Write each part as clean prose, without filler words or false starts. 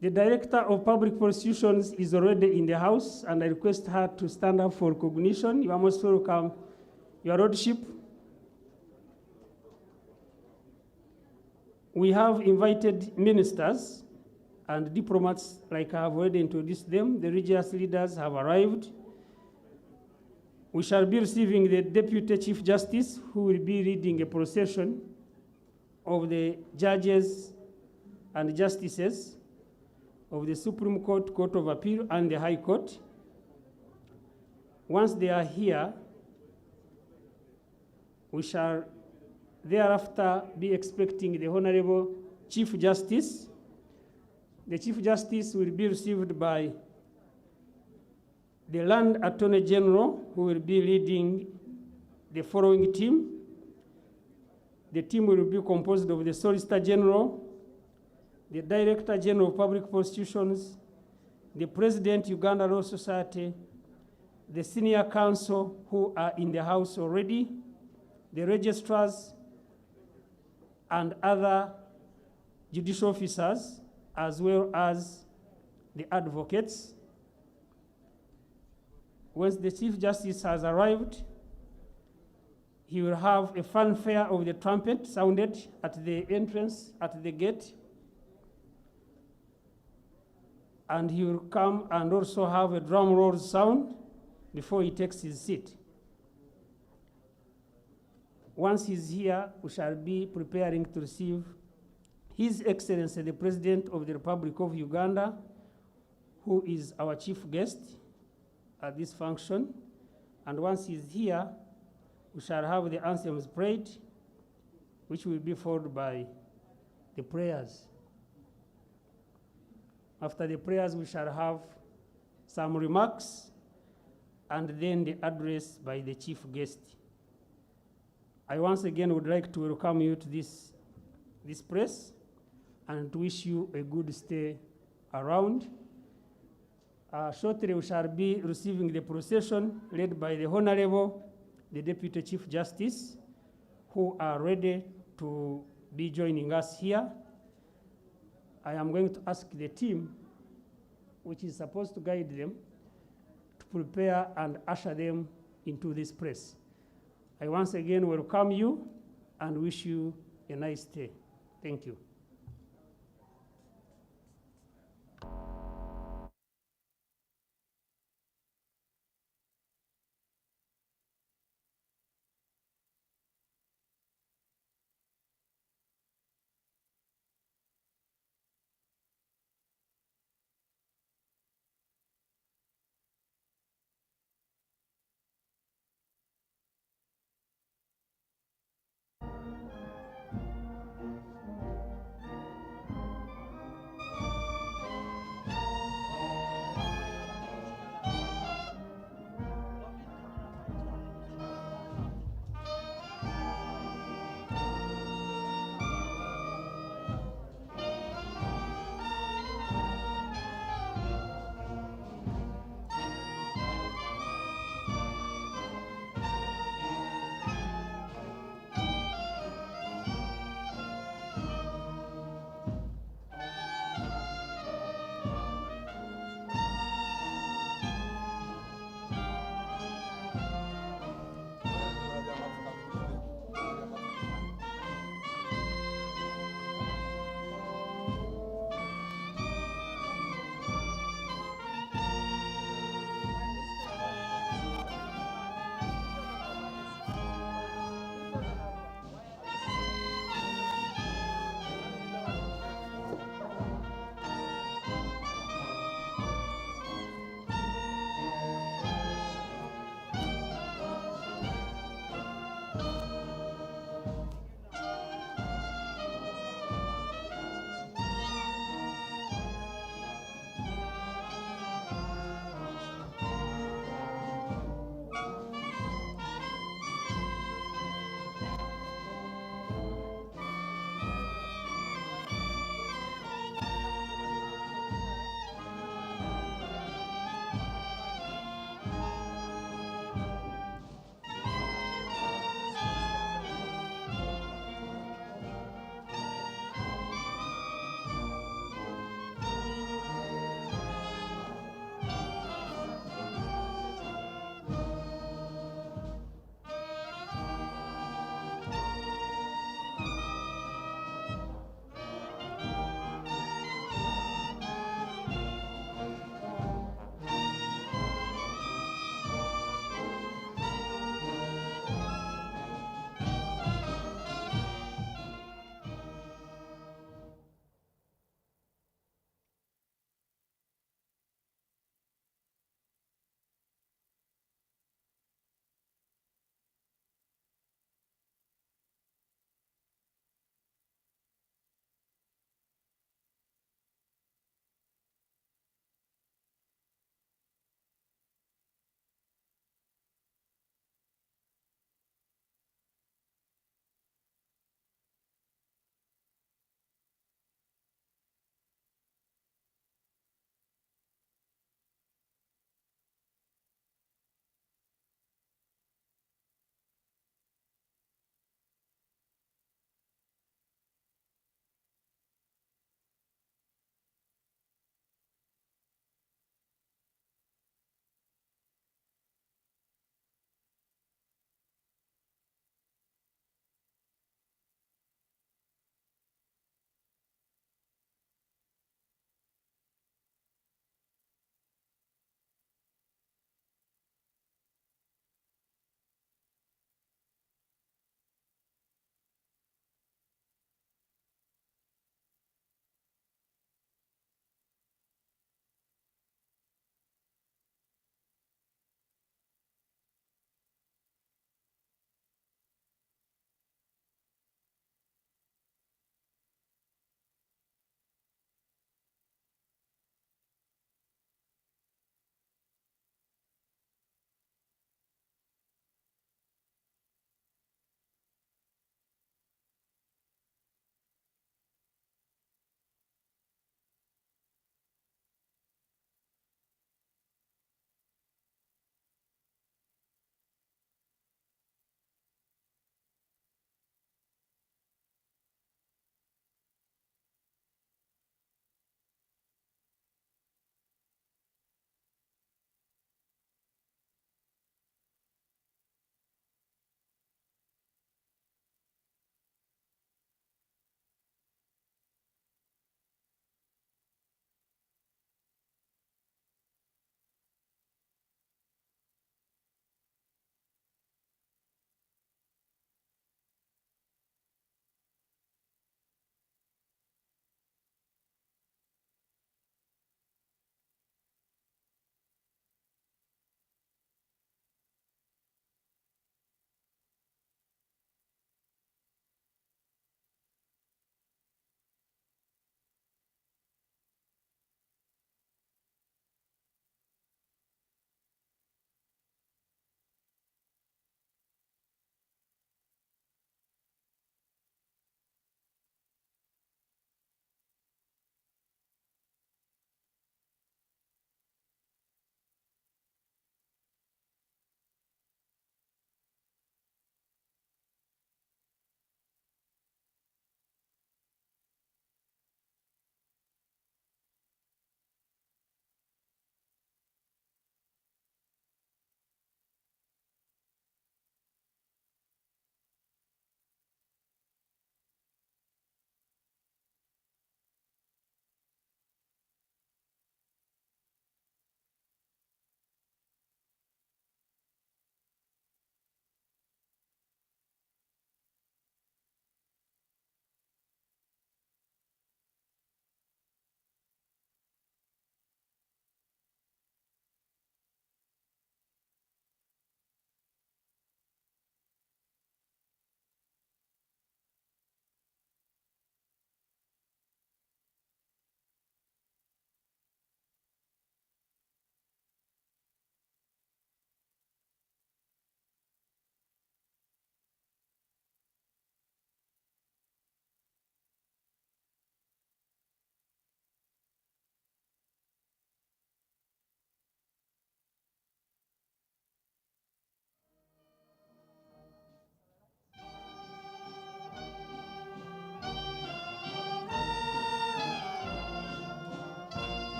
The Director of Public Prosecutions is already in the house, and I request her to stand up for recognition. You are most welcome, Your Lordship. We have invited ministers and diplomats, like I have already introduced them. The religious leaders have arrived. We shall be receiving the Deputy Chief Justice, who will be leading a procession of the judges and justices of the Supreme Court, Court of Appeal, and the High Court. Once they are here, we shall thereafter be expecting the Honorable Chief Justice. The Chief Justice will be received by the Land Attorney General, who will be leading the following team. The team will be composed of the Solicitor General, the Director General of Public Prosecutions, the President, Uganda Law Society, the Senior Counsel, who are in the house already, the registrars, and other judicial officers, as well as the advocates. Once the Chief Justice has arrived, he will have a fanfare of the trumpet sounded at the entrance, at the gate. And he will come and also have a drum roll sound before he takes his seat. Once he's here, we shall be preparing to receive His Excellency, the President of the Republic of Uganda, who is our chief guest at this function. And once he's here, we shall have the anthems prayed, which will be followed by the prayers. After the prayers, we shall have some remarks and then the address by the chief guest. I once again would like to welcome you to this place and to wish you a good stay around. Shortly, we shall be receiving the procession led by the Honorable, the Deputy Chief Justice, who are ready to be joining us here. I am going to ask the team, which is supposed to guide them, to prepare and usher them into this place. I once again welcome you and wish you a nice day. Thank you.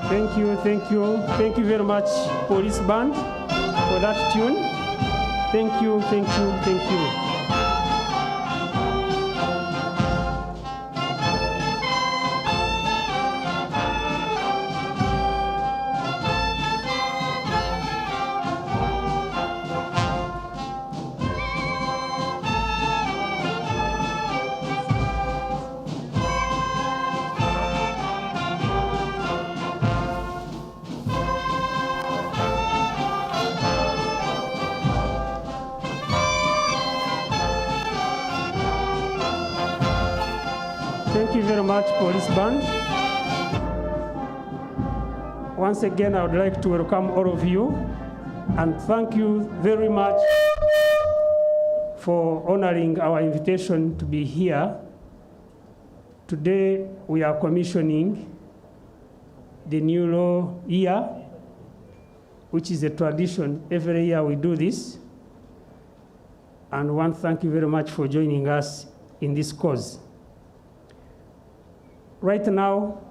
Thank you, thank you. Thank you very much, Police Band, for that tune. Thank you, thank you, thank you. Thank you very much, Police Band. Once again, I would like to welcome all of you and thank you very much for honoring our invitation to be here. Today, we are commissioning the new law year, which is a tradition. Every year we do this. And one, thank you very much for joining us in this cause. Right now,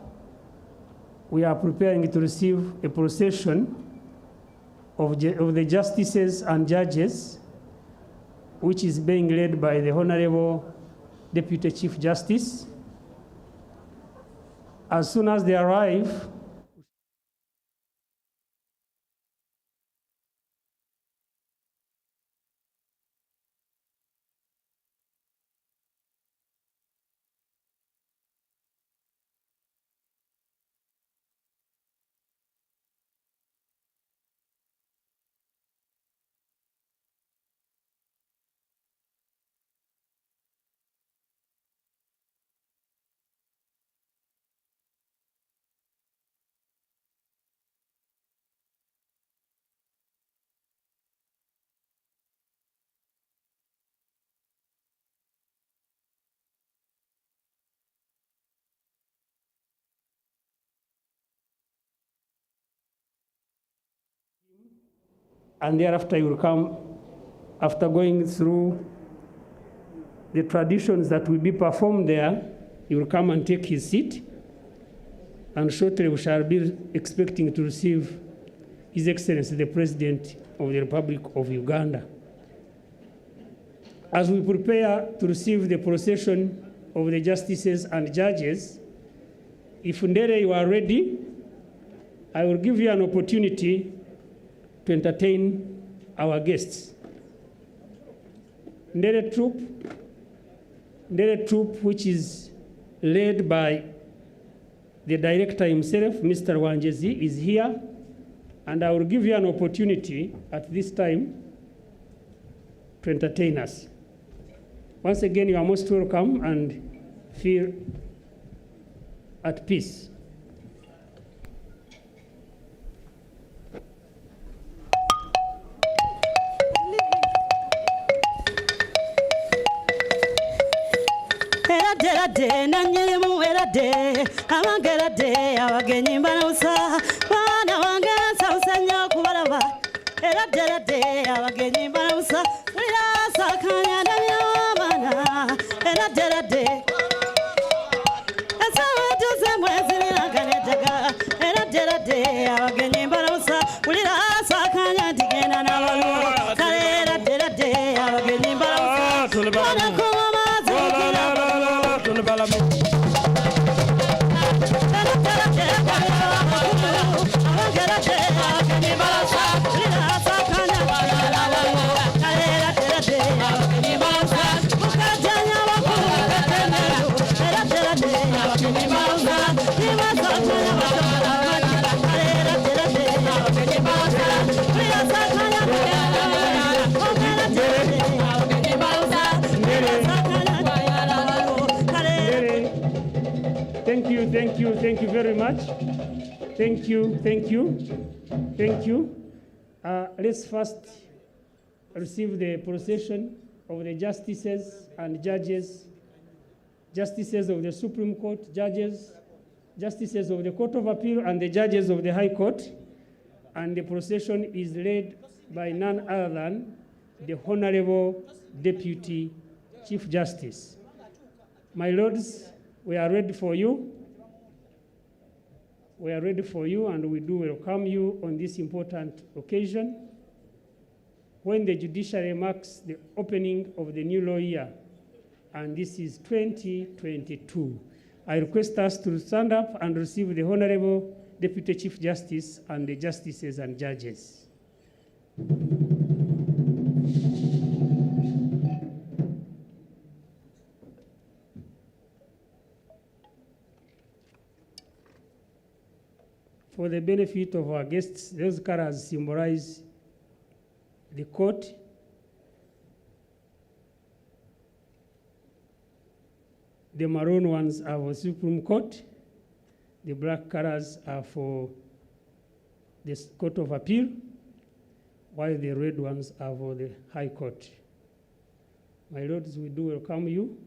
we are preparing to receive a procession of the justices and judges, which is being led by the Honorable Deputy Chief Justice. As soon as they arrive, and thereafter you will come, after going through the traditions that will be performed there, he will come and take his seat. And shortly we shall be expecting to receive His Excellency, the President of the Republic of Uganda. As we prepare to receive the procession of the justices and judges, if Ndere you are ready, I will give you an opportunity to entertain our guests. Ndere Troop, which is led by the director himself, Mr. Wanjezi, is here, and I will give you an opportunity at this time to entertain us. Once again, you are most welcome and feel at peace. Erade nanye mu erade amangerade abagenyi banausa bana wangera sausanya kubaraba erade abagenyi banausa wira sakanya damya bana erade asawa tuze mwezi naganetaga erade abagenyi banausa wira sakanya digena na balu kare erade abagenyi banausa bana kuma Thank you very much. Thank you. Let's first receive the procession of the justices and judges, justices of the Supreme Court, judges, justices of the Court of Appeal, and the judges of the High Court. And the procession is led by none other than the Honorable Deputy Chief Justice. My lords, we are ready for you. We are ready for you, and we do welcome you on this important occasion when the Judiciary marks the opening of the new law year, and this is 2022. I request us to stand up and receive the Honorable Deputy Chief Justice and the justices and judges. For the benefit of our guests, those colors symbolize the court. The maroon ones are for Supreme Court. The black colors are for the Court of Appeal, while the red ones are for the High Court. My lords, we do welcome you.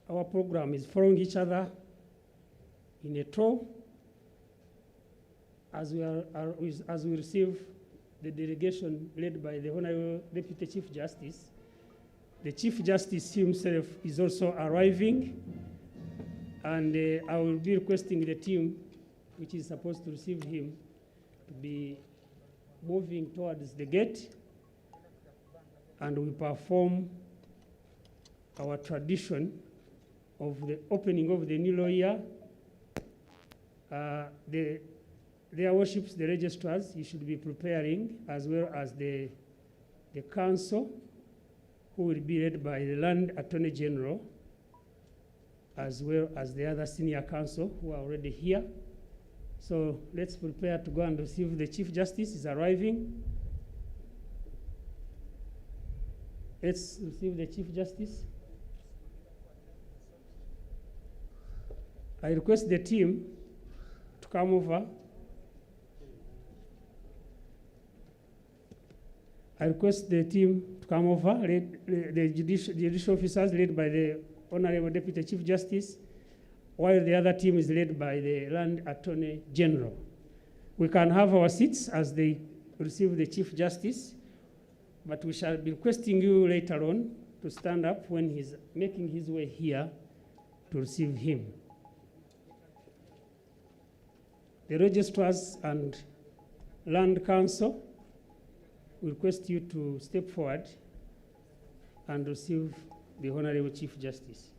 Our program is following each other in a row as we receive the delegation led by the Honorable Deputy Chief Justice. The Chief Justice himself is also arriving, and I will be requesting the team which is supposed to receive him to be moving towards the gate, and we perform our tradition of the opening of the new law year. Their worships, the registrars, you should be preparing, as well as the council, who will be led by the Land Attorney General, as well as the other senior counsel who are already here. So let's prepare to go and receive the Chief Justice is arriving. Let's receive the Chief Justice. I request the team to come over. I request the team to come over, the judicial officers led by the Honorable Deputy Chief Justice, while the other team is led by the Land Attorney General. We can have our seats as they receive the Chief Justice, but we shall be requesting you later on to stand up when he's making his way here to receive him. The registrars and Land Council we request you to step forward and receive the Honorable Chief Justice.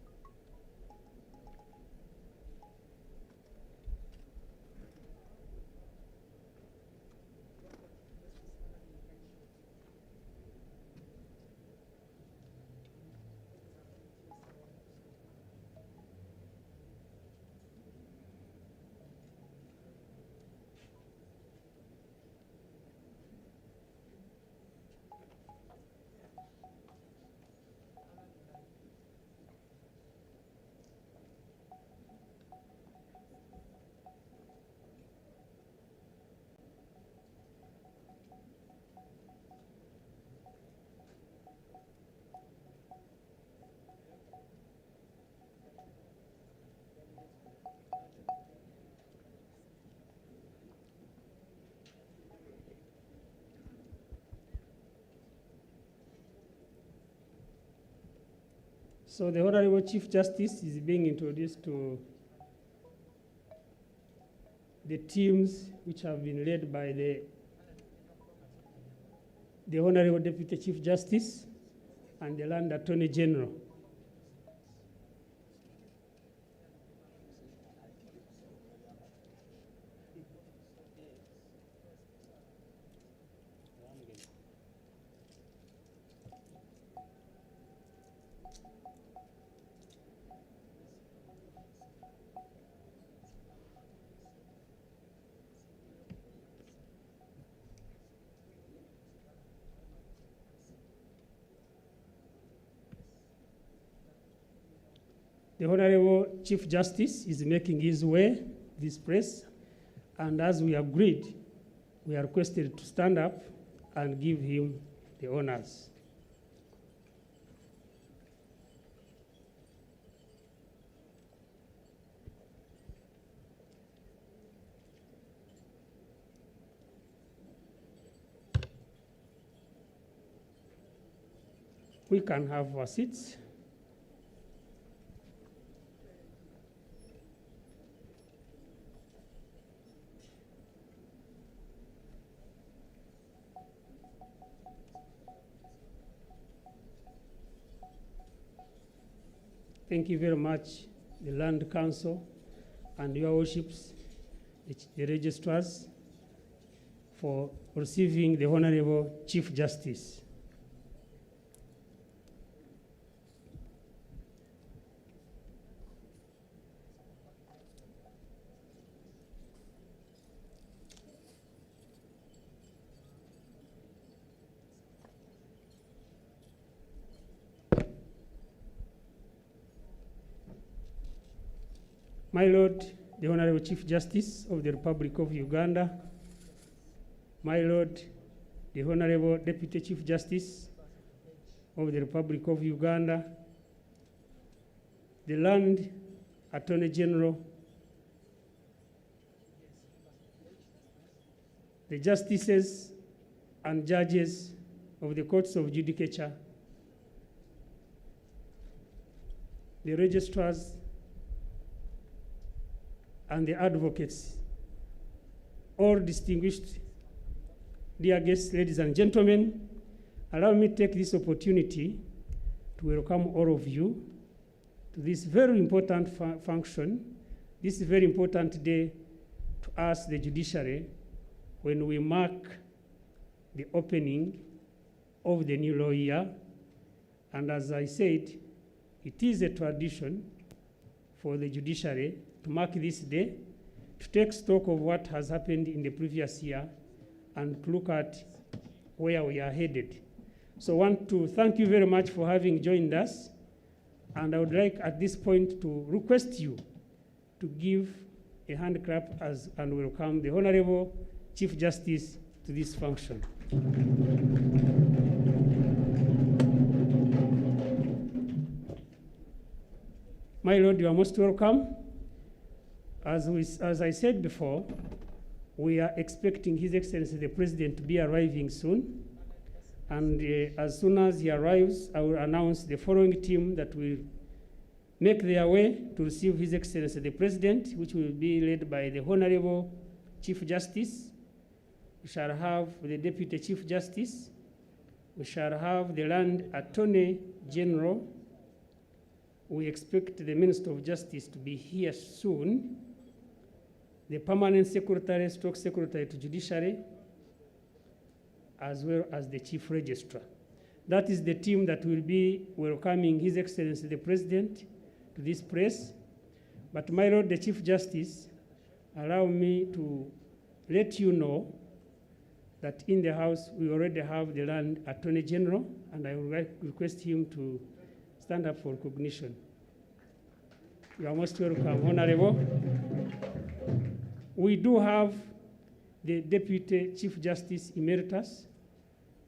So the Honorable Chief Justice is being introduced to the teams which have been led by the Honorable Deputy Chief Justice and the Land Attorney General. The Honorable Chief Justice is making his way this place, and as we agreed, we are requested to stand up and give him the honors. We can have our seats. Thank you very much, the Land Council and your worships, the registrars, for receiving the Honorable Chief Justice. My Lord, the Honorable Chief Justice of the Republic of Uganda, my Lord, the Honorable Deputy Chief Justice of the Republic of Uganda, the Land Attorney General, the justices and judges of the courts of judicature, the registrars, and the advocates, all distinguished dear guests, ladies and gentlemen, allow me to take this opportunity to welcome all of you to this very important function, this very important day to us, the judiciary, when we mark the opening of the new law year. And as I said, it is a tradition for the judiciary to mark this day, to take stock of what has happened in the previous year and to look at where we are headed. So I want to thank you very much for having joined us. And I would like at this point to request you to give a hand clap and welcome the Honorable Chief Justice to this function. My Lord, you are most welcome. As I said before, we are expecting His Excellency the President to be arriving soon. And as soon as he arrives, I will announce the following team that will make their way to receive His Excellency the President, which will be led by the Honorable Chief Justice. We shall have the Deputy Chief Justice. We shall have the Land Attorney General. We expect the Minister of Justice to be here soon. The Permanent Secretary, Stroke Secretary to Judiciary, as well as the Chief Registrar. That is the team that will be welcoming His Excellency the President to this place. But my Lord, the Chief Justice, allow me to let you know that in the House we already have the Land Attorney General, and I would request him to stand up for recognition. You are most welcome, Honorable. We do have the Deputy Chief Justice Emeritus,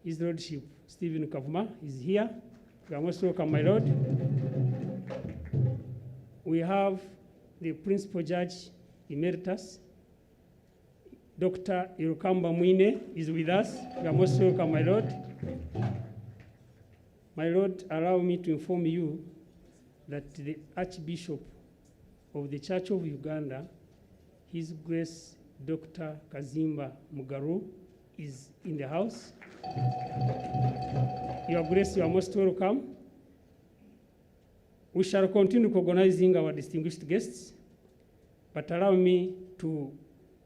His Lordship Stephen Kavuma is here. You are most welcome, my Lord. We have the Principal Judge Emeritus, Dr. Irukamba Mwine is with us. You are most welcome, my Lord. My Lord, allow me to inform you that the Archbishop of the Church of Uganda, His Grace Dr. Kazimba Mugaru, is in the house. Your Grace, you are most welcome. We shall continue recognizing our distinguished guests, but allow me to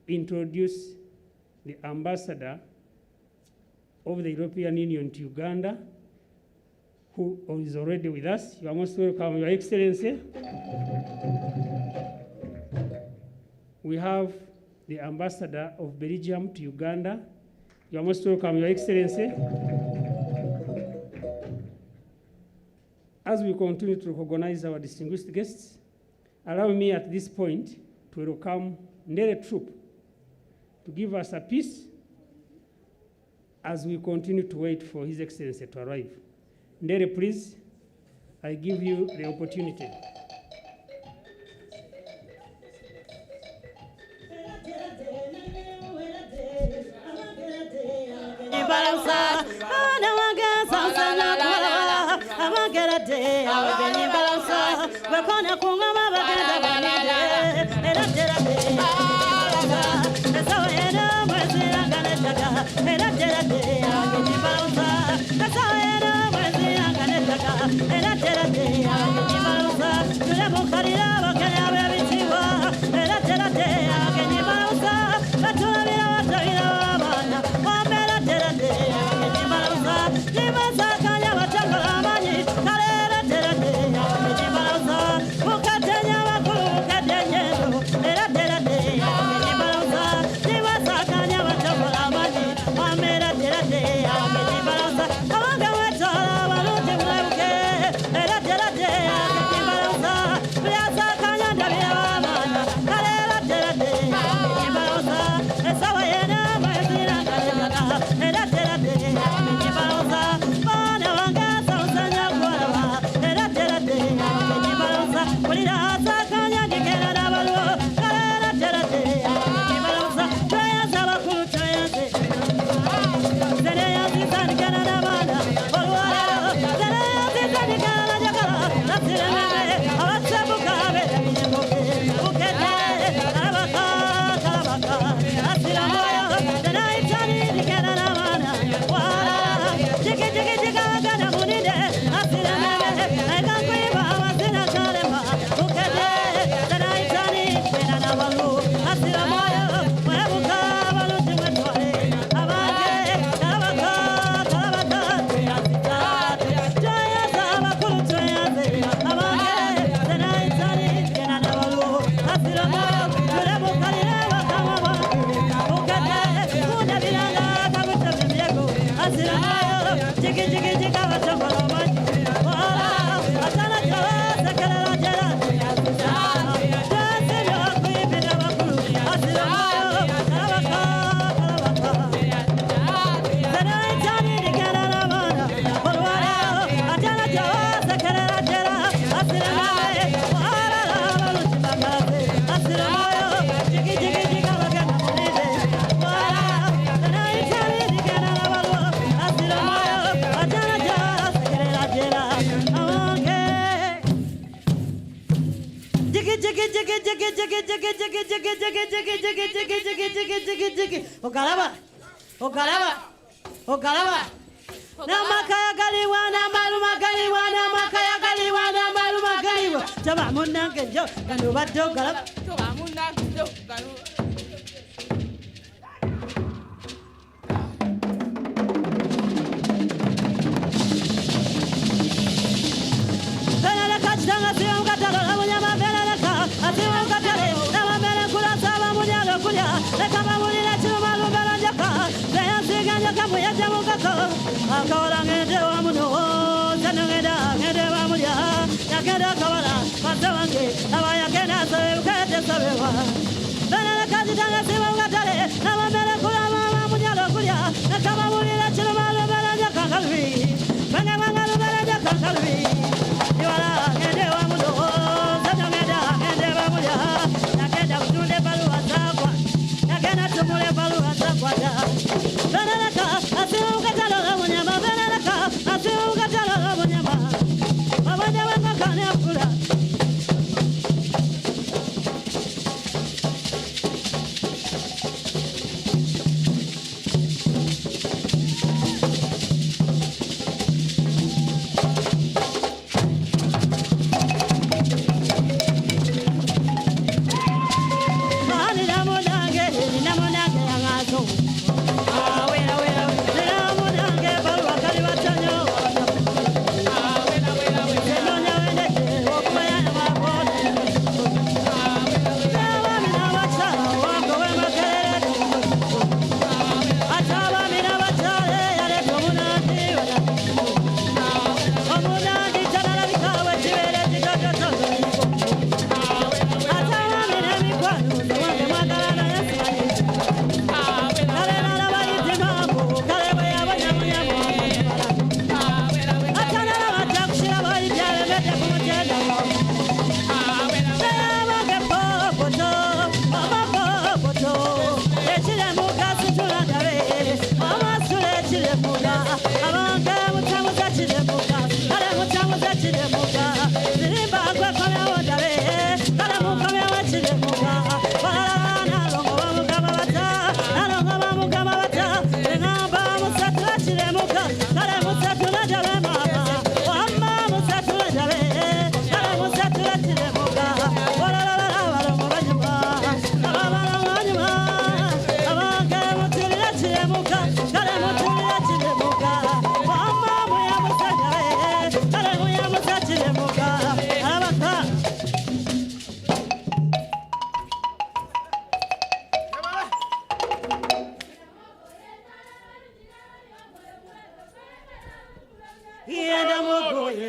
introduce the Ambassador of the European Union to Uganda, who is already with us. You are most welcome, Your Excellency. We have the Ambassador of Belgium to Uganda. You are most welcome, Your Excellency. As we continue to recognize our distinguished guests, allow me at this point to welcome Ndere Troop to give us a piece as we continue to wait for His Excellency to arrive. Ndere, please, I give you the opportunity.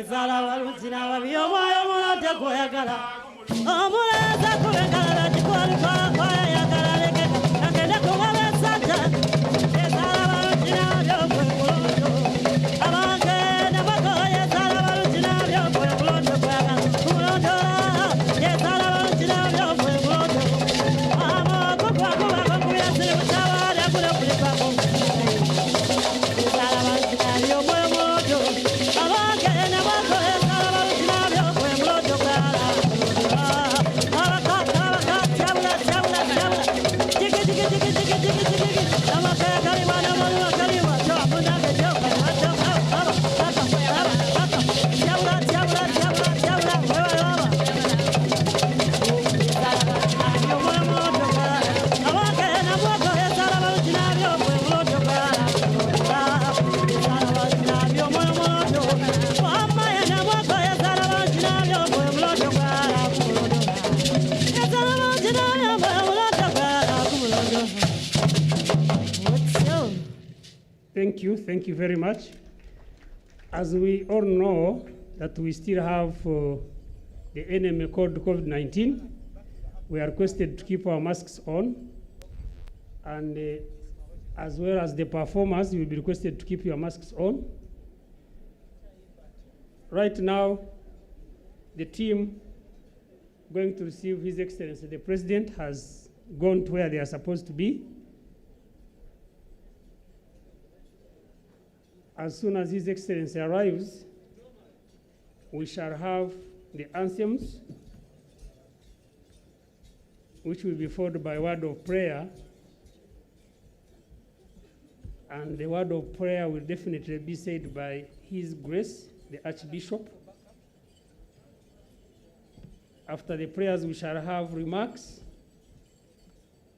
ezala balungi n'ababi omwoyo omulonde gw'oyagala omulaza kubekalala kikwalikwayagala lekeka agende kuwaba esajja ezala balungi n'abyo gwe mulondo abagenda bakoye ezala balungi n'abyo gwe mulondo gw'oyagala mulondo ezala balungi n'abyo gwe mulondo amoko gwakubako kubira siri mutabali agule kulipako ezala balungi n'abyo gwe mulondo abagenda bakoye ezala balungi n'abyo gwe mulondo gw'oyagala Thank you very much. As we all know that we still have the enemy called COVID-19, we are requested to keep our masks on, and as well as the performers, you will be requested to keep your masks on. Right now, the team going to receive His Excellency the President has gone to where they are supposed to be. As soon as His Excellency arrives, we shall have the anthems, which will be followed by a word of prayer. And the word of prayer will definitely be said by His Grace, the Archbishop. After the prayers, we shall have remarks,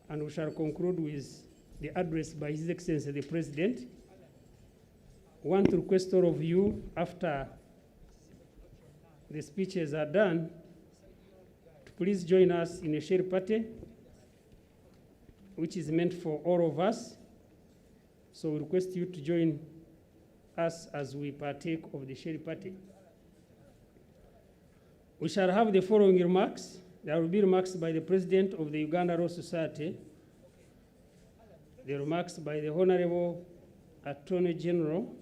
and we shall conclude with the address by His Excellency the President. I want to request all of you, after the speeches are done, to please join us in a share party, which is meant for all of us. So we request you to join us as we partake of the share party. We shall have the following remarks. There will be remarks by the President of the Uganda Law Society, the remarks by the Honorable Attorney General.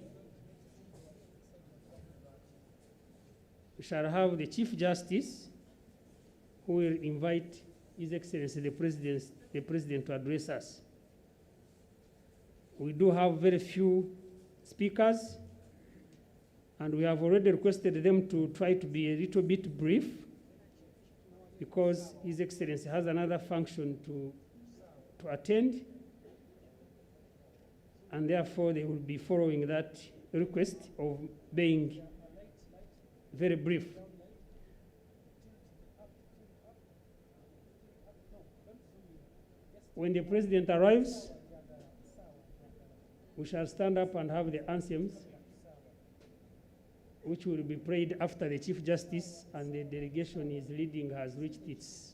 We shall have the Chief Justice, who will invite His Excellency the President to address us. We do have very few speakers, and we have already requested them to try to be a little bit brief, because His Excellency has another function to attend, and therefore they will be following that request of being very brief. When the President arrives, we shall stand up and have the anthems, which will be prayed after the Chief Justice and the delegation is leading has reached its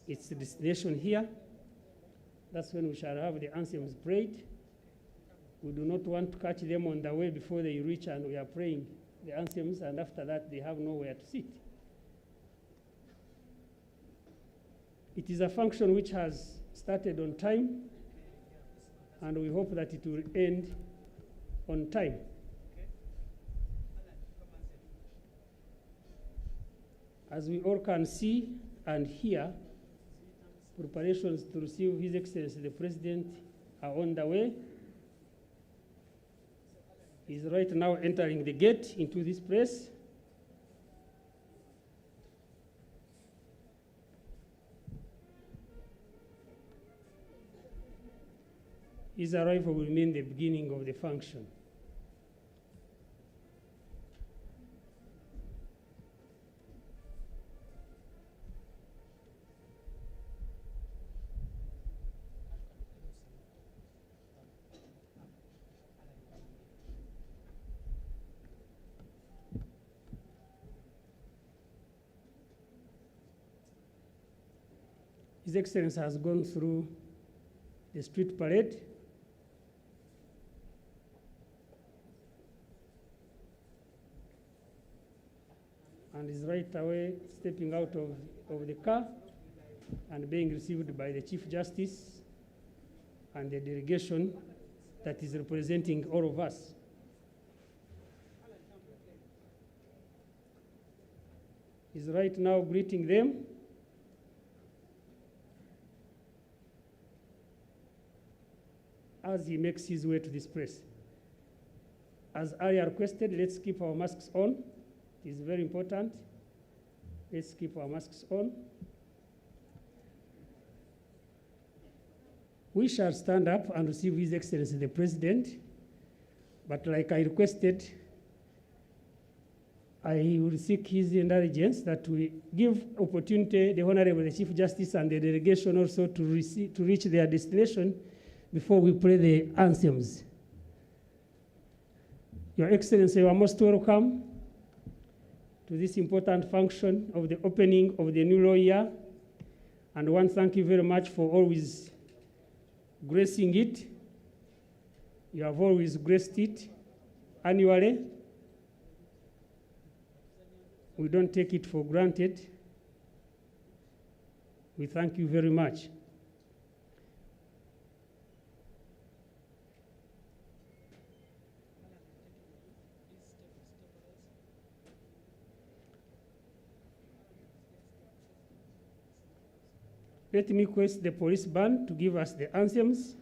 destination here. That's when we shall have the anthems prayed. We do not want to catch them on the way before they reach and we are praying the anthems, and after that they have nowhere to sit. It is a function which has started on time, and we hope that it will end on time. As we all can see and hear, preparations to receive His Excellency the President are on the way. He's right now entering the gate into this place. His arrival will mean the beginning of the function. His Excellency has gone through the street parade. and is right away stepping out of the car and being received by the Chief Justice and the delegation that is representing all of us. He's right now greeting them. As he makes his way to this place. As earlier requested, let's keep our masks on. It is very important. Let's keep our masks on. We shall stand up and receive His Excellency the President, but like I requested, I will seek his indulgence that we give opportunity the Honorable the Chief Justice and the delegation also to reach their destination before we play the anthems. Your Excellency, you are most welcome to this important function of the opening of the new law year, and one, thank you very much for always gracing it. You have always graced it annually. We don't take it for granted. We thank you very much. Let me request the police band to give us the anthems.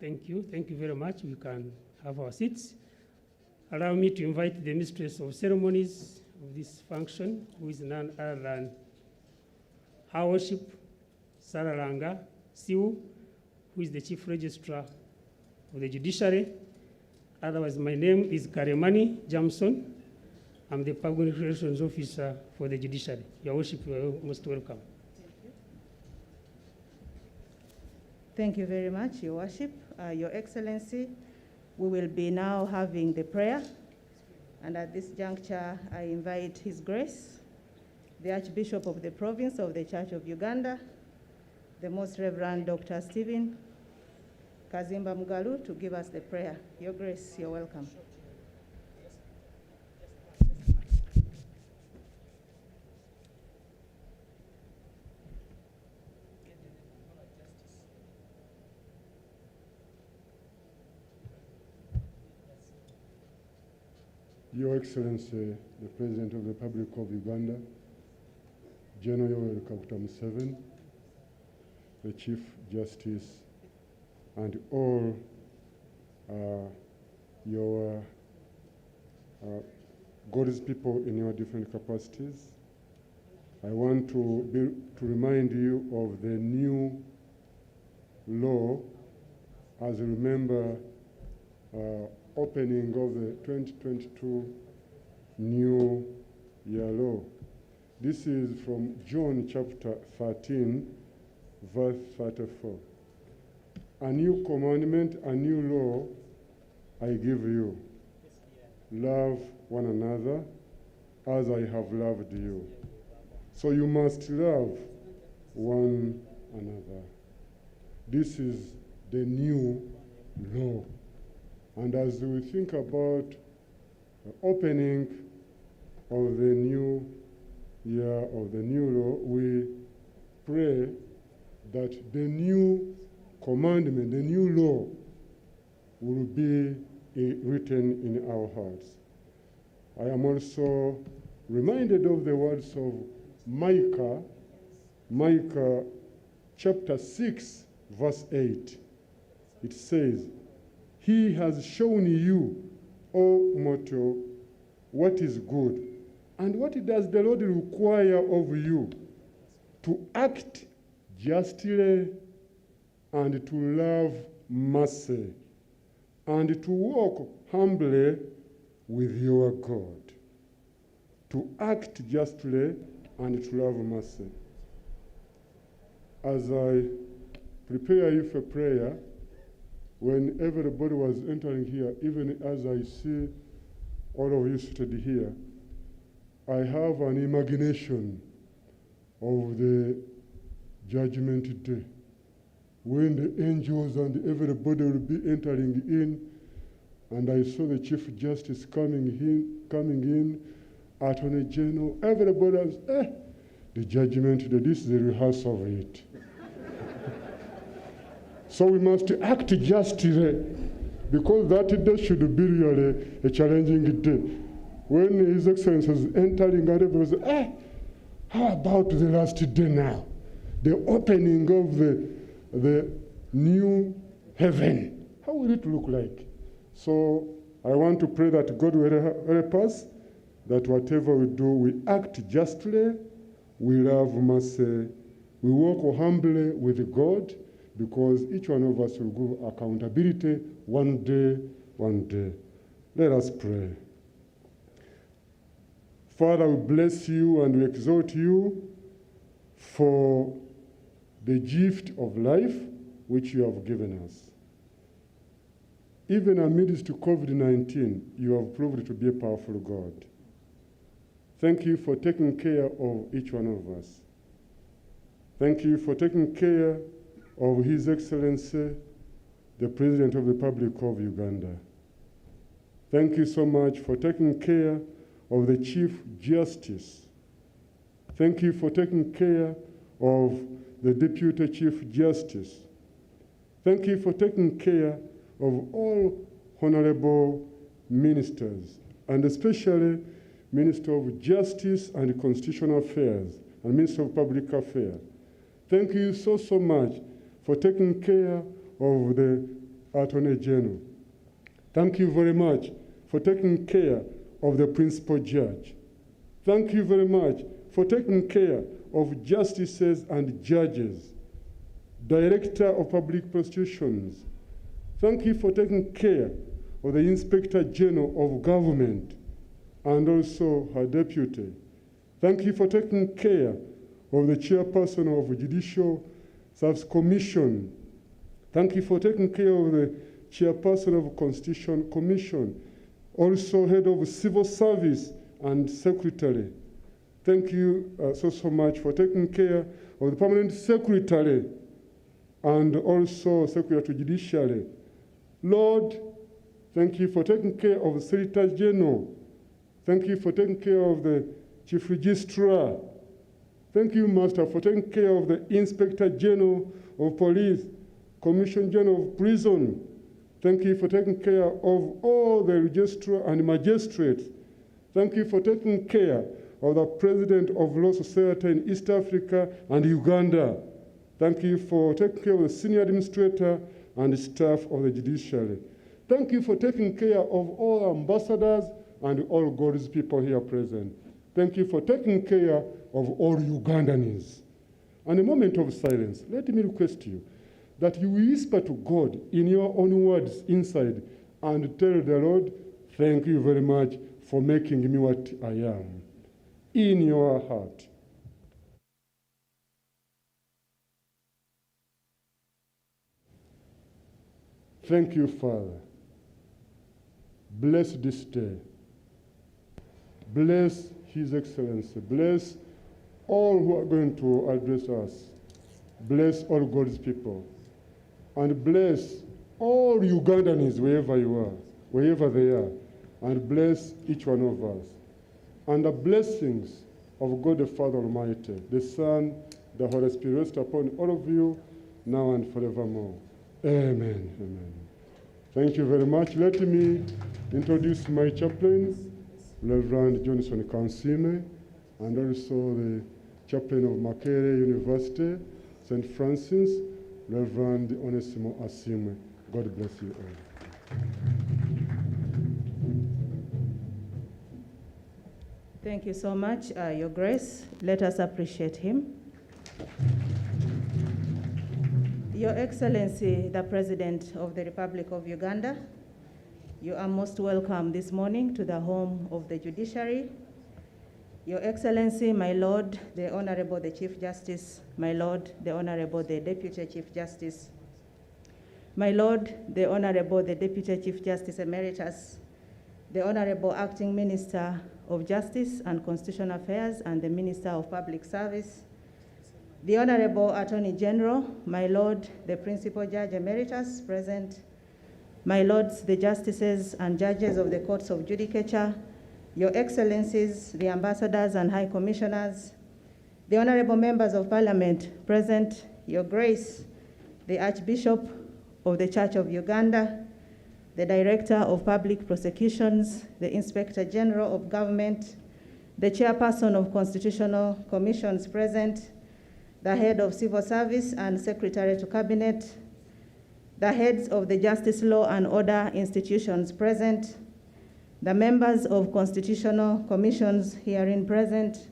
Thank you. Thank you very much. We can have our seats. Allow me to invite the Mistress of Ceremonies of this function, who is none other than Her Worship Sarah Langa, Siu, who is the Chief Registrar of the Judiciary. Otherwise, my name is Karemani Jamson. I'm the Public Relations Officer for the Judiciary. Your Worship, you are most welcome. Thank you very much, Your Worship. Your Excellency, we will be now having the prayer. And at this juncture, I invite His Grace, the Archbishop of the Province of the Church of Uganda, the Most Reverend Dr. Stephen Kazimba Mugalu, to give us the prayer. Your Grace, you're welcome. Your Excellency, the President of the Republic of Uganda, General Yoweri Kaguta Museveni, the Chief Justice, and all your God's people in your different capacities. I want to remind you of the new law as you remember opening of the 2022 New Year Law. This is from John chapter 13, verse 34. A new commandment, a new law I give you. Love one another as I have loved you. So you must love one another. This is the new law. And as we think about the opening of the new year of the new law, we pray that the new commandment, the new law, will be written in our hearts. I am also reminded of the words of Micah chapter 6, verse 8. It says, He has shown you, O mortal, what is good. And what does the Lord require of you? To act justly and to love mercy and to walk humbly with your God. To act justly and to love mercy. As I prepare you for prayer, when everybody was entering here, even as I see all of you seated here, I have an imagination of the judgment day, when the angels and everybody will be entering in, and I saw the Chief Justice coming in, Attorney General, everybody was, the judgment day, this is the rehearsal of it. So we must act justly, because that day should be really a challenging day. When His Excellency was entering, everybody was, how about the last day now? The opening of the new heaven. How will it look like? So I want to pray that God will help us, that whatever we do, we act justly, we love mercy, we walk humbly with God, because each one of us will give accountability one day. Let us pray. Father, we bless you and we exalt you for the gift of life which you have given us. Even amidst COVID-19, you have proved to be a powerful God. Thank you for taking care of each one of us. Thank you for taking care of His Excellency, the President of the Republic of Uganda. Thank you so much for taking care of the Chief Justice. Thank you for taking care of the Deputy Chief Justice. Thank you for taking care of all honorable ministers, and especially Minister of Justice and Constitutional Affairs and Minister of Public Affairs. Thank you so much for taking care of the Attorney General. Thank you very much for taking care of the Principal Judge. Thank you very much for taking care of justices and judges. Director of Public Prosecutions. Thank you for taking care of the Inspector General of Government and also her deputy. Thank you for taking care of the Chairperson of Judicial Service Commission. Thank you for taking care of the Chairperson of Constitution Commission, also Head of Civil Service and Secretary. Thank you so much for taking care of the Permanent Secretary and also Secretary to Judiciary. Lord, thank you for taking care of the Secretary General. Thank you for taking care of the Chief Registrar. Thank you, Master, for taking care of the Inspector General of Police, Commissioner General of Prison. Thank you for taking care of all the Registrar and Magistrates. Thank you for taking care of the President of Law Society in East Africa and Uganda. Thank you for taking care of the Senior Administrator and staff of the Judiciary. Thank you for taking care of all ambassadors and all God's people here present. Thank you for taking care of all Ugandans. And a moment of silence, let me request you that you whisper to God in your own words inside and tell the Lord, thank you very much for making me what I am, in your heart. Thank you, Father. Bless this day. Bless His Excellency. Bless all who are going to address us. Bless all God's people. And bless all Ugandans wherever you are, wherever they are. And bless each one of us. And the blessings of God the Father Almighty, the Son, the Holy Spirit rest upon all of you now and forevermore. Amen. Amen. Thank you very much. Let me introduce my chaplains, Reverend Johnson Kansime, and also the chaplain of Makerere University, St. Francis, Reverend Onesimo Asimwe. God bless you all. Thank you so much, Your Grace. Let us appreciate him. Your Excellency, the President of the Republic of Uganda, you are most welcome this morning to the home of the Judiciary. Your Excellency, my Lord, the Honorable the Chief Justice, my Lord, the Honorable the Deputy Chief Justice, my Lord, the Honorable the Deputy Chief Justice Emeritus, the Honorable Acting Minister of Justice and Constitutional Affairs and the Minister of Public Service, the Honorable Attorney General, my Lord, the Principal Judge Emeritus present, my Lords, the Justices and Judges of the Courts of Judicature, Your Excellencies, the Ambassadors and High Commissioners, the Honorable Members of Parliament present, Your Grace, the Archbishop of the Church of Uganda, the Director of Public Prosecutions, the Inspector General of Government, the Chairperson of Constitutional Commissions present, the Head of Civil Service and Secretary to Cabinet, the heads of the Justice Law and Order institutions present, the members of Constitutional Commissions herein present,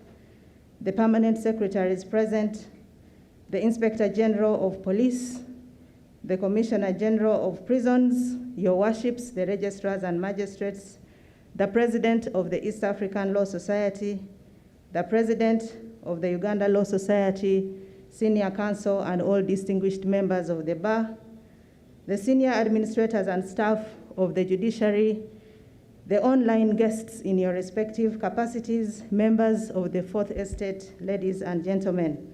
the Permanent Secretaries present, the Inspector General of Police, the Commissioner General of Prisons, Your Worships, the Registrars and Magistrates, the President of the East African Law Society, the President of the Uganda Law Society, Senior Counsel, and all distinguished members of the Bar, the senior administrators and staff of the Judiciary, the online guests in your respective capacities, members of the Fourth Estate, ladies and gentlemen.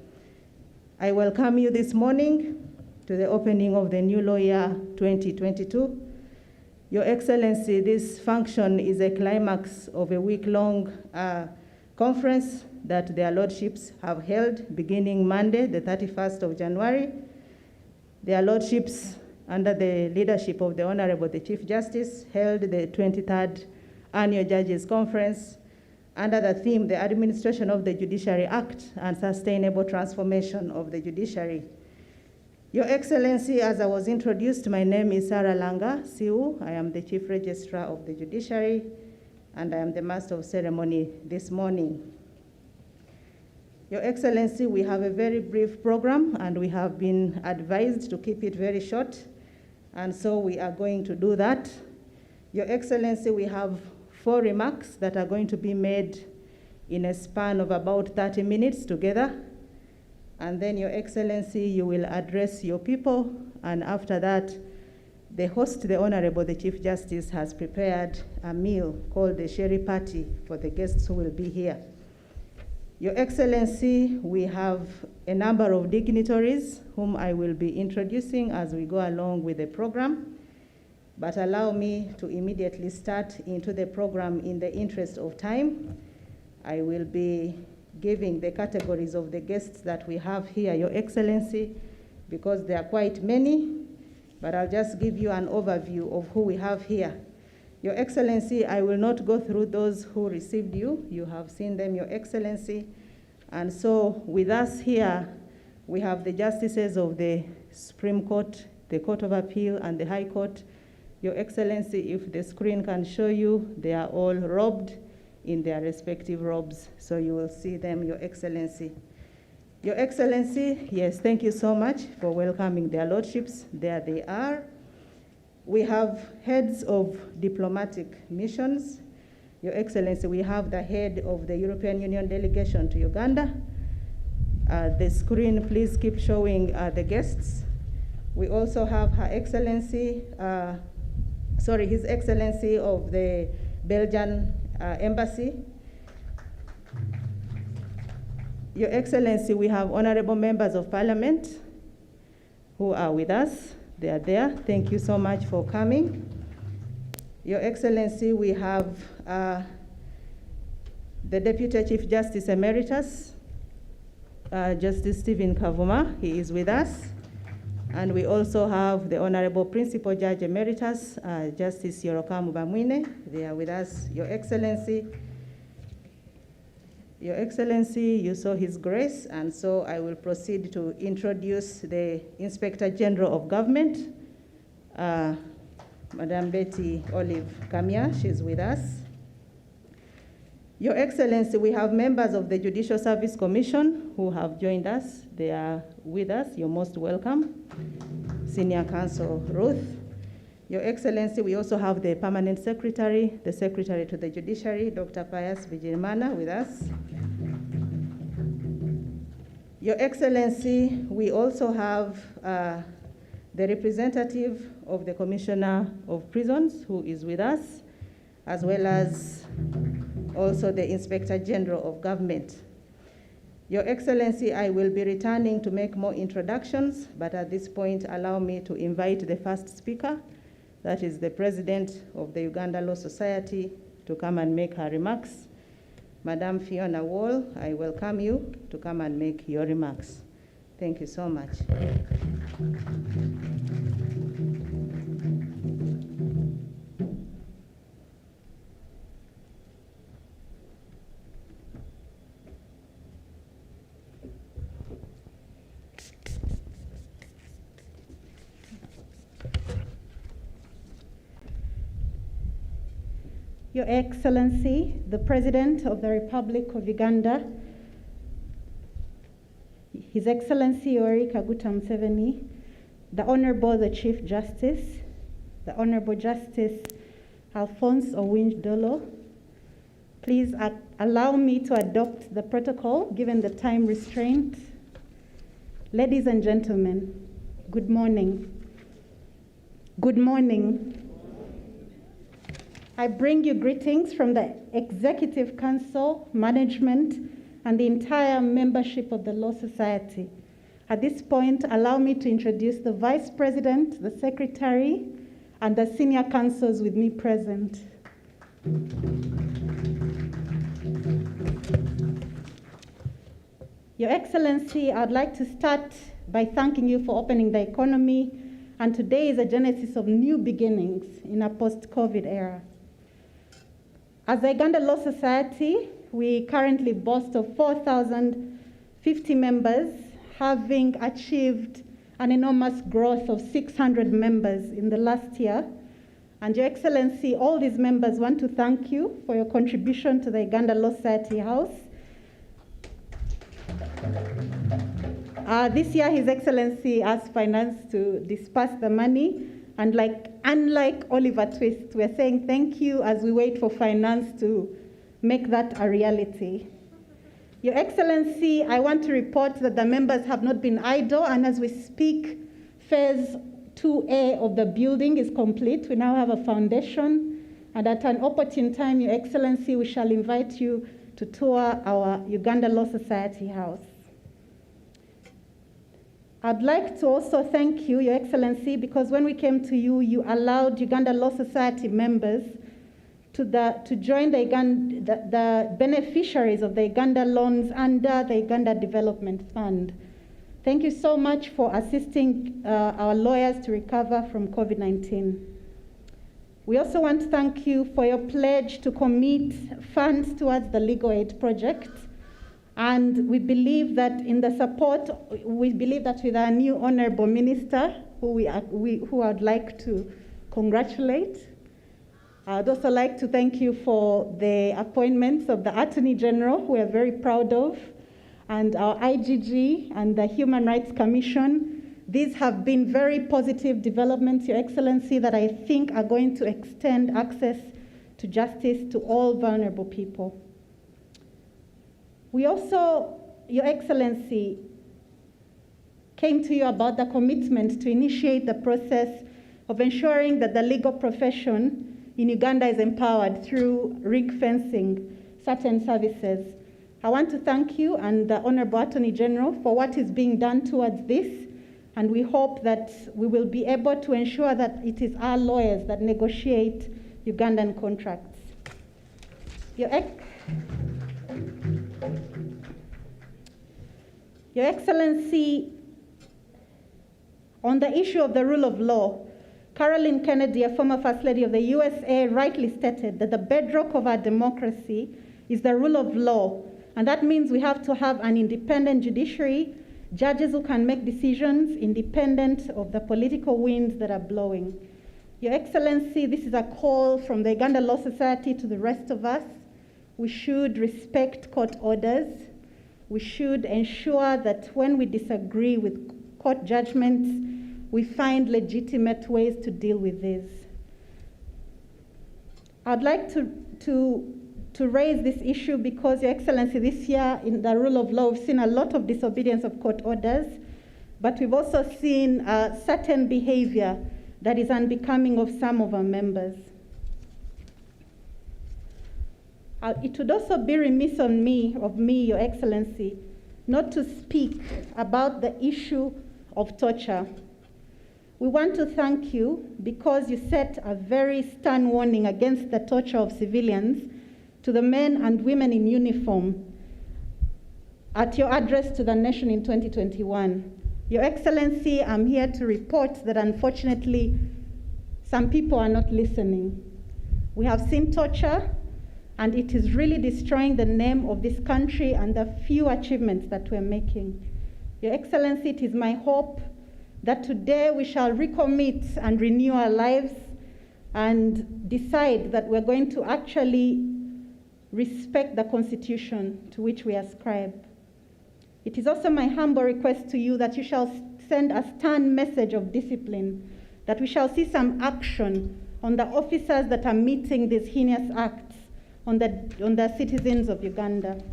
I welcome you this morning to the opening of the new law year 2022. Your Excellency, this function is a climax of a week-long conference that their lordships have held beginning Monday, the 31st of January. Their lordships, under the leadership of the Honorable the Chief Justice, held the 23rd Annual Judges Conference under the theme, The Administration of the Judiciary Act and Sustainable Transformation of the Judiciary. Your Excellency, as I was introduced, my name is Sarah Langa Siu. I am the Chief Registrar of the Judiciary, and I am the Master of Ceremony this morning. Your Excellency, we have a very brief program and we have been advised to keep it very short, and so we are going to do that. Your Excellency, we have 4 remarks that are going to be made in a span of about 30 minutes together. And then, Your Excellency, you will address your people, and after that, the host, the Honorable, the Chief Justice, has prepared a meal called the Sherry Party for the guests who will be here. Your Excellency, we have a number of dignitaries whom I will be introducing as we go along with the program, but allow me to immediately start into the program in the interest of time. I will be giving the categories of the guests that we have here, Your Excellency, because there are quite many, but I'll just give you an overview of who we have here. Your Excellency, I will not go through those who received you. You have seen them, Your Excellency. And so with us here, we have the justices of the Supreme Court, the Court of Appeal, and the High Court. Your Excellency, if the screen can show you, they are all robed in their respective robes. So you will see them, Your Excellency. Your Excellency, yes, thank you so much for welcoming their lordships. There they are. We have heads of diplomatic missions. Your Excellency, we have the head of the European Union delegation to Uganda. The screen, please keep showing the guests. We also have His Excellency of the Belgian Embassy. Your Excellency, we have honorable members of parliament who are with us. They are there. Thank you so much for coming. Your Excellency, we have the Deputy Chief Justice Emeritus, Justice Stephen Kavuma. He is with us. And we also have the Honorable Principal Judge Emeritus, Justice Yorokamu Bamwine. They are with us. Your Excellency, you saw His Grace, and so I will proceed to introduce the Inspector General of Government, Madam Betty Olive Kamia. She's with us. Your Excellency, we have members of the Judicial Service Commission who have joined us. They are with us. You're most welcome. Senior Counsel Ruth. Your Excellency, we also have the Permanent Secretary, the Secretary to the Judiciary, Dr. Pius Bigirimana, with us. Your Excellency, we also have the representative of the Commissioner of Prisons who is with us, as well as also the Inspector General of Government. Your Excellency, I will be returning to make more introductions, but at this point, allow me to invite the first speaker, that is the President of the Uganda Law Society, to come and make her remarks. Madam Fiona Wall, I welcome you to come and make your remarks. Thank you so much. Your Excellency, the President of the Republic of Uganda, His Excellency Yoweri Kaguta Museveni, the Honorable the Chief Justice, the Honorable Justice Alphonse Owinj-Dolo, please allow me to adopt the protocol given the time restraint. Ladies and gentlemen, good morning. Good morning. I bring you greetings from the Executive Council, management, and the entire membership of the Law Society. At this point, allow me to introduce the Vice President, the Secretary, and the senior counsels with me present. Your Excellency, I'd like to start by thanking you for opening the economy, and today is a genesis of new beginnings in a post-COVID era. As the Uganda Law Society, we currently boast of 4,050 members, having achieved an enormous growth of 600 members in the last year. And Your Excellency, all these members want to thank you for your contribution to the Uganda Law Society House. This year, His Excellency asked Finance to disperse the money, and unlike Oliver Twist, we're saying thank you as we wait for Finance to make that a reality. Your Excellency, I want to report that the members have not been idle, and as we speak, phase 2A of the building is complete. We now have a foundation, and at an opportune time, Your Excellency, we shall invite you to tour our Uganda Law Society house. I'd like to also thank you, Your Excellency, because when we came to you, you allowed Uganda Law Society members to join the beneficiaries of the Uganda loans under the Uganda Development Fund. Thank you so much for assisting our lawyers to recover from COVID-19. We also want to thank you for your pledge to commit funds towards the legal aid project. And we believe that in the support, we believe that with our new Honorable Minister, who I'd like to congratulate, I'd also like to thank you for the appointments of the Attorney General, who we are very proud of, and our IGG and the Human Rights Commission. These have been very positive developments, Your Excellency, that I think are going to extend access to justice to all vulnerable people. We also, Your Excellency, came to you about the commitment to initiate the process of ensuring that the legal profession in Uganda is empowered through ring fencing certain services. I want to thank you and the Honorable Attorney General for what is being done towards this, and we hope that we will be able to ensure that it is our lawyers that negotiate Ugandan contracts. Your Excellency, on the issue of the rule of law, Caroline Kennedy, a former First Lady of the USA, rightly stated that the bedrock of our democracy is the rule of law, and that means we have to have an independent judiciary, judges who can make decisions independent of the political winds that are blowing. Your Excellency, this is a call from the Uganda Law Society to the rest of us. We should respect court orders. We should ensure that when we disagree with court judgments, we find legitimate ways to deal with this. I'd like to raise this issue because, Your Excellency, this year in the rule of law, we've seen a lot of disobedience of court orders, but we've also seen certain behavior that is unbecoming of some of our members. It would also be remiss of me, Your Excellency, not to speak about the issue of torture. We want to thank you because you set a very stern warning against the torture of civilians to the men and women in uniform at your address to the nation in 2021. Your Excellency, I'm here to report that unfortunately, some people are not listening. We have seen torture, and it is really destroying the name of this country and the few achievements that we're making. Your Excellency, it is my hope that today we shall recommit and renew our lives and decide that we're going to actually respect the Constitution to which we ascribe. It is also my humble request to you that you shall send a stern message of discipline, that we shall see some action on the officers that are meeting these heinous acts on the citizens of Uganda.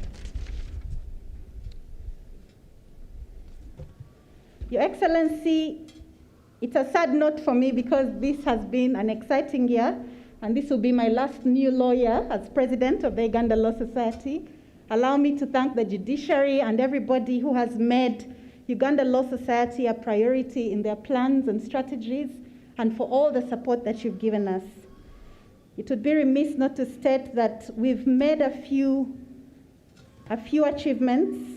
Your Excellency, it's a sad note for me because this has been an exciting year, and this will be my last new lawyer as president of the Uganda Law Society. Allow me to thank the Judiciary and everybody who has made Uganda Law Society a priority in their plans and strategies, and for all the support that you've given us. It would be remiss not to state that we've made a few achievements,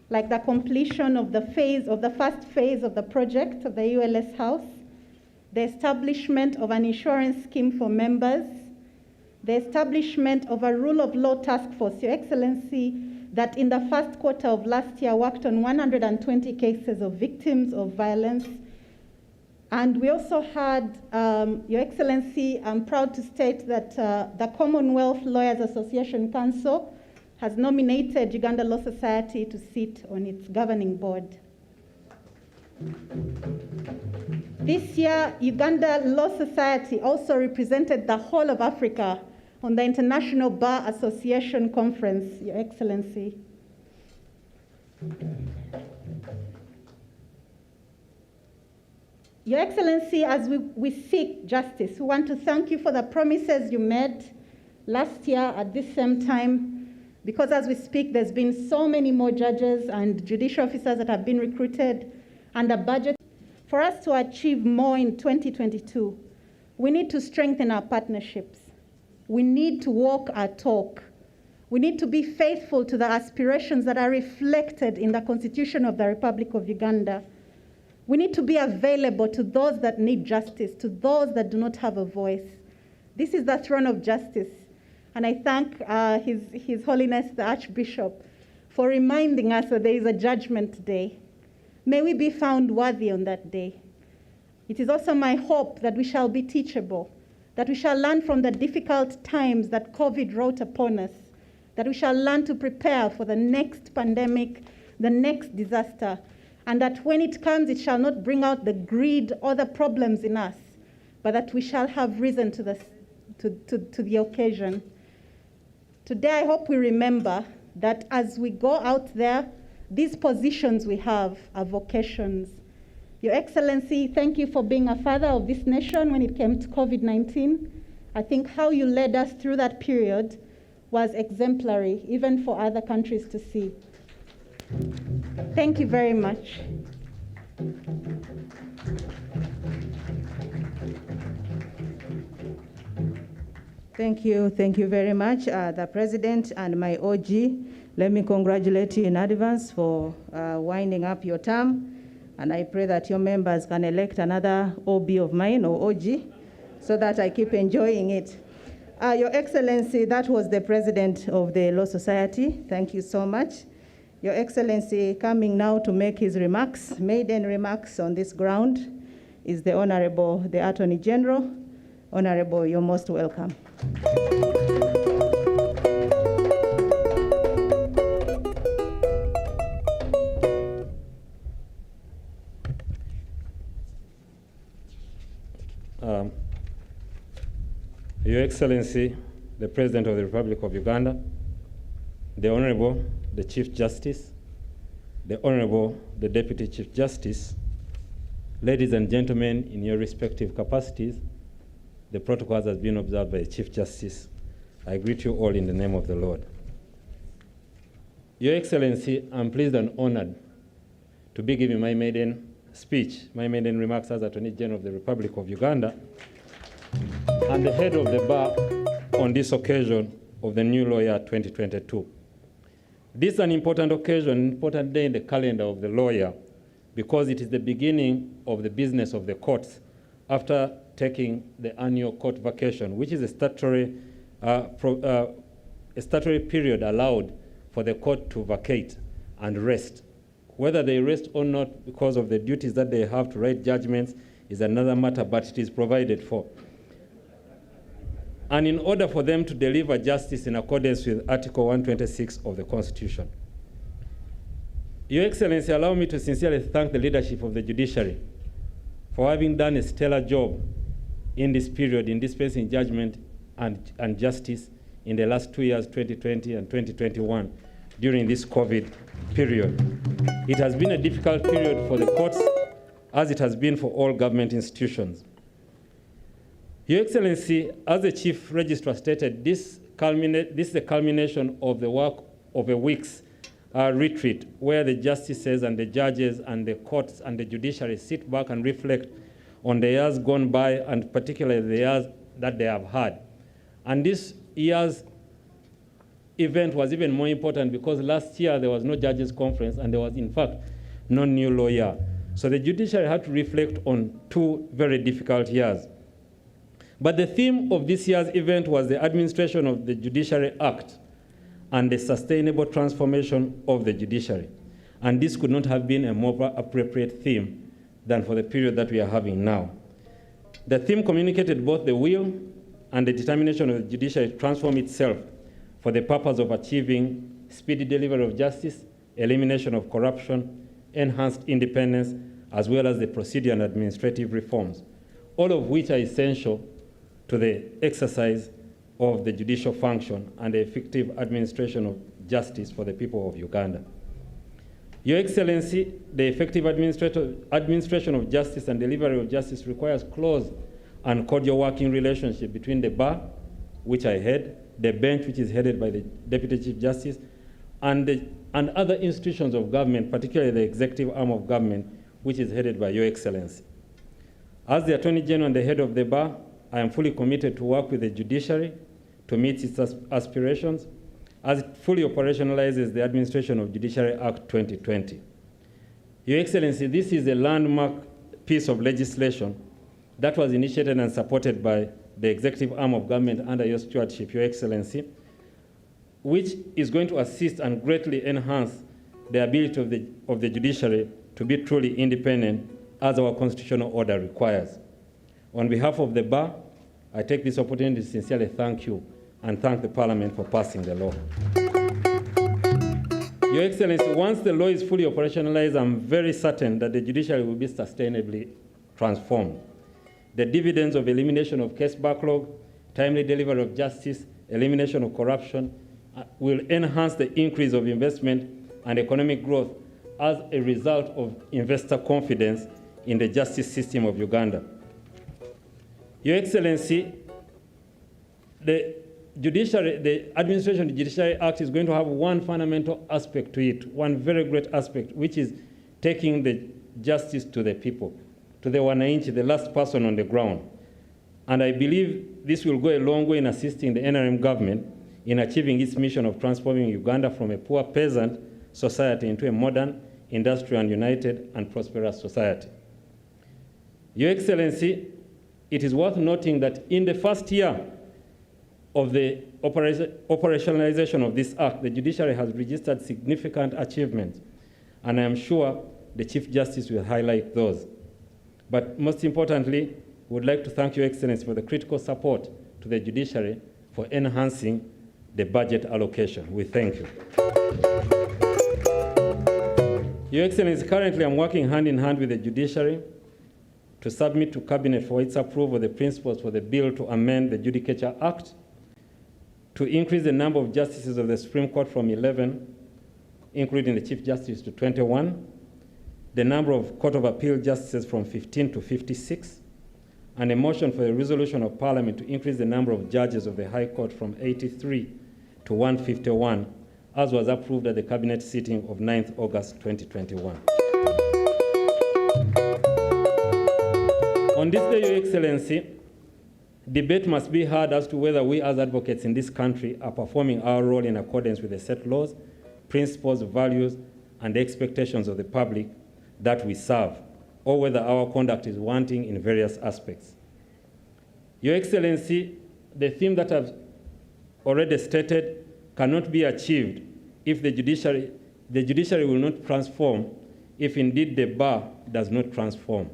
like the completion of the first phase of the project of the ULS House, the establishment of an insurance scheme for members, the establishment of a rule of law task force, Your Excellency, that in the first quarter of last year worked on 120 cases of victims of violence. And we also had, Your Excellency, I'm proud to state that the Commonwealth Lawyers Association Council has nominated Uganda Law Society to sit on its governing board. This year, Uganda Law Society also represented the whole of Africa on the International Bar Association Conference, Your Excellency. Your Excellency, as we seek justice, we want to thank you for the promises you made last year at this same time, because as we speak, there's been so many more judges and judicial officers that have been recruited, and a budget. For us to achieve more in 2022, we need to strengthen our partnerships. We need to walk our talk. We need to be faithful to the aspirations that are reflected in the Constitution of the Republic of Uganda. We need to be available to those that need justice, to those that do not have a voice. This is the throne of justice. And I thank His Holiness the Archbishop for reminding us that there is a judgment day. May we be found worthy on that day. It is also my hope that we shall be teachable, that we shall learn from the difficult times that COVID wrought upon us, that we shall learn to prepare for the next pandemic, the next disaster, and that when it comes, it shall not bring out the greed or the problems in us, but that we shall have risen to the occasion. Today, I hope we remember that as we go out there, these positions we have are vocations. Your Excellency, thank you for being a father of this nation when it came to COVID-19. I think how you led us through that period was exemplary, even for other countries to see. Thank you very much. Thank you very much, the President and my OG. Let me congratulate you in advance for winding up your term, and I pray that your members can elect another OB of mine or OG so that I keep enjoying it. Your Excellency, that was the President of the Law Society. Thank you so much. Your Excellency, coming now to make his remarks, maiden remarks on this ground, is the Honorable, the Attorney General. Honorable, you're most welcome. Your Excellency, the President of the Republic of Uganda, the Honorable, the Chief Justice, the Honorable, the Deputy Chief Justice, ladies and gentlemen in your respective capacities, the protocols has been observed by the Chief Justice. I greet you all in the name of the Lord. Your Excellency, I'm pleased and honored to be giving my maiden speech, my maiden remarks as Attorney General of the Republic of Uganda, and the head of the bar on this occasion of the new lawyer 2022. This is an important occasion, an important day in the calendar of the lawyer, because it is the beginning of the business of the courts after taking the annual court vacation, which is a statutory period allowed for the court to vacate and rest. Whether they rest or not because of the duties that they have to write judgments is another matter, but it is provided for. And in order for them to deliver justice in accordance with Article 126 of the Constitution. Your Excellency, allow me to sincerely thank the leadership of the Judiciary for having done a stellar job in this period in dispensing judgment and justice in the last 2 years, 2020 and 2021, during this COVID period. It has been a difficult period for the courts, as it has been for all government institutions. Your Excellency, as the Chief Registrar stated, this is the culmination of the work of a week's retreat, where the justices and the judges and the courts and the judiciary sit back and reflect on the years gone by, and particularly the years that they have had. And this year's event was even more important because last year there was no judges conference and there was in fact no new lawyer. So the judiciary had to reflect on 2 very difficult years. But the theme of this year's event was the administration of the Judiciary Act and the sustainable transformation of the judiciary. And this could not have been a more appropriate theme than for the period that we are having now. The theme communicated both the will and the determination of the judiciary to transform itself for the purpose of achieving speedy delivery of justice, elimination of corruption, enhanced independence, as well as the procedure and administrative reforms, all of which are essential to the exercise of the judicial function and the effective administration of justice for the people of Uganda. Your Excellency, the effective administration of justice and delivery of justice requires close and cordial working relationship between the bar, which I head, the bench, which is headed by the Deputy Chief Justice, and other institutions of government, particularly the executive arm of government, which is headed by Your Excellency. As the Attorney General and the head of the bar, I am fully committed to work with the judiciary to meet its aspirations as it fully operationalizes the Administration of Judiciary Act 2020. Your Excellency, this is a landmark piece of legislation that was initiated and supported by the executive arm of government under your stewardship, Your Excellency, which is going to assist and greatly enhance the ability of the judiciary to be truly independent as our constitutional order requires. On behalf of the bar, I take this opportunity to sincerely thank you and thank the Parliament for passing the law. Your Excellency, once the law is fully operationalized, I'm very certain that the judiciary will be sustainably transformed. The dividends of elimination of case backlog, timely delivery of justice, elimination of corruption will enhance the increase of investment and economic growth as a result of investor confidence in the justice system of Uganda. Your Excellency, the Administration of the Judiciary Act is going to have one fundamental aspect to it, one very great aspect, which is taking the justice to the people, to the wananchi, the last person on the ground. And I believe this will go a long way in assisting the NRM government in achieving its mission of transforming Uganda from a poor peasant society into a modern, industrial, and united and prosperous society. Your Excellency, it is worth noting that in the first year of the operationalization of this act, the judiciary has registered significant achievements, and I am sure the Chief Justice will highlight those. But most importantly, we would like to thank Your Excellency for the critical support to the judiciary for enhancing the budget allocation. We thank you. Your Excellency, currently I'm working hand in hand with the judiciary to submit to Cabinet for its approval the principles for the bill to amend the Judicature Act to increase the number of justices of the Supreme Court from 11, including the Chief Justice, to 21, the number of Court of Appeal justices from 15 to 56, and a motion for a resolution of Parliament to increase the number of judges of the High Court from 83 to 151, as was approved at the Cabinet sitting of 9th August 2021. On this day, Your Excellency, debate must be had as to whether we as advocates in this country are performing our role in accordance with the set laws, principles, values, and the expectations of the public that we serve, or whether our conduct is wanting in various aspects. Your Excellency, the theme that I've already stated cannot be achieved if the judiciary will not transform, if indeed the bar does not transform.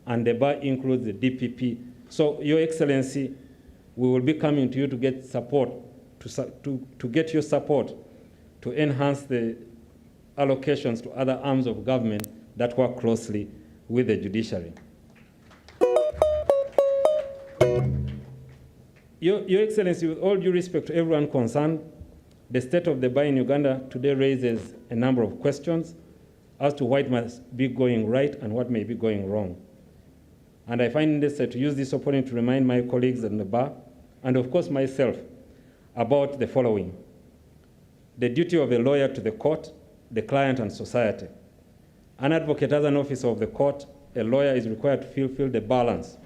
And the bar includes the DPP. So, Your Excellency, we will be coming to you to get support, to get your support to enhance the allocations to other arms of government that work closely with the judiciary. Your Excellency, with all due respect to everyone concerned, the state of the bar in Uganda today raises a number of questions as to what must be going right and what may be going wrong. And I find it necessary to use this opportunity to remind my colleagues in the bar, and of course myself, about the following: the duty of a lawyer to the court, the client, and society. An advocate as an officer of the court, a lawyer is required to fulfill the balance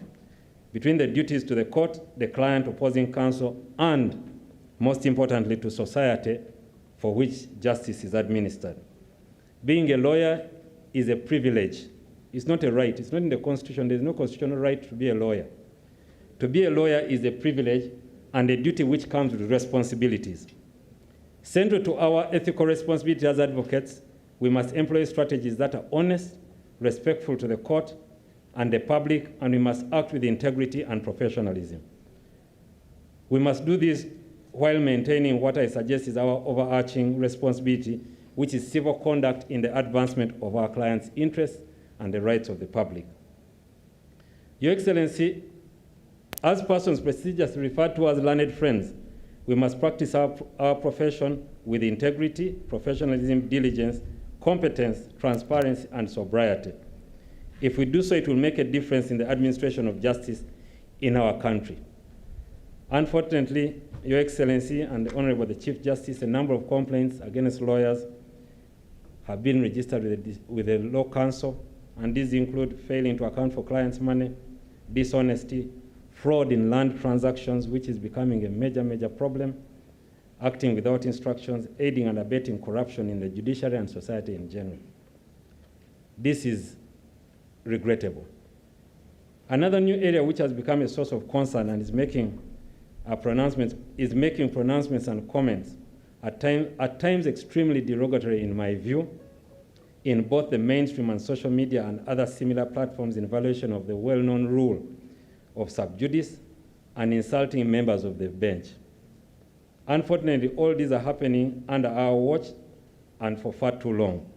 between the duties to the court, the client, opposing counsel, and, most importantly, to society for which justice is administered. Being a lawyer is a privilege. It's not a right. It's not in the Constitution. There's no constitutional right to be a lawyer. To be a lawyer is a privilege and a duty which comes with responsibilities. Central to our ethical responsibility as advocates, we must employ strategies that are honest, respectful to the court and the public, and we must act with integrity and professionalism. We must do this while maintaining what I suggest is our overarching responsibility, which is civil conduct in the advancement of our clients' interests and the rights of the public. Your Excellency, as persons prestigiously referred to as learned friends, we must practice our profession with integrity, professionalism, diligence, competence, transparency, and sobriety. If we do so, it will make a difference in the administration of justice in our country. Unfortunately, Your Excellency and the Honorable the Chief Justice, a number of complaints against lawyers have been registered with the Law Council, and these include failing to account for clients' money, dishonesty, fraud in land transactions, which is becoming a major problem, acting without instructions, aiding and abetting corruption in the judiciary and society in general. This is regrettable. Another new area which has become a source of concern and is making pronouncements and comments, at times extremely derogatory in my view, in both the mainstream and social media and other similar platforms in violation of the well-known rule of sub judice and insulting members of the bench. Unfortunately, all these are happening under our watch and for far too long.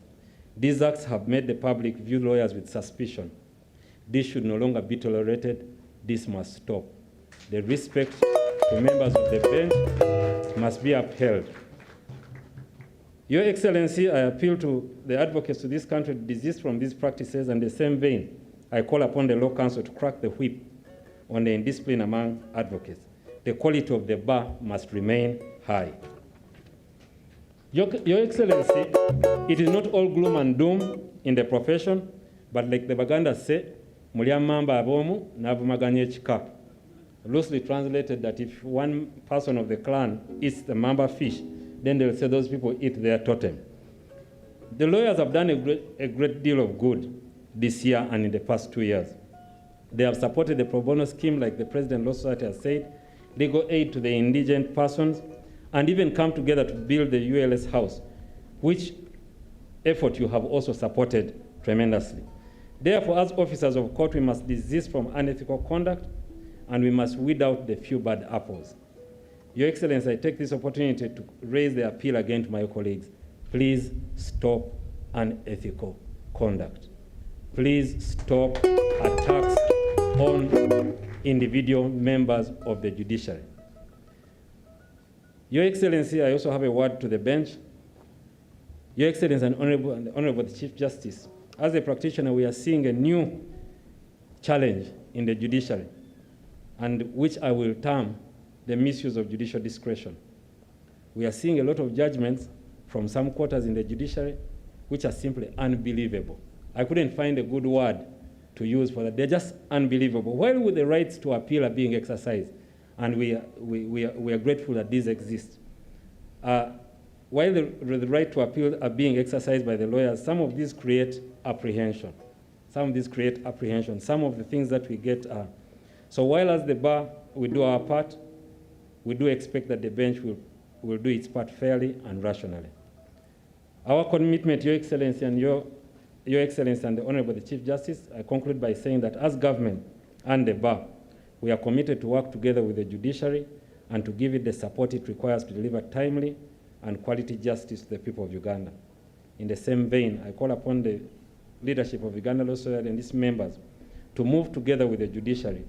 These acts have made the public view lawyers with suspicion. This should no longer be tolerated. This must stop. The respect to members of the bench must be upheld. Your Excellency, I appeal to the advocates of this country to desist from these practices, and in the same vein, I call upon the Law Council to crack the whip on the indiscipline among advocates. The quality of the bar must remain high. Your Excellency, it is not all gloom and doom in the profession, but like the Baganda say, mulya mamba abomu navumaganya ekika. Loosely translated, that if one person of the clan eats the mamba fish, then they'll say those people eat their totem. The lawyers have done a great deal of good this year and in the past 2 years. They have supported the pro bono scheme, like the President Law Society has said, legal aid to the indigent persons, and even come together to build the ULS house, which effort you have also supported tremendously. Therefore, as officers of court, we must desist from unethical conduct, and we must weed out the few bad apples. Your Excellency, I take this opportunity to raise the appeal again to my colleagues. Please stop unethical conduct. Please stop attacks on individual members of the judiciary. Your Excellency, I also have a word to the bench. Your Excellency and the Honorable the Chief Justice, as a practitioner, we are seeing a new challenge in the judiciary, and which I will term the misuse of judicial discretion. We are seeing a lot of judgments from some quarters in the judiciary which are simply unbelievable. I couldn't find a good word to use for that. They're just unbelievable. While with the rights to appeal are being exercised, and we are grateful that these exist. While the right to appeal are being exercised by the lawyers, some of these create apprehension. Some of the things that we get are. So while as the bar we do our part, we do expect that the bench will do its part fairly and rationally. Our commitment, Your Excellency, and Your Excellency and the Honorable the Chief Justice, I conclude by saying that as government and the bar, we are committed to work together with the judiciary and to give it the support it requires to deliver timely and quality justice to the people of Uganda. In the same vein, I call upon the leadership of Uganda Law Society and its members to move together with the judiciary,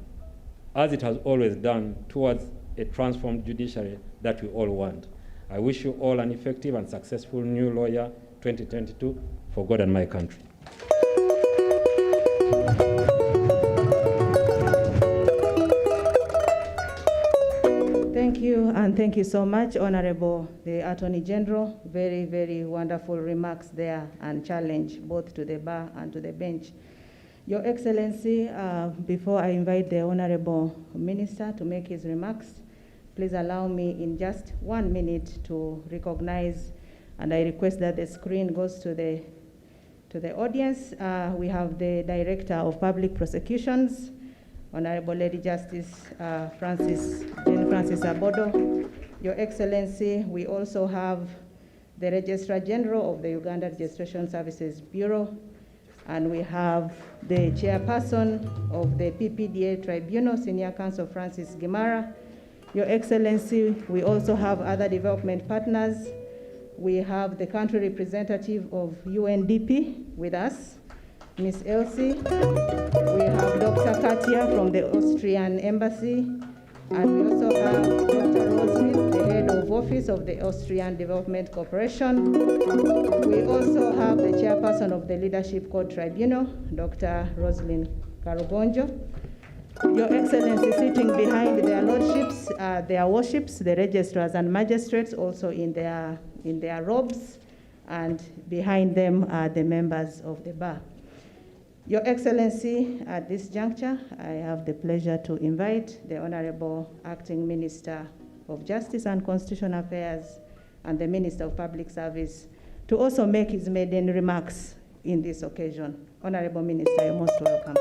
as it has always done, towards a transformed judiciary that we all want. I wish you all an effective and successful new lawyer 2022 for God and my country. Thank you, and thank you so much, Honorable the Attorney General. Very, very wonderful remarks there, and challenge both to the bar and to the bench. Your Excellency, before I invite the Honorable Minister to make his remarks, please allow me in just 1 minute to recognize, and I request that the screen goes to the audience. We have the Director of Public Prosecutions, Honorable Lady Justice Jane Francis Abodo. Your Excellency, we also have the Registrar General of the Uganda Registration Services Bureau, and we have the Chairperson of the PPDA Tribunal, Senior Counsel Francis Gimara, Your Excellency, we also have other development partners. We have the country representative of UNDP with us, Ms. Elsie. We have Dr. Katia from the Austrian Embassy. And we also have Dr. Roslyn, the head of office of the Austrian Development Corporation. We also have the chairperson of the Leadership Code Tribunal, Dr. Roslyn Karubonjo. Your Excellency, sitting behind their lordships, their worships, the registrars and magistrates, also in their robes, and behind them are the members of the bar. Your Excellency, at this juncture, I have the pleasure to invite the Honorable Acting Minister of Justice and Constitutional Affairs and the Minister of Public Service to also make his maiden remarks in this occasion. Honorable Minister, you're most welcome.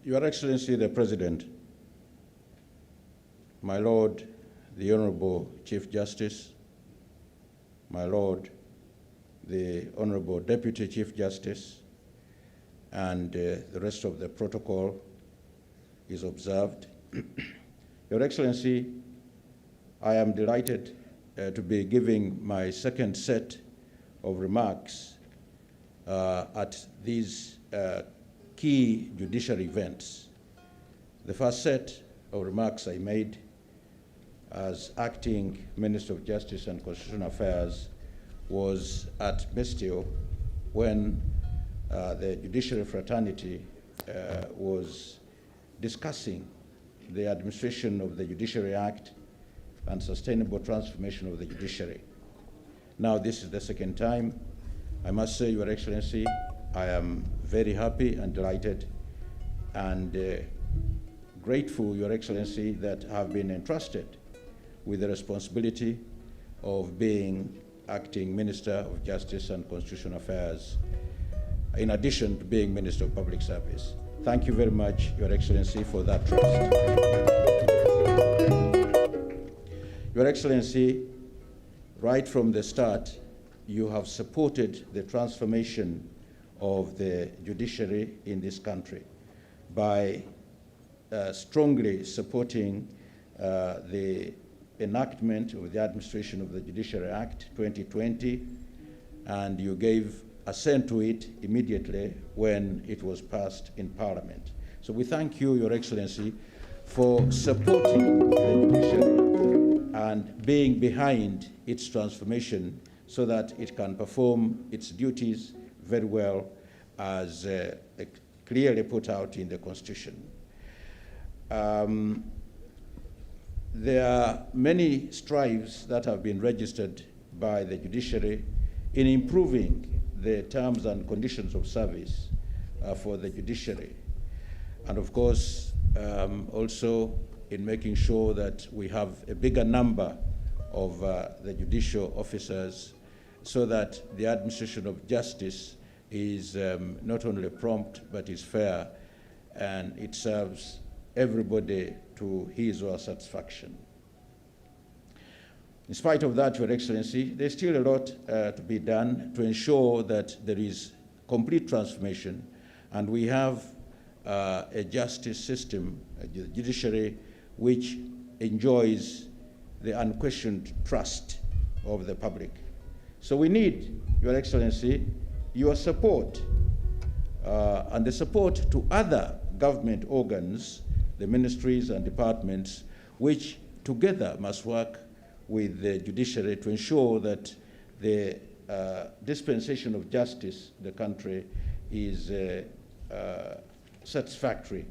Your Excellency the President, my Lord, the Honorable Chief Justice, my Lord, the Honorable Deputy Chief Justice, and the rest of the protocol is observed. Your Excellency, I am delighted to be giving my second set of remarks at these key judicial events. The first set of remarks I made as Acting Minister of Justice and Constitutional Affairs was at Mestio when the judiciary fraternity was discussing the administration of the Judiciary Act and sustainable transformation of the judiciary. Now this is the second time. I must say, Your Excellency, I am very happy and delighted and grateful, Your Excellency, that I have been entrusted with the responsibility of being Acting Minister of Justice and Constitutional Affairs, in addition to being Minister of Public Service. Thank you very much, Your Excellency, for that trust. Your Excellency, right from the start, you have supported the transformation of the judiciary in this country by strongly supporting the enactment of the administration of the Judiciary Act 2020, and you gave assent to it immediately when it was passed in Parliament. So we thank you, Your Excellency, for supporting the judiciary and being behind its transformation so that it can perform its duties very well as clearly put out in the Constitution. There are many strides that have been registered by the judiciary in improving the terms and conditions of service for the judiciary. And of course, also in making sure that we have a bigger number of the judicial officers so that the administration of justice is not only prompt, but is fair, and it serves everybody to his or her satisfaction. In spite of that, Your Excellency, there's still a lot to be done to ensure that there is complete transformation, and we have a justice system, a judiciary, which enjoys the unquestioned trust of the public. So we need, Your Excellency, your support and the support to other government organs, the ministries and departments, which together must work with the judiciary to ensure that the dispensation of justice in the country is satisfactory.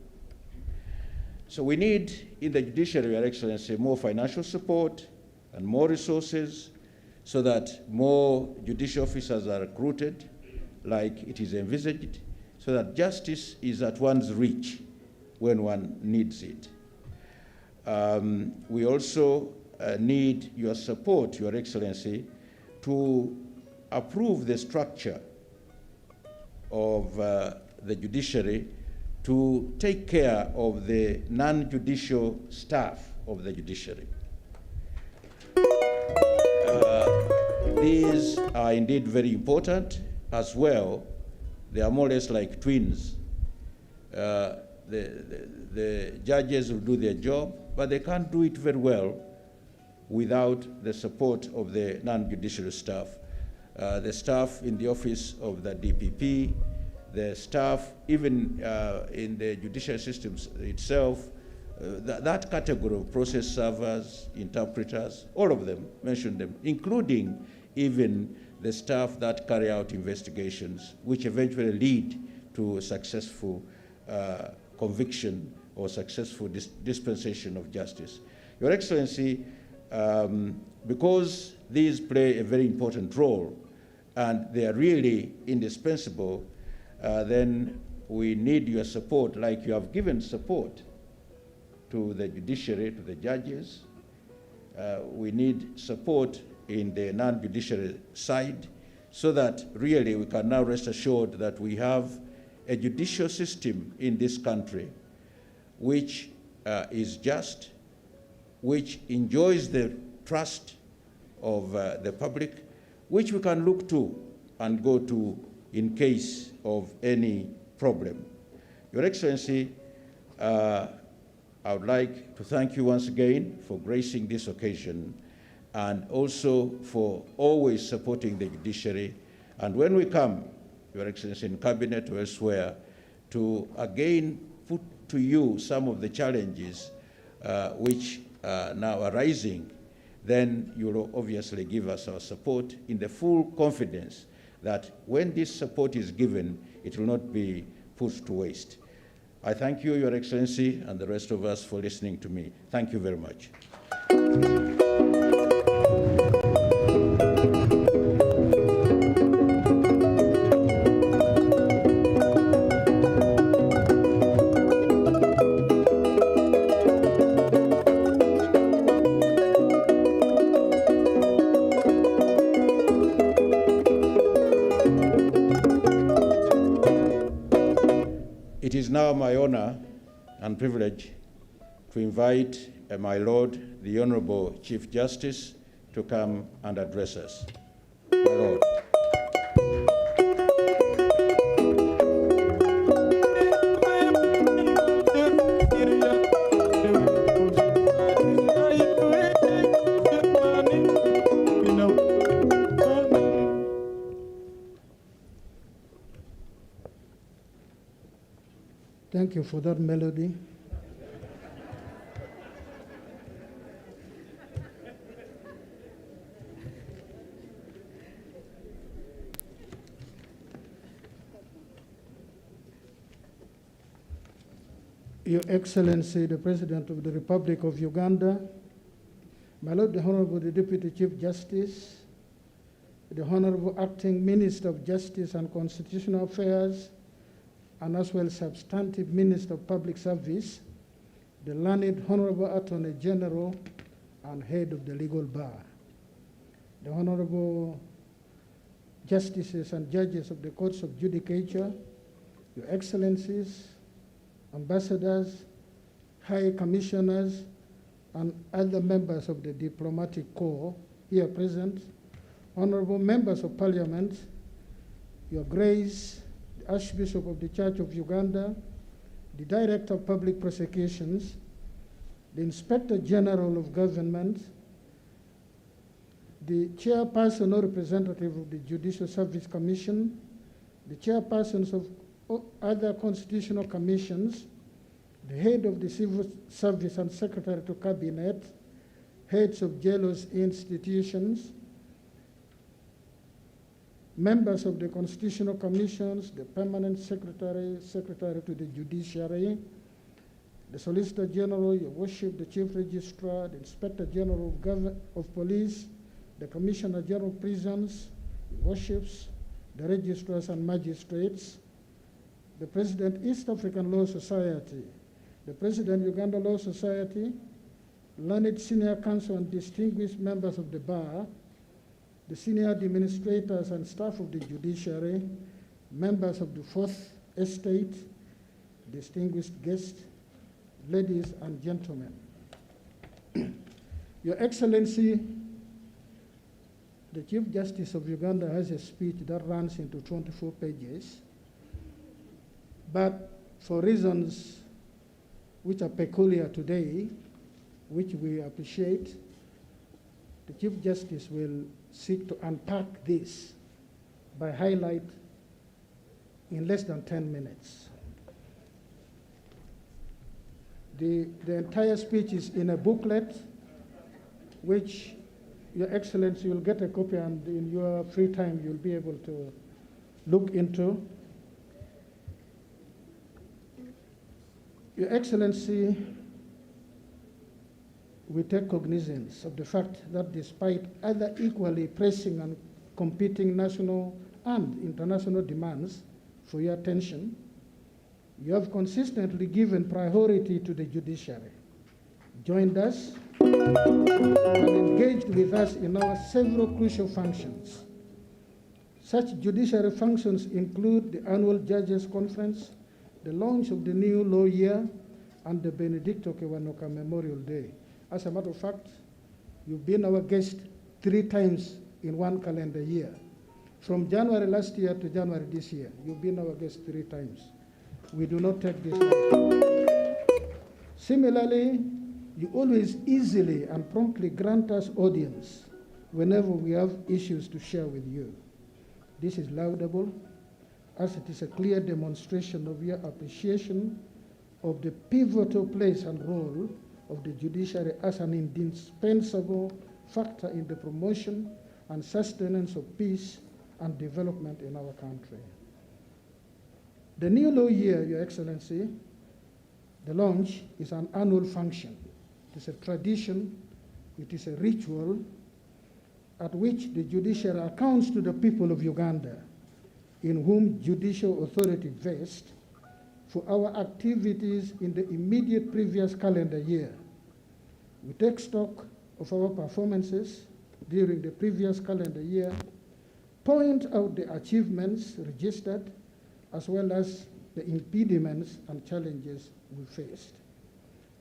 So we need in the judiciary, Your Excellency, more financial support and more resources so that more judicial officers are recruited like it is envisaged, so that justice is at one's reach when one needs it. We also need your support, Your Excellency, to approve the structure of the judiciary to take care of the non-judicial staff of the judiciary. These are indeed very important as well. They are more or less like twins. The judges will do their job, but they can't do it very well without the support of the non-judicial staff. The staff in the office of the DPP, the staff even in the judicial systems itself, that category of process servers, interpreters, all of them, mention them, including even the staff that carry out investigations, which eventually lead to a successful conviction or successful dispensation of justice. Your Excellency, because these play a very important role and they are really indispensable, then we need your support, like you have given support to the judiciary, to the judges. We need support in the non-judiciary side so that really we can now rest assured that we have a judicial system in this country which is just, which enjoys the trust of the public, which we can look to and go to in case of any problem. Your Excellency, I would like to thank you once again for gracing this occasion and also for always supporting the judiciary. And when we come, Your Excellency, in Cabinet or elsewhere, to again put to you some of the challenges which are now arising, then you will obviously give us our support in the full confidence that when this support is given, it will not be put to waste. I thank you, Your Excellency, and the rest of us for listening to me. Thank you very much. It is now my honor and privilege to invite my Lord, the Honorable Chief Justice, to come and address us. My Lord. Thank you for that melody. Your Excellency, the President of the Republic of Uganda, my Lord, the Honorable the Deputy Chief Justice, the Honorable Acting Minister of Justice and Constitutional Affairs, and as well Substantive Minister of Public Service, the learned Honorable Attorney General and Head of the Legal Bar, the Honorable Justices and Judges of the Courts of Judicature, Your Excellencies, Ambassadors, High Commissioners, and other members of the Diplomatic Corps here present, Honorable Members of Parliament, Your Grace, the Archbishop of the Church of Uganda, the Director of Public Prosecutions, the Inspector General of Government, the Chairperson or representative of the Judicial Service Commission, the Chairpersons of other constitutional commissions, the Head of the Civil Service and Secretary to Cabinet, heads of jealous institutions, members of the constitutional commissions, the permanent secretary to the judiciary, the Solicitor General, Your Worship, the Chief Registrar, the Inspector General of Police, the Commissioner General of Prisons, Your Worships, the registrars and magistrates, the President East African Law Society, the President Uganda Law Society, learned senior counsel and distinguished members of the bar, the senior administrators and staff of the judiciary, members of the Fourth Estate, distinguished guests, ladies and gentlemen. Your Excellency, the Chief Justice of Uganda has a speech that runs into 24 pages, but for reasons which are peculiar today, which we appreciate, the Chief Justice will seek to unpack this by highlight in less than 10 minutes. The entire speech is in a booklet, which Your Excellency will get a copy, and in your free time you'll be able to look into. Your Excellency, we take cognizance of the fact that despite other equally pressing and competing national and international demands for your attention, you have consistently given priority to the judiciary, joined us, and engaged with us in our several crucial functions. Such judiciary functions include the annual Judges Conference, the launch of the new law year, and the Benedicto Kiwanuka Memorial Day. As a matter of fact, you've been our guest 3 times in one calendar year. From January last year to January this year, you've been our guest 3 times. We do not take this lightly. Similarly, you always easily and promptly grant us audience whenever we have issues to share with you. This is laudable, as it is a clear demonstration of your appreciation of the pivotal place and role of the judiciary as an indispensable factor in the promotion and sustenance of peace and development in our country. The new law year, Your Excellency, the launch is an annual function. It is a tradition, it is a ritual at which the judiciary accounts to the people of Uganda, in whom judicial authority vests, for our activities in the immediate previous calendar year. We take stock of our performances during the previous calendar year, point out the achievements registered, as well as the impediments and challenges we faced.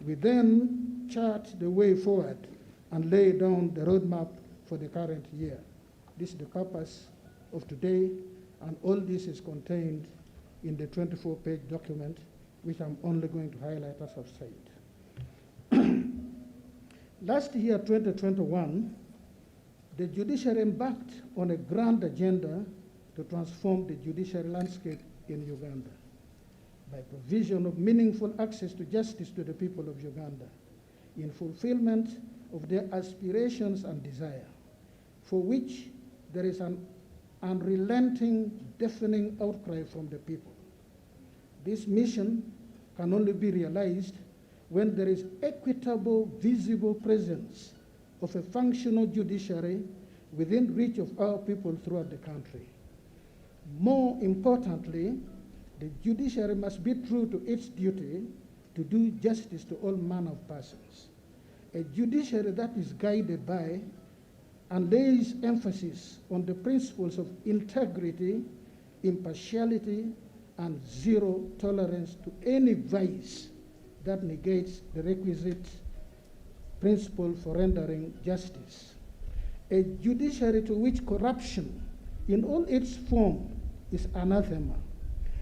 We then chart the way forward and lay down the roadmap for the current year. This is the purpose of today, and all this is contained in the 24-page document, which I'm only going to highlight as I've said. Last year, 2021, the judiciary embarked on a grand agenda to transform the judiciary landscape in Uganda by provision of meaningful access to justice to the people of Uganda in fulfillment of their aspirations and desire, for which there is an unrelenting, deafening outcry from the people. This mission can only be realized when there is equitable, visible presence of a functional judiciary within reach of our people throughout the country. More importantly, the judiciary must be true to its duty to do justice to all manner of persons. A judiciary that is guided by and lays emphasis on the principles of integrity, impartiality, and zero tolerance to any vice that negates the requisite principle for rendering justice. A judiciary to which corruption in all its form is anathema.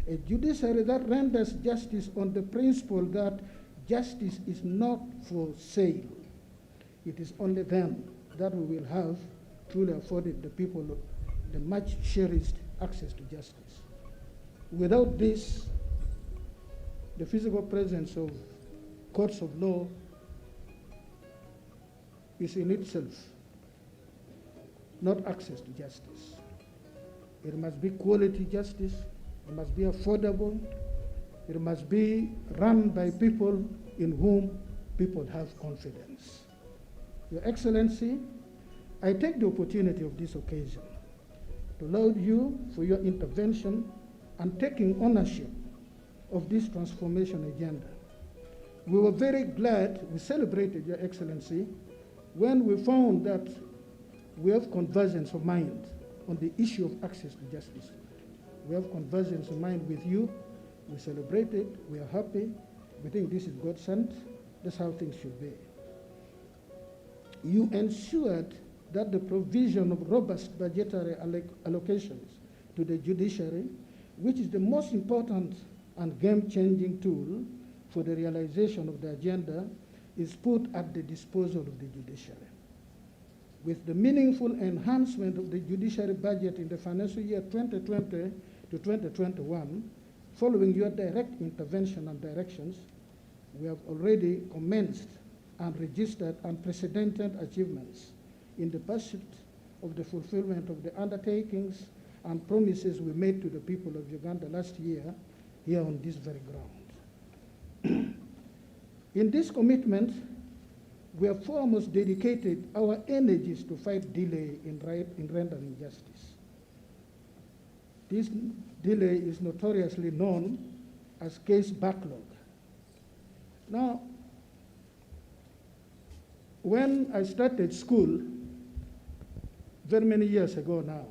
A judiciary that renders justice on the principle that justice is not for sale. It is only then that we will have truly afforded the people the much cherished access to justice. Without this, the physical presence of courts of law is in itself not access to justice. It must be quality justice, it must be affordable, it must be run by people in whom people have confidence. Your Excellency, I take the opportunity of this occasion to laud you for your intervention and taking ownership of this transformation agenda. We were very glad, we celebrated, Your Excellency, when we found that we have convergence of mind on the issue of access to justice. We have convergence of mind with you We celebrate it. We are happy. We think this is God sent. That's how things should be. You ensured that the provision of robust budgetary allocations to the judiciary, which is the most important and game-changing tool for the realization of the agenda, is put at the disposal of the judiciary. With the meaningful enhancement of the judiciary budget in the financial year 2020 to 2021, following your direct intervention and directions, we have already commenced and registered unprecedented achievements in the pursuit of the fulfillment of the undertakings and promises we made to the people of Uganda last year here on this very ground. In this commitment, we have foremost dedicated our energies to fight delay in rendering justice. This delay is notoriously known as case backlog. Now, when I started school, very many years ago now,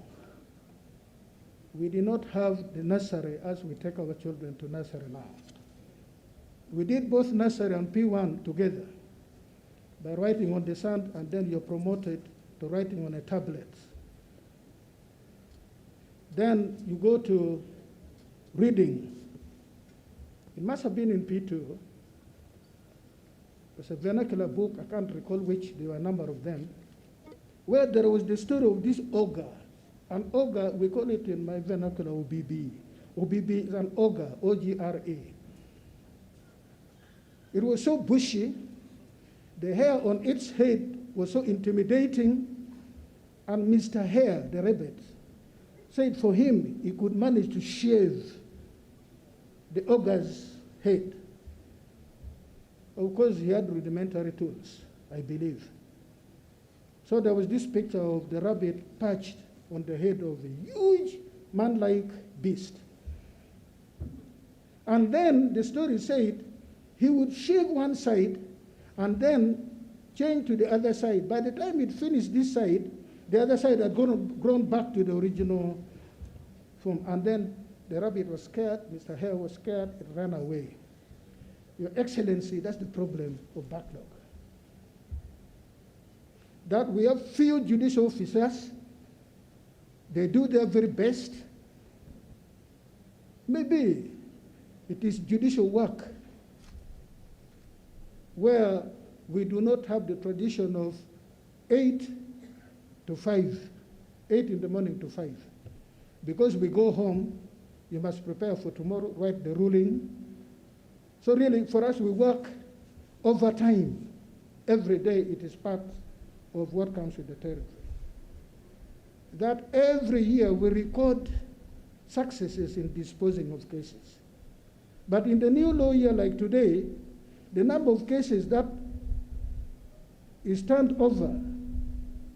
we did not have the nursery as we take our children to nursery now. We did both nursery and P1 together by writing on the sand, and then you're promoted to writing on a tablet. Then you go to reading. It must have been in P2. It's a vernacular book, I can't recall which, there were a number of them, where there was the story of this ogre. An ogre, we call it in my vernacular OBB. OBB is an ogre, O-G-R-A. It was so bushy, the hair on its head was so intimidating, and Mr. Hare, the rabbit, said for him, he could manage to shave the ogre's head. Of course, he had rudimentary tools, I believe. So there was this picture of the rabbit perched on the head of a huge man-like beast. And then the story said he would shave one side and then change to the other side. By the time he'd finished this side, the other side had grown back to the original form. And then the rabbit was scared, Mr. Hare was scared, it ran away. Your Excellency, that's the problem of backlog. That we have few judicial officers, they do their very best. Maybe it is judicial work where we do not have the tradition of 8 to 5, 8 in the morning to 5. Because we go home, you must prepare for tomorrow, write the ruling. So really, for us, we work overtime. Every day, it is part of what comes with the territory. That every year, we record successes in disposing of cases. But in the new law year like today, the number of cases that is turned over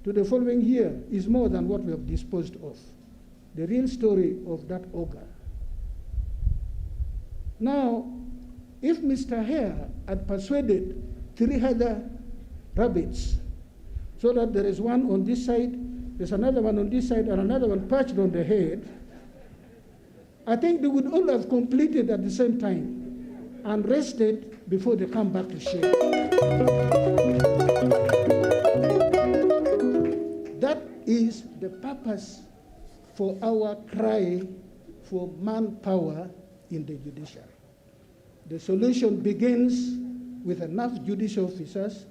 to the following year is more than what we have disposed of. The real story of that ogre. Now, if Mr. Hare had persuaded 3 other rabbits so that there is one on this side, there's another one on this side, and another one perched on the head, I think they would all have completed at the same time and rested before they come back to share. That is the purpose for our cry for manpower in the judiciary. The solution begins with enough judicial officers,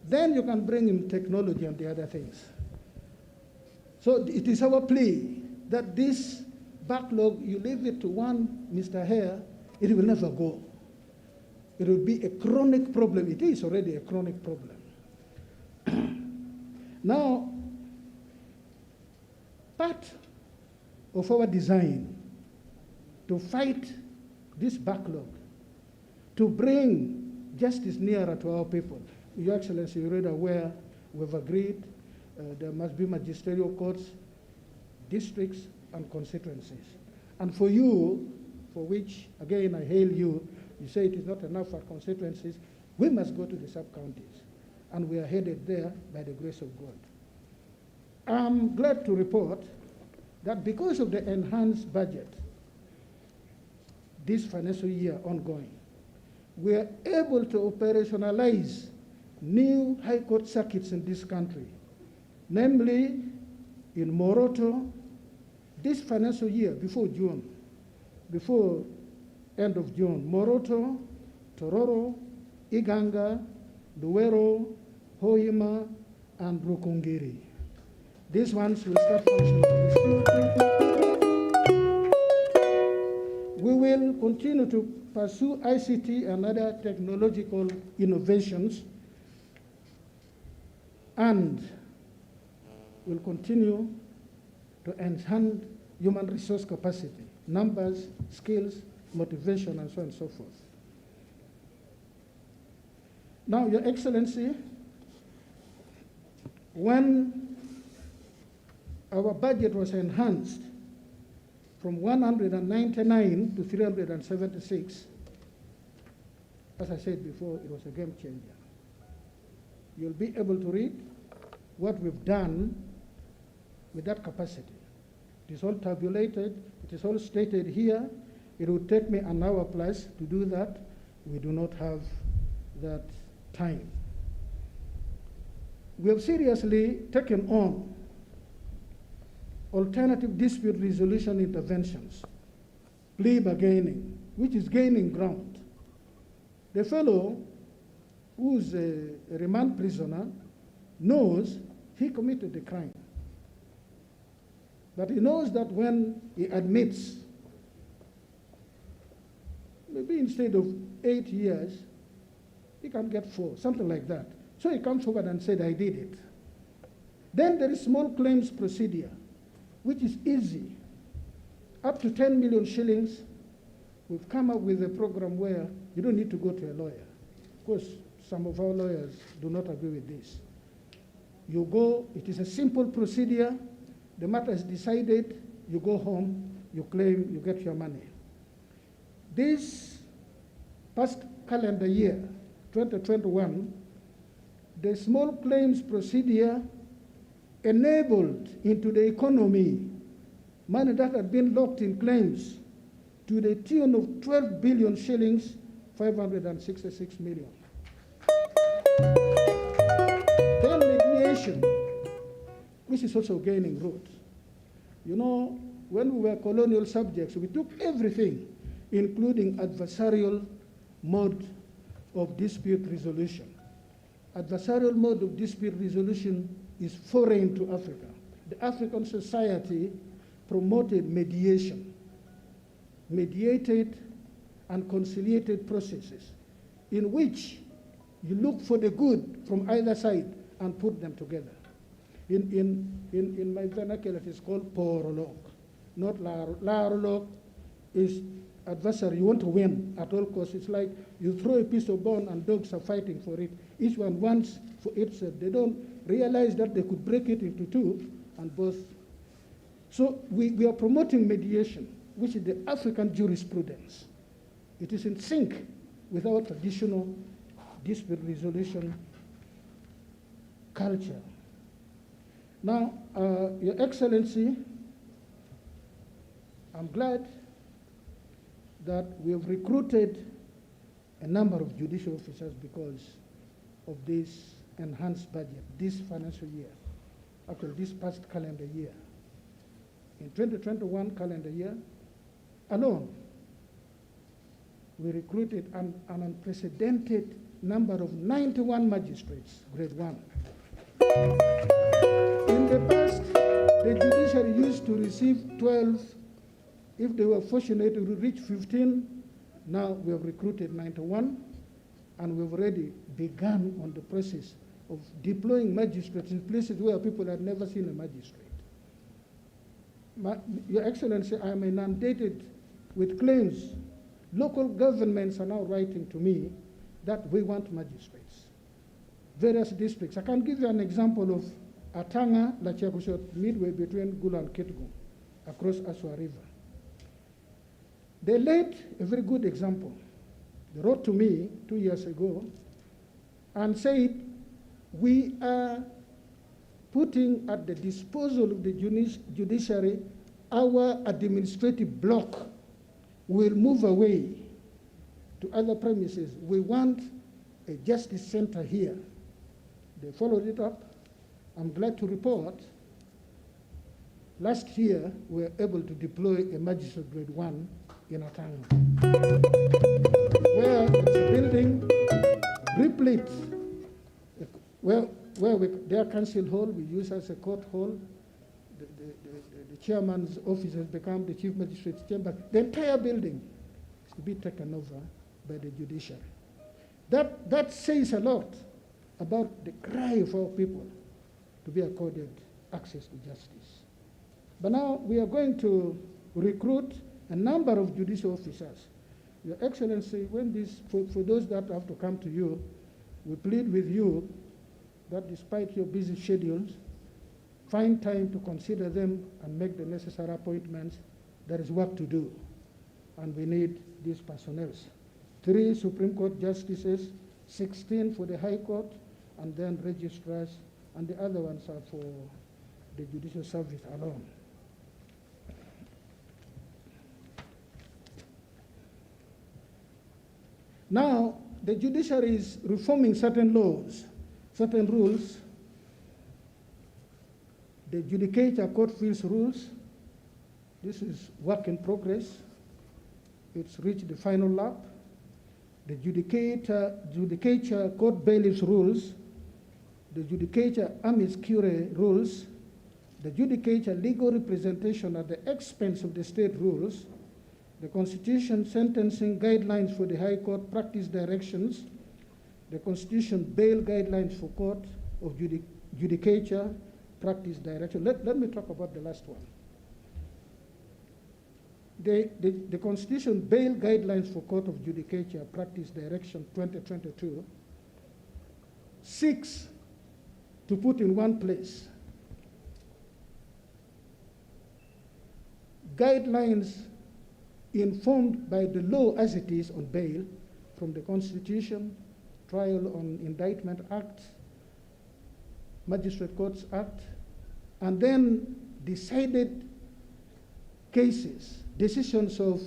then you can bring in technology and the other things. So it is our plea that this backlog, you leave it to one Mr. Hare, it will never go. It will be a chronic problem. It is already a chronic problem. Now, part of our design to fight this backlog, to bring justice nearer to our people. Your Excellency, you're already aware, we've agreed there must be magisterial courts, districts, and constituencies. And for you, for which, again, I hail you, you say it is not enough for constituencies, we must go to the sub-counties. And we are headed there by the grace of God. I'm glad to report that because of the enhanced budget, this financial year ongoing, we are able to operationalize new high court circuits in this country, namely in Moroto, this financial year, before end of June, Moroto, Tororo, Iganga, Luwero, Hoima, and Rukungiri. These ones will start functioning this year. We will continue to pursue ICT and other technological innovations, and will continue to enhance human resource capacity, numbers, skills, motivation, and so on and so forth. Now, Your Excellency, when our budget was enhanced from 199 to 376, as I said before, it was a game changer. You'll be able to read what we've done with that capacity. It is all tabulated, it is all stated here. It would take me an hour plus to do that. We do not have that time. We have seriously taken on alternative dispute resolution interventions, plea bargaining, which is gaining ground. The fellow who's a remand prisoner knows he committed the crime. But he knows that when he admits, maybe instead of 8 years, he can get 4, something like that. So he comes forward and said, I did it. Then there is small claims procedure, which is easy. Up to 10 million shillings, we've come up with a program where you don't need to go to a lawyer. Of course, some of our lawyers do not agree with this. You go, it is a simple procedure, the matter is decided, you go home, you claim, you get your money. This past calendar year, 2021, the small claims procedure enabled into the economy money that had been locked in claims to the tune of 12 billion shillings, 566 million. Then mediation, which is also gaining root. You know, when we were colonial subjects, we took everything, including adversarial mode of dispute resolution. Adversarial mode of dispute resolution is foreign to Africa. The African society promoted mediation, mediated and conciliated processes in which you look for the good from either side and put them together. In my vernacular, it is called porolog, not larolog. Is adversary, you want to win at all costs. It's like you throw a piece of bone and dogs are fighting for it. Each one wants for itself. They don't realize that they could break it into two and both. So we are promoting mediation, which is the African jurisprudence. It is in sync with our traditional dispute resolution culture. Now, Your Excellency, I'm glad that we have recruited a number of judicial officers because of this enhanced budget, this financial year, actually this past calendar year. In 2021 calendar year alone, we recruited an unprecedented number of 91 magistrates, grade 1. In the past, the judiciary used to receive 12. If they were fortunate to reach 15, now we have recruited 91, and we've already begun on the process of deploying magistrates in places where people had never seen a magistrate. Your Excellency, I am inundated with claims. Local governments are now writing to me that we want magistrates. Various districts. I can give you an example of Atanga, Lachiakushot, midway between Gulu and Kitgum, across Aswa River. They laid a very good example. They wrote to me 2 years ago and said, we are putting at the disposal of the judiciary our administrative block will move away to other premises. We want a justice center here. They followed it up. I'm glad to report last year we were able to deploy a magistrate grade 1 in Otanga, where it's a building replete, where their council hall we use as a court hall. The chairman's office has become the chief magistrate's chamber. The entire building is to be taken over by the judiciary. That says a lot about the cry of our people to be accorded access to justice. But now we are going to recruit a number of judicial officers. Your Excellency, when this, for those that have to come to you, we plead with you that despite your busy schedules, find time to consider them and make the necessary appointments. There is work to do, and we need these personnel. 3 Supreme Court justices, 16 for the High Court, and then registrars, and the other ones are for the judicial service alone. Now, the judiciary is reforming certain laws, certain rules. The Judicature Court Fees rules, this is work in progress. It's reached the final lap. The Judicature Court Bailiffs rules, the Judicature Amici Curiae rules, the Judicature Legal Representation at the expense of the state rules, the Constitution Sentencing Guidelines for the High Court Practice Directions, the Constitution Bail Guidelines for Court of Judicature Practice Direction. Let me talk about the last one. The Constitution Bail Guidelines for Court of Judicature Practice Direction 2022 seeks to put in one place guidelines informed by the law as it is on bail from the Constitution, Trial on Indictment Act, Magistrate Courts Act, and then decided cases, decisions of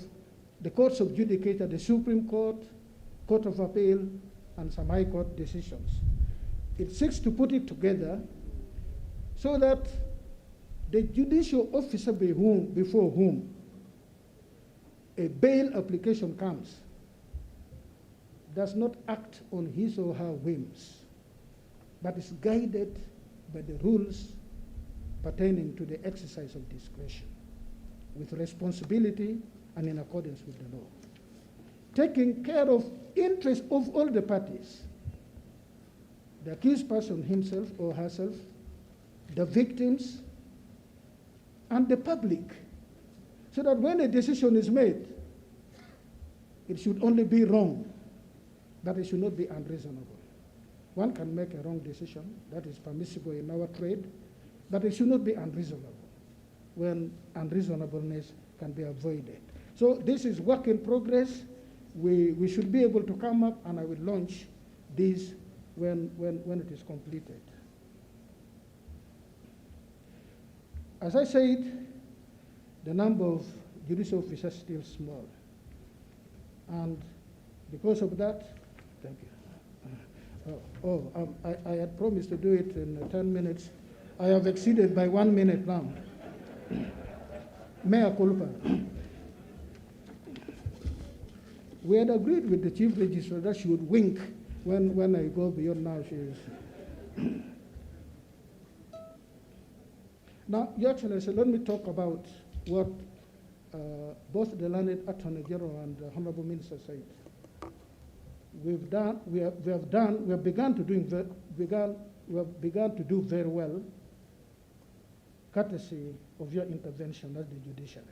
the courts of judicature, the Supreme Court, Court of Appeal, and some High Court decisions. It seeks to put it together so that the judicial officer before whom a bail application comes does not act on his or her whims, but is guided by the rules pertaining to the exercise of discretion, with responsibility and in accordance with the law, taking care of interests of all the parties, the accused person himself or herself, the victims, and the public, so that when a decision is made, it should only be wrong, but it should not be unreasonable. One can make a wrong decision, that is permissible in our trade, but it should not be unreasonable, when unreasonableness can be avoided. So this is work in progress. We should be able to come up, and I will launch this when it is completed. As I said, the number of judicial officers is still small. And because of that, thank you. I had promised to do it in 10 minutes. I have exceeded by 1 minute now. Mea culpa. We had agreed with the chief registrar that she would wink when I go beyond now. She is. Now, Your Excellency, let me talk about what both the learned Attorney General and the Honorable Minister said. We have begun to do very well, courtesy of your intervention as the judiciary.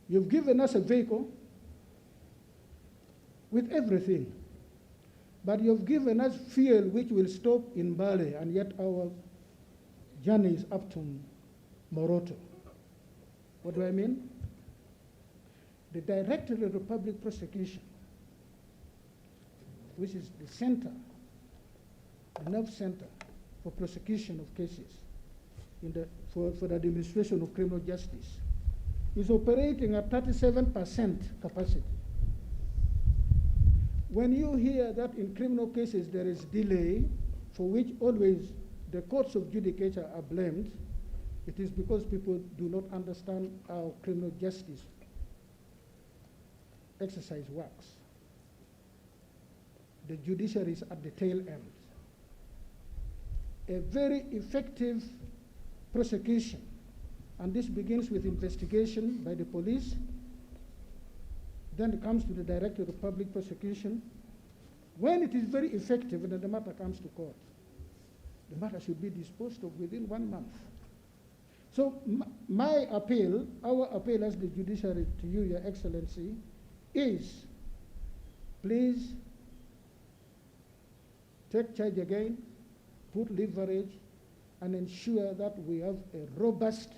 You've given us a vehicle with everything, but you've given us fuel which will stop in Bale, and yet our journey is up to Moroto. What do I mean? The Directorate of Public Prosecution, which is the center, the nerve center for prosecution of cases for the administration of criminal justice, is operating at 37% capacity. When you hear that in criminal cases there is delay, for which always the courts of judicature are blamed, it is because people do not understand how criminal justice exercise works. The judiciary is at the tail end. A very effective prosecution, and this begins with investigation by the police, then it comes to the Director of Public Prosecution. When it is very effective and the matter comes to court, the matter should be disposed of within 1 month. So my appeal, our appeal as the judiciary to you, Your Excellency, is please take charge again, put leverage, and ensure that we have a robust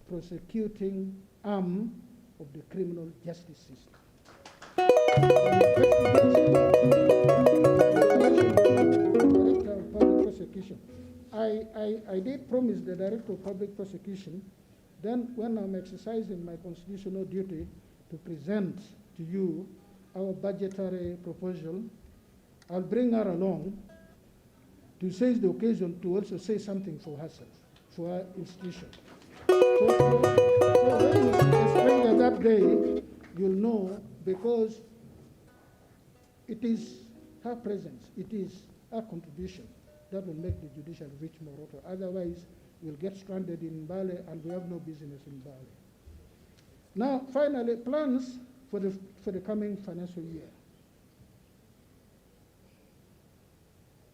prosecuting arm of the criminal justice system. Director of Public Prosecution. I did promise the Director of Public Prosecution, then when I'm exercising my constitutional duty to present to you our budgetary proposal, I'll bring her along to seize the occasion to also say something for herself, for her institution. So when you explain that day, you'll know, because it is her presence, it is her contribution that will make the judicial reach Moroto. Otherwise, we'll get stranded in Mbale and we have no business in Mbale. Now, finally, plans for the coming financial year.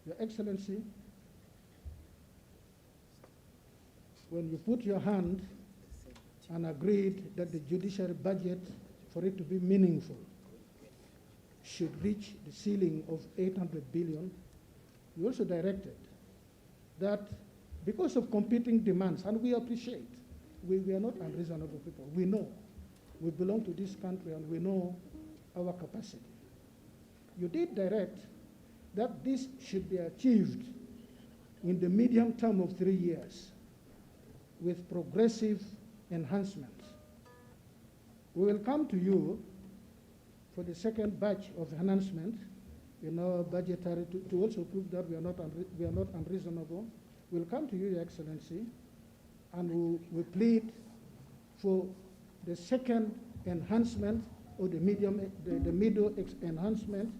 Your Excellency, when you put your hand and agreed that the judiciary budget, for it to be meaningful, should reach the ceiling of 800 billion, you also directed that because of competing demands, and we appreciate, we are not unreasonable people. We know we belong to this country and we know our capacity. You did direct that this should be achieved in the medium term of 3 years with progressive enhancements. We will come to you for the second batch of enhancement in our budgetary to also prove that we are not unreasonable. We'll come to you, Your Excellency, and we plead for the second enhancement or the middle enhancement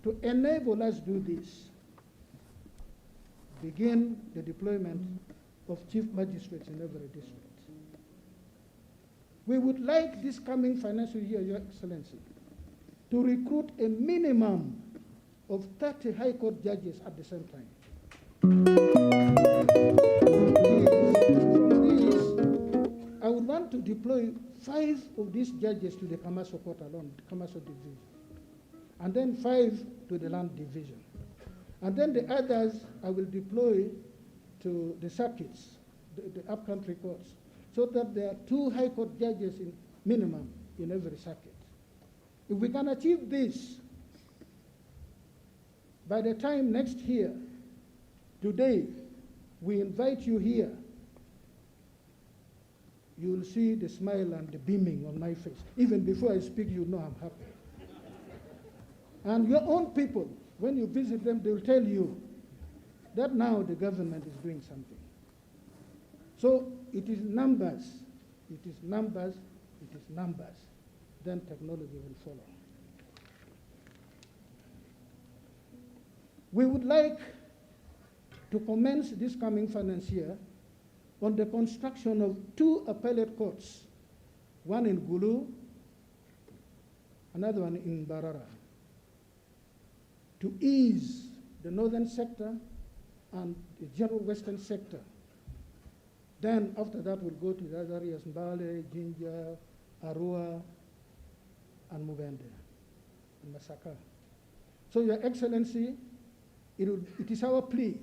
to enable us do this. Begin the deployment of chief magistrates in every district. We would like this coming financial year, Your Excellency, to recruit a minimum of 30 High Court judges at the same time. From these, I would want to deploy 5 of these judges to the Kamaso Court alone, the Kamaso Division, and then 5 to the Land Division. And then the others I will deploy to the circuits, the upcountry courts, so that there are 2 High Court judges in minimum in every circuit. If we can achieve this, by the time next year, today, we invite you here, you will see the smile and the beaming on my face. Even before I speak, you know I'm happy. And your own people, when you visit them, they will tell you that now the government is doing something. So it is numbers, it is numbers, it is numbers. Then technology will follow. We would like to commence this coming financial year on the construction of 2 appellate courts, one in Gulu, another one in Barara, to ease the northern sector and the general western sector. Then after that, we'll go to the other areas, Mbale, Jinja, Arua, and Mubende, and Masaka. So, Your Excellency, it is our plea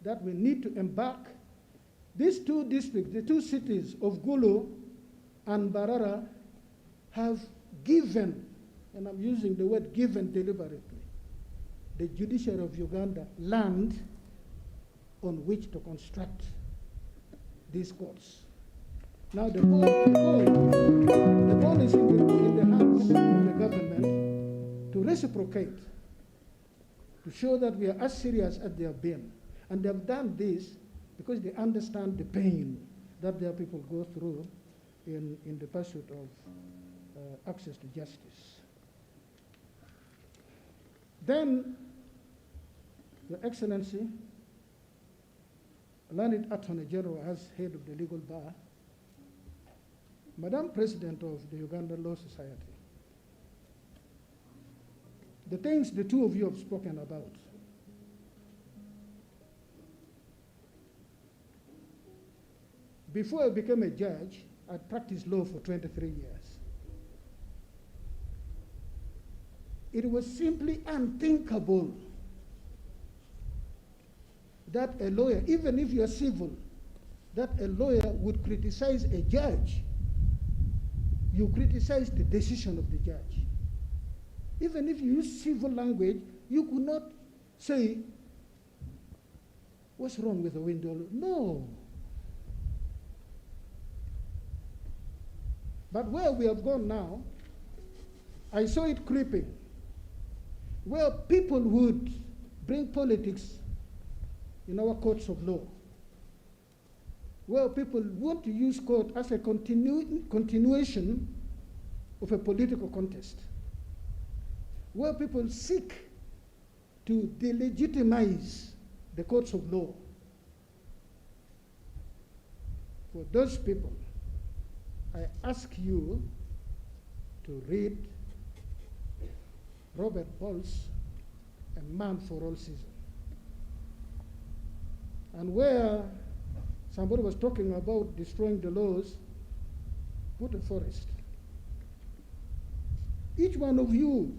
that we need to embark. These 2 districts, the 2 cities of Gulu and Barara, have given, and I'm using the word given deliberately, the Judiciary of Uganda land on which to construct these courts. Now the ball is in the hands of the government to reciprocate, to show that we are as serious as they have been. And they have done this because they understand the pain that their people go through in the pursuit of access to justice. Then, Your Excellency, Learned Attorney General as head of the legal bar, Madam President of the Uganda Law Society, the things the two of you have spoken about, before I became a judge, I practiced law for 23 years. It was simply unthinkable that a lawyer, even if you're civil, that a lawyer would criticize a judge. You criticize the decision of the judge. Even if you use civil language, you could not say, what's wrong with the window? No. But where we have gone now, I saw it creeping, where people would bring politics in our courts of law, where people want to use court as a continuation of a political contest, where people seek to delegitimize the courts of law. For those people, I ask you to read Robert Ball's A Man for All Seasons. And where somebody was talking about destroying the laws, put a forest. Each one of you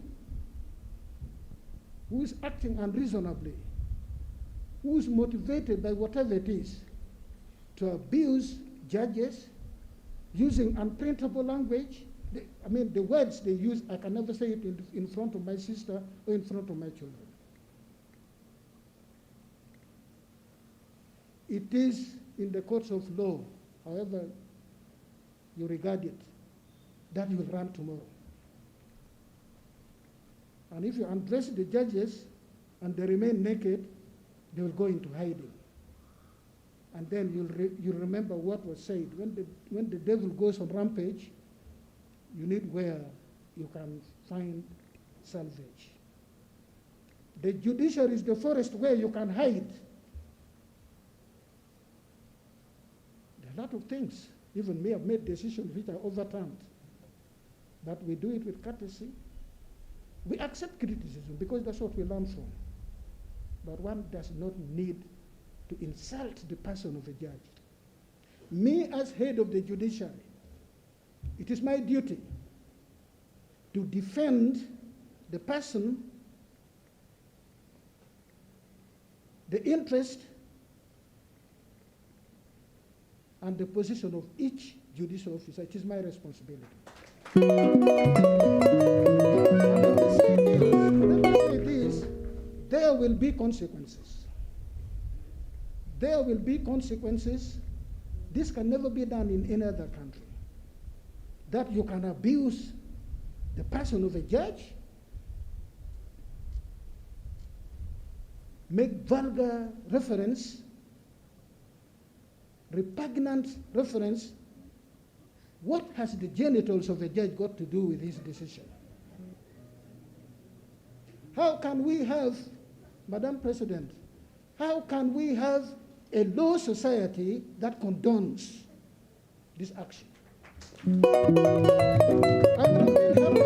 who is acting unreasonably, who is motivated by whatever it is to abuse judges, using unprintable language, the words they use, I can never say it in front of my sister or in front of my children. It is in the courts of law, however you regard it, that you will run tomorrow. And if you undress the judges and they remain naked, they will go into hiding. And then you'll remember what was said. When the devil goes on rampage, you need where you can find salvage. The judiciary is the forest where you can hide. There are a lot of things. Even me, I've made decisions which are overturned. But we do it with courtesy. We accept criticism because that's what we learn from. But one does not need to insult the person of a judge. Me, as head of the judiciary, it is my duty to defend the person, the interest, and the position of each judicial officer. It is my responsibility. And let me say this, there will be consequences. There will be consequences. This can never be done in any other country. That you can abuse the person of a judge, make vulgar reference, repugnant reference. What has the genitals of a judge got to do with his decision? How can we have, Madam President, how can we have a law society that condones this action? I would have been happy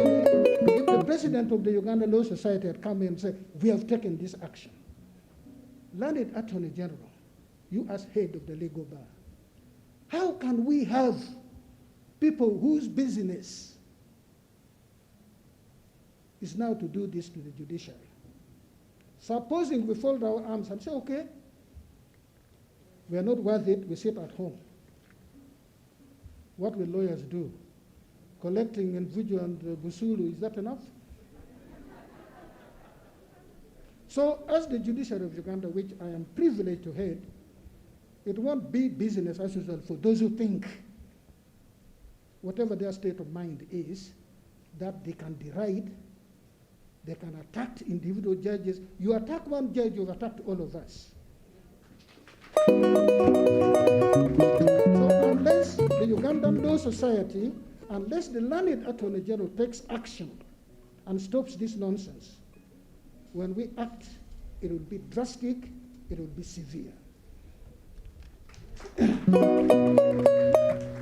if the president of the Uganda Law Society had come in and said, we have taken this action. Learned Attorney General, you as head of the legal bar, how can we have people whose business is now to do this to the judiciary? Supposing we fold our arms and say, okay, we are not worth it, we sit at home. What will lawyers do? Collecting Nvuju and Busulu, is that enough? So as the judiciary of Uganda, which I am privileged to head, it won't be business as usual for those who think whatever their state of mind is, that they can deride, they can attack individual judges. You attack one judge, you've attacked all of us. So unless the Ugandan Law Society, unless the learned Attorney General takes action and stops this nonsense, when we act, it will be drastic, it will be severe.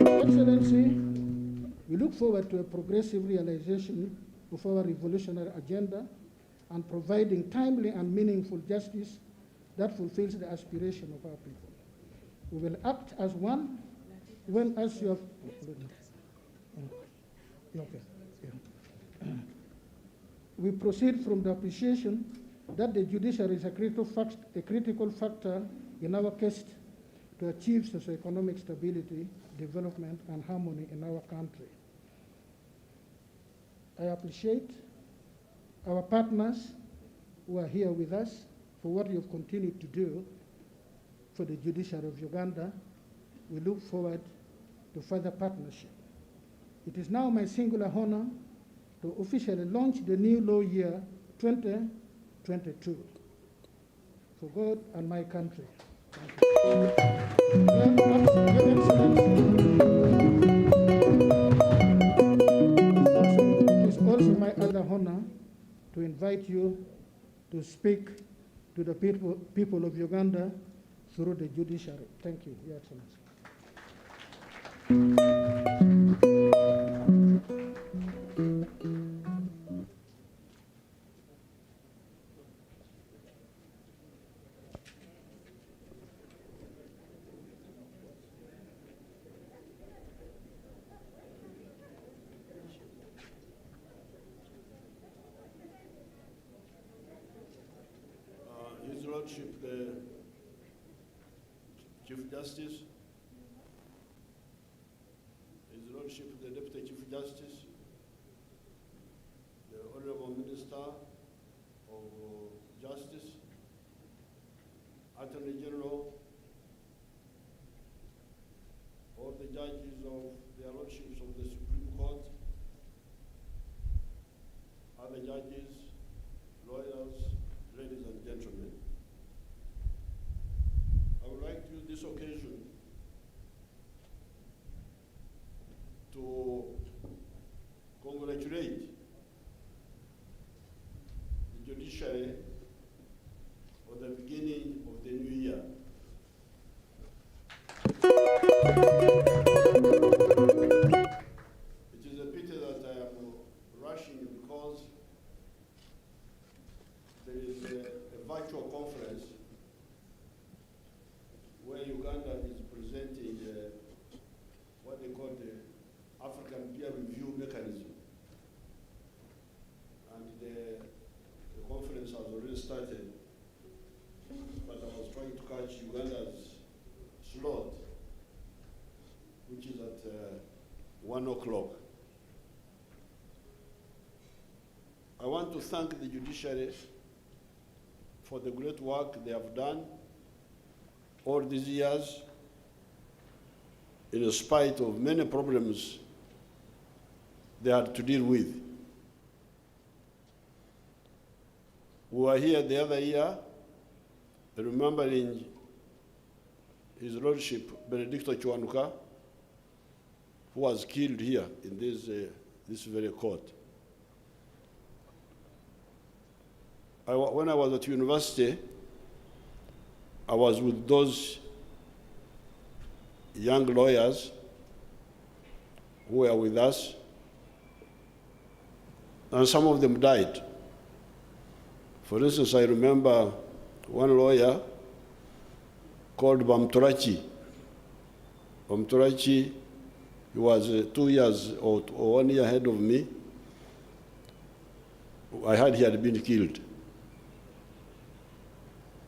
Excellency, we look forward to a progressive realization of our revolutionary agenda and providing timely and meaningful justice that fulfills the aspiration of our people. We will act as one when, as you have... Okay. Yeah. We proceed from the appreciation that the judiciary is a critical factor in our quest to achieve socioeconomic stability, development, and harmony in our country. I appreciate our partners who are here with us for what you have continued to do for the judiciary of Uganda. We look forward to further partnership. It is now my singular honor to officially launch the new law year 2022 for God and my country. Thank you. It is also my other honor to invite you to speak to the people of Uganda through the judiciary. Thank you, Your Excellency. His Lordship, the Chief Justice, His Lordship, the Deputy Chief Justice, the Honorable Minister of Justice, Attorney General, all the judges of their Lordships of the Supreme Court, other judges, lawyers, ladies and gentlemen. I would like to use this occasion to congratulate the judiciary on the beginning of the new year. It is a pity that I am rushing because there is a virtual conference where Uganda is presenting what they call the African peer review mechanism. And the conference has already started, but I was trying to catch Uganda's slot, which is at 1 o'clock. I want to thank the judiciary for the great work they have done all these years, in spite of many problems they had to deal with. We were here the other year, remembering His Lordship Benedicto Chwanuka, who was killed here in this very court. When I was at university, I was with those young lawyers who were with us, and some of them died. For instance, I remember one lawyer called Bamturachi. Bamturachi, he was 2 years or 1 year ahead of me. I heard he had been killed.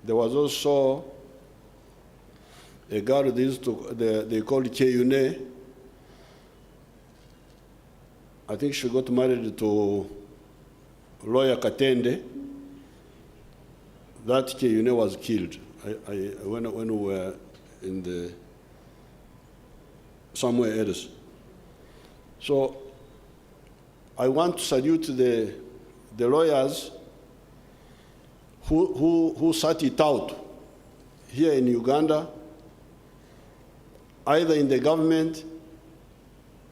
There was also a girl they called Keyune. I think she got married to lawyer Katende. That Keyune was killed when we were in somewhere else. So I want to salute the lawyers who sat it out here in Uganda, either in the government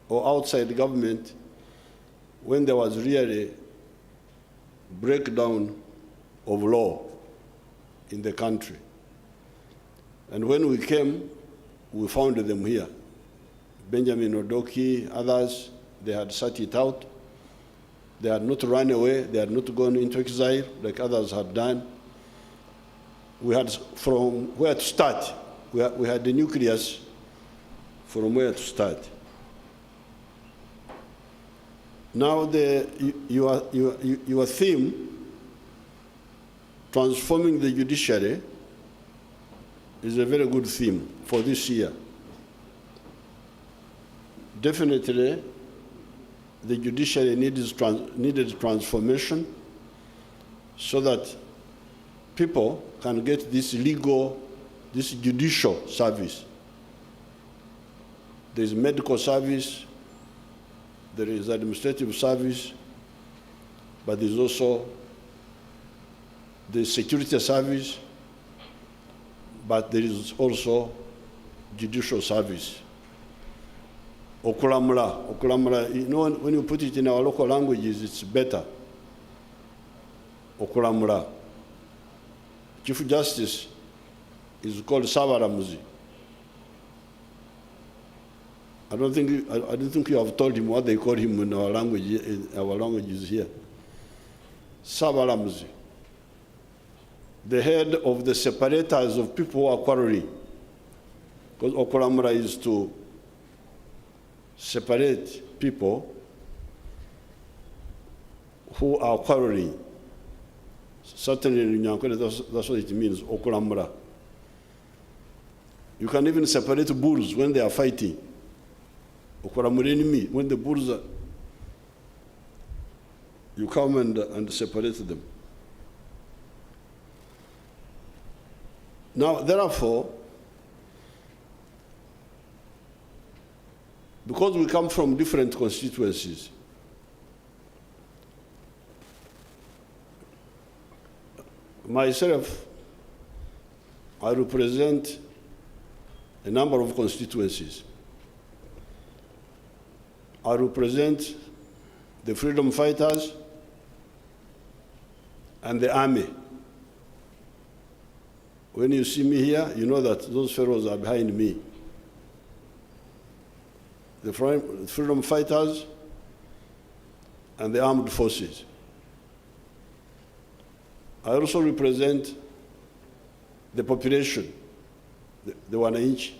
or outside the government, when there was really breakdown of law in the country. And when we came, we found them here. Benjamin Odoki, others, they had sat it out. They had not run away. They had not gone into exile like others had done. We had from where to start. We had the nucleus from where to start. Now your theme, transforming the judiciary, is a very good theme for this year. Definitely, the judiciary needed transformation so that people can get this judicial service. There's medical service, there is administrative service, but there's also the security service, but there is also judicial service. Okulamula, you know, when you put it in our local languages, it's better. Okulamula. Chief Justice is called Savaramuzi. I don't think you have told him what they call him in our languages here. Savaramuzi. The head of the separators of people who are quarreling. Because Okulamula is to separate people who are quarreling. Certainly in Nyankole, that's what it means, Okulamura. You can even separate bulls when they are fighting. Okulamura, when the bulls are, you come and separate them. Now, therefore, because we come from different constituencies, myself, I represent a number of constituencies. I represent the freedom fighters and the army. When you see me here, you know that those fellows are behind me. The freedom fighters and the armed forces. I also represent the population, the wananchi.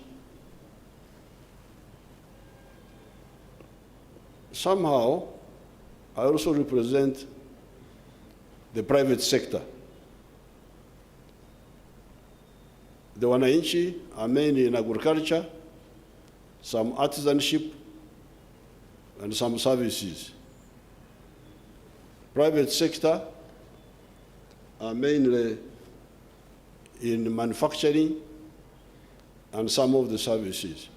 Somehow, I also represent the private sector. The wananchi are mainly in agriculture, some artisanship, and some services. Private sector are mainly in manufacturing and some of the services.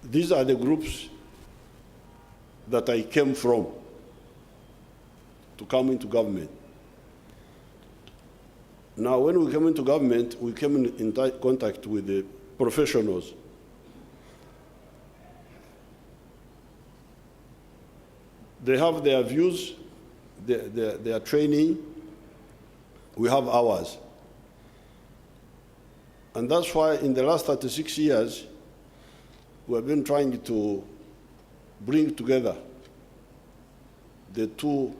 These are the groups that I came from to come into government. Now, when we came into government, we came in contact with the professionals. They have their views, their training. We have ours. And that's why in the last 36 years, we have been trying to bring together the two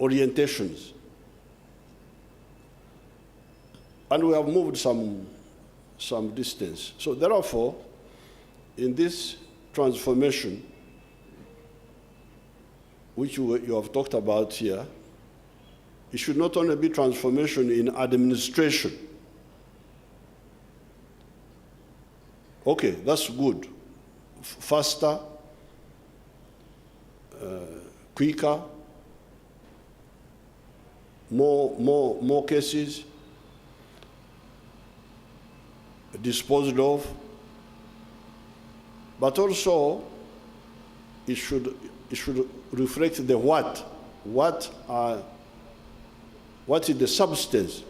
orientations. And we have moved some distance. So therefore, in this transformation, which you have talked about here, it should not only be transformation in administration. Okay, that's good. Faster, quicker, more cases disposed of, but also it should reflect the what. What is the substance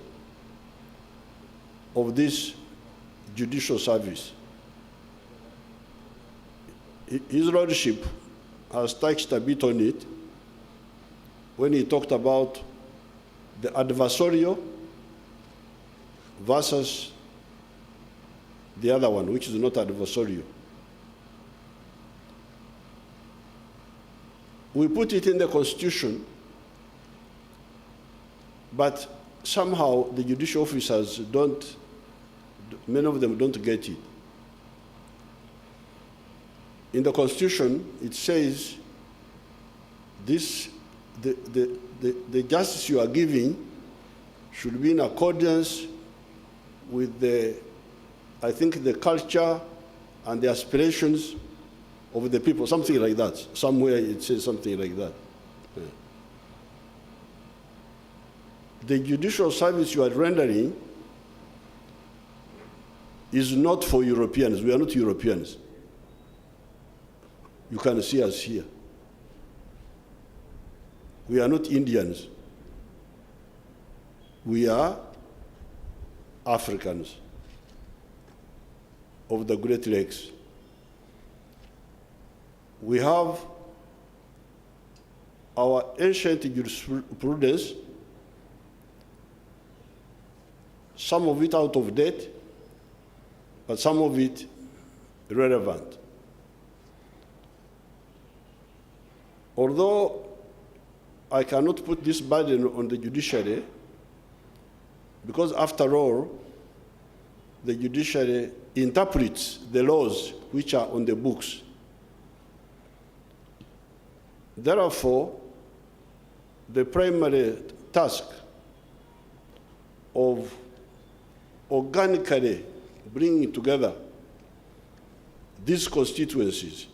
of this judicial service? His Lordship has touched a bit on it when he talked about the adversarial versus the other one, which is not adversarial. We put it in the Constitution, but somehow the judicial officers many of them don't get it. In the Constitution, it says the justice you are giving should be in accordance with I think the culture and the aspirations of the people, something like that. Somewhere it says something like that. Yeah. The judicial service you are rendering is not for Europeans. We are not Europeans. You can see us here. We are not Indians. We are Africans of the Great Lakes. We have our ancient jurisprudence, some of it out of date, but some of it relevant. Although I cannot put this burden on the judiciary, because after all, the judiciary interprets the laws which are on the books. Therefore, the primary task of organically bringing together these constituencies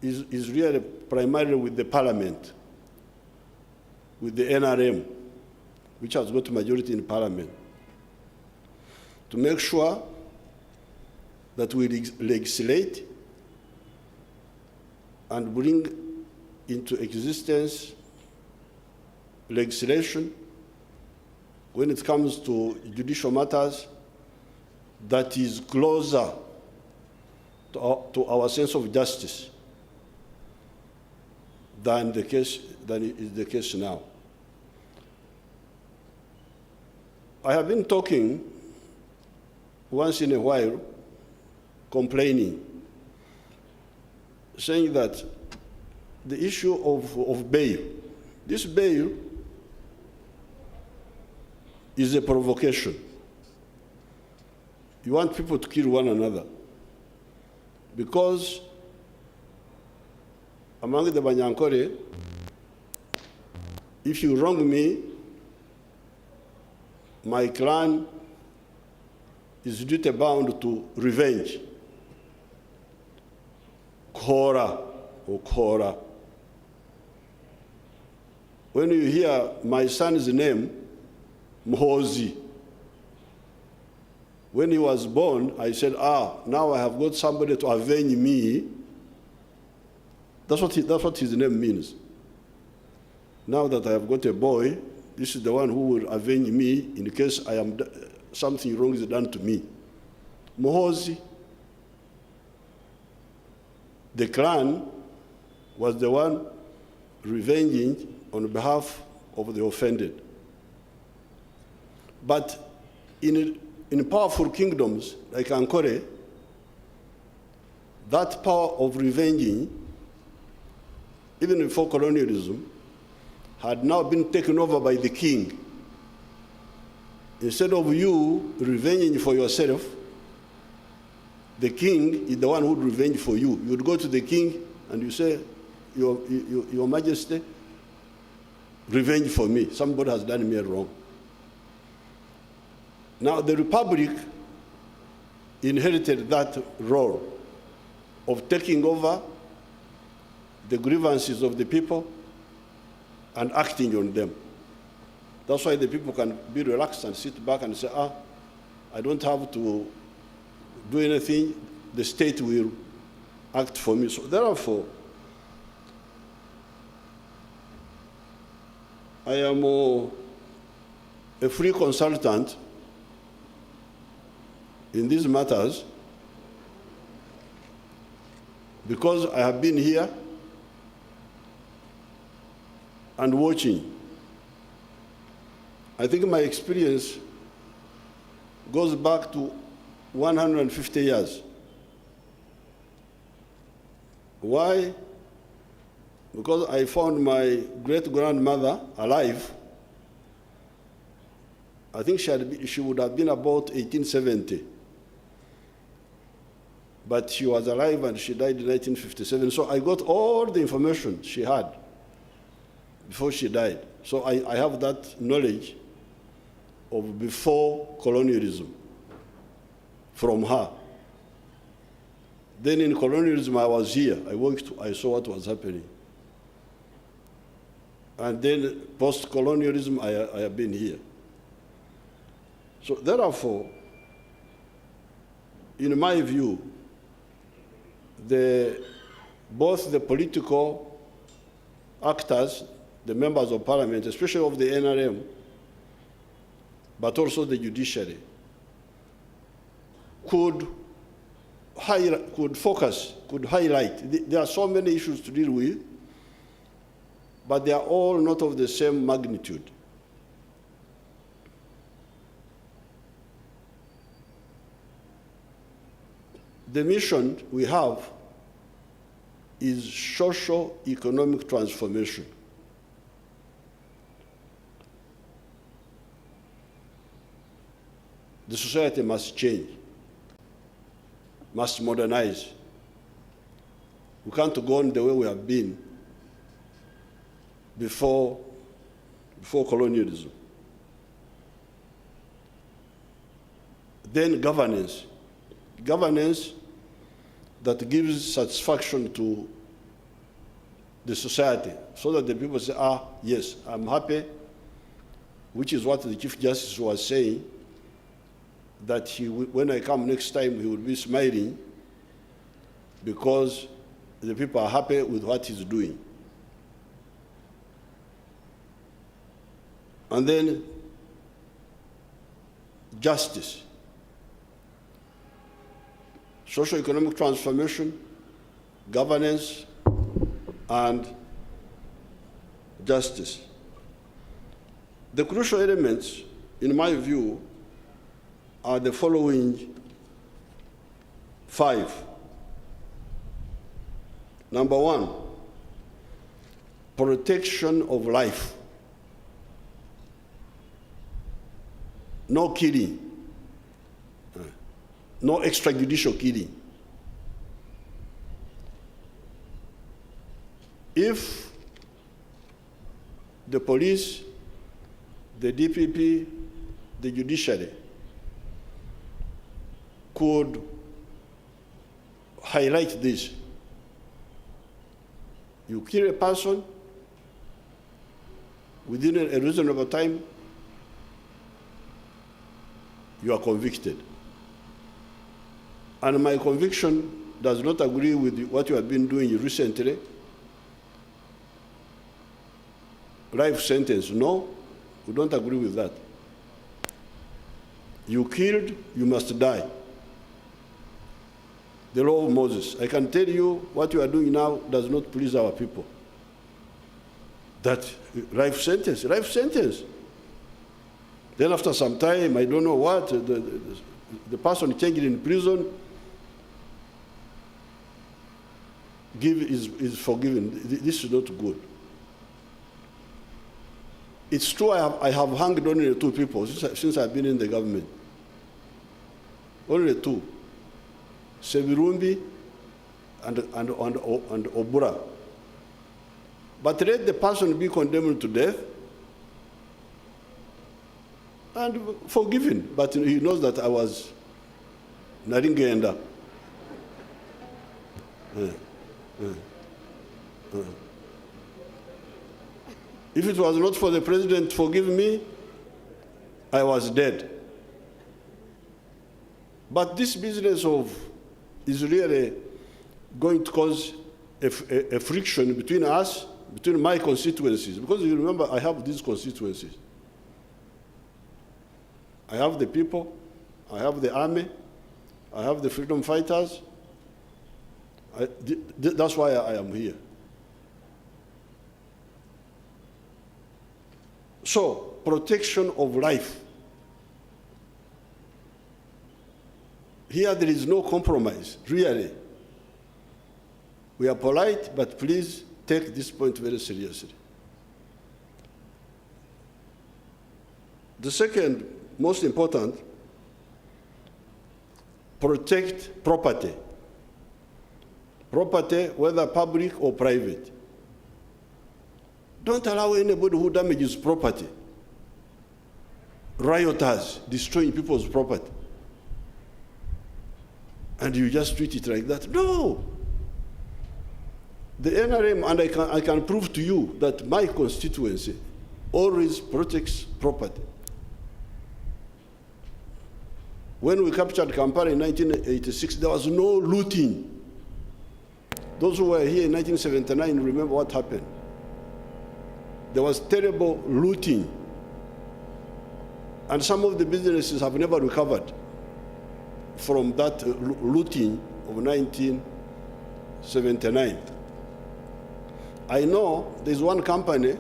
is really primarily with the Parliament, with the NRM, which has got majority in Parliament, to make sure that we legislate and bring into existence legislation when it comes to judicial matters that is closer to our sense of justice than is the case now. I have been talking once in a while, complaining, saying that the issue of bail, this bail is a provocation. You want people to kill one another because among the Banyankore, if you wrong me, my clan is duty bound to revenge. Kora or Kora. When you hear my son's name, Mhozi, when he was born, I said, now I have got somebody to avenge me. That's what his name means. Now that I have got a boy, this is the one who will avenge me in case something wrong is done to me. Mhozi, the clan, was the one revenging on behalf of the offended. But in powerful kingdoms like Ankore, that power of revenging, even before colonialism, had now been taken over by the king. Instead of you revenging for yourself, the king is the one who would revenge for you. You would go to the king and you say, Your Majesty, revenge for me. Somebody has done me wrong. Now, the Republic inherited that role of taking over the grievances of the people and acting on them. That's why the people can be relaxed and sit back and say, I don't have to do anything, the state will act for me. So therefore, I am a free consultant in these matters because I have been here and watching. I think my experience goes back to 150 years. Why? Because I found my great-grandmother alive. I think she would have been about 1870. But she was alive and she died in 1957. So I got all the information she had before she died. So I have that knowledge of before colonialism from her. Then in colonialism, I was here. I worked, I saw what was happening. And then post-colonialism, I have been here. So therefore, in my view, both the political actors, the members of parliament, especially of the NRM, but also the judiciary, could focus, could highlight. There are so many issues to deal with, but they are all not of the same magnitude. The mission we have is socio-economic transformation. The society must change, must modernize. We can't go on the way we have been before colonialism. Then governance. Governance that gives satisfaction to the society so that the people say, yes, I'm happy, which is what the Chief Justice was saying, that when I come next time, he will be smiling because the people are happy with what he's doing. And then justice. Socio-economic transformation, governance, and justice. The crucial elements, in my view, are the following 5. Number 1, protection of life. No killing. No extrajudicial killing. If the police, the DPP, the judiciary could highlight this, you kill a person within a reasonable time, you are convicted. And my conviction does not agree with what you have been doing recently. Life sentence, no, we don't agree with that. You killed, you must die. The law of Moses. I can tell you what you are doing now does not please our people. That life sentence, life sentence. Then after some time, I don't know what, the person changed in prison, is forgiven. This is not good. It's true I have hanged only 2 people since I've been in the government. Only 2. Sebirumbi and Obura. But let the person be condemned to death and forgiven. But he knows that I was Naringenda. If it was not for the president forgive me, I was dead. But this business is really going to cause a friction between us, between my constituencies, because you remember I have these constituencies. I have the people, I have the army, I have the freedom fighters. That's why I am here. So, protection of life. Here there is no compromise, really. We are polite, but please take this point very seriously. The second, most important, protect property. Property, whether public or private. Don't allow anybody who damages property, rioters destroying people's property, and you just treat it like that. No. The NRM, and I can prove to you that my constituency always protects property. When we captured Kampala in 1986, there was no looting. Those who were here in 1979 remember what happened. There was terrible looting. And some of the businesses have never recovered from that looting of 1979. I know there's one company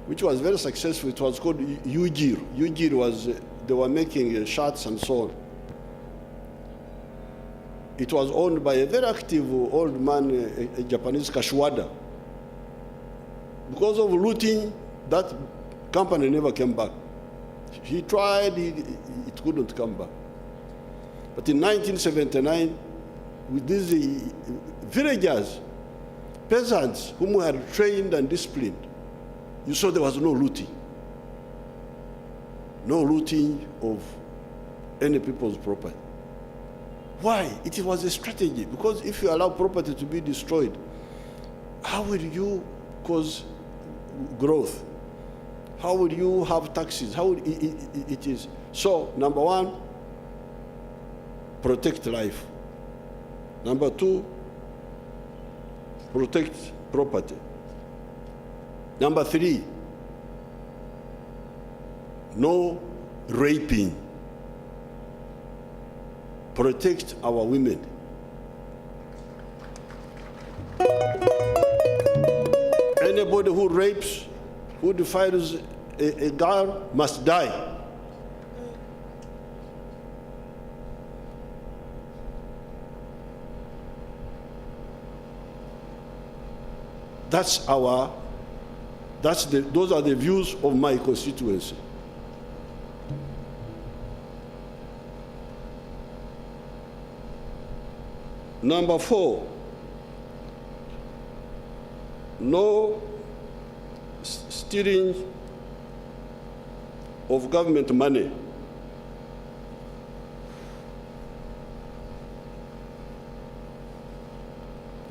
which was very successful. It was called Ugir. Ugir was, they were making shirts and so on. It was owned by a very active old man, a Japanese Kashiwada. Because of looting, that company never came back. He tried, it couldn't come back. But in 1979, with these villagers, peasants whom we had trained and disciplined, you saw there was no looting. No looting of any people's property. Why? It was a strategy, because if you allow property to be destroyed, how will you cause growth? How will you have taxes? How will it is? So, number one, protect life. Number two, protect property. Number three, no raping. Protect our women. Anybody who rapes, who defiles a girl must die. Those are the views of my constituency. Number four, no stealing of government money.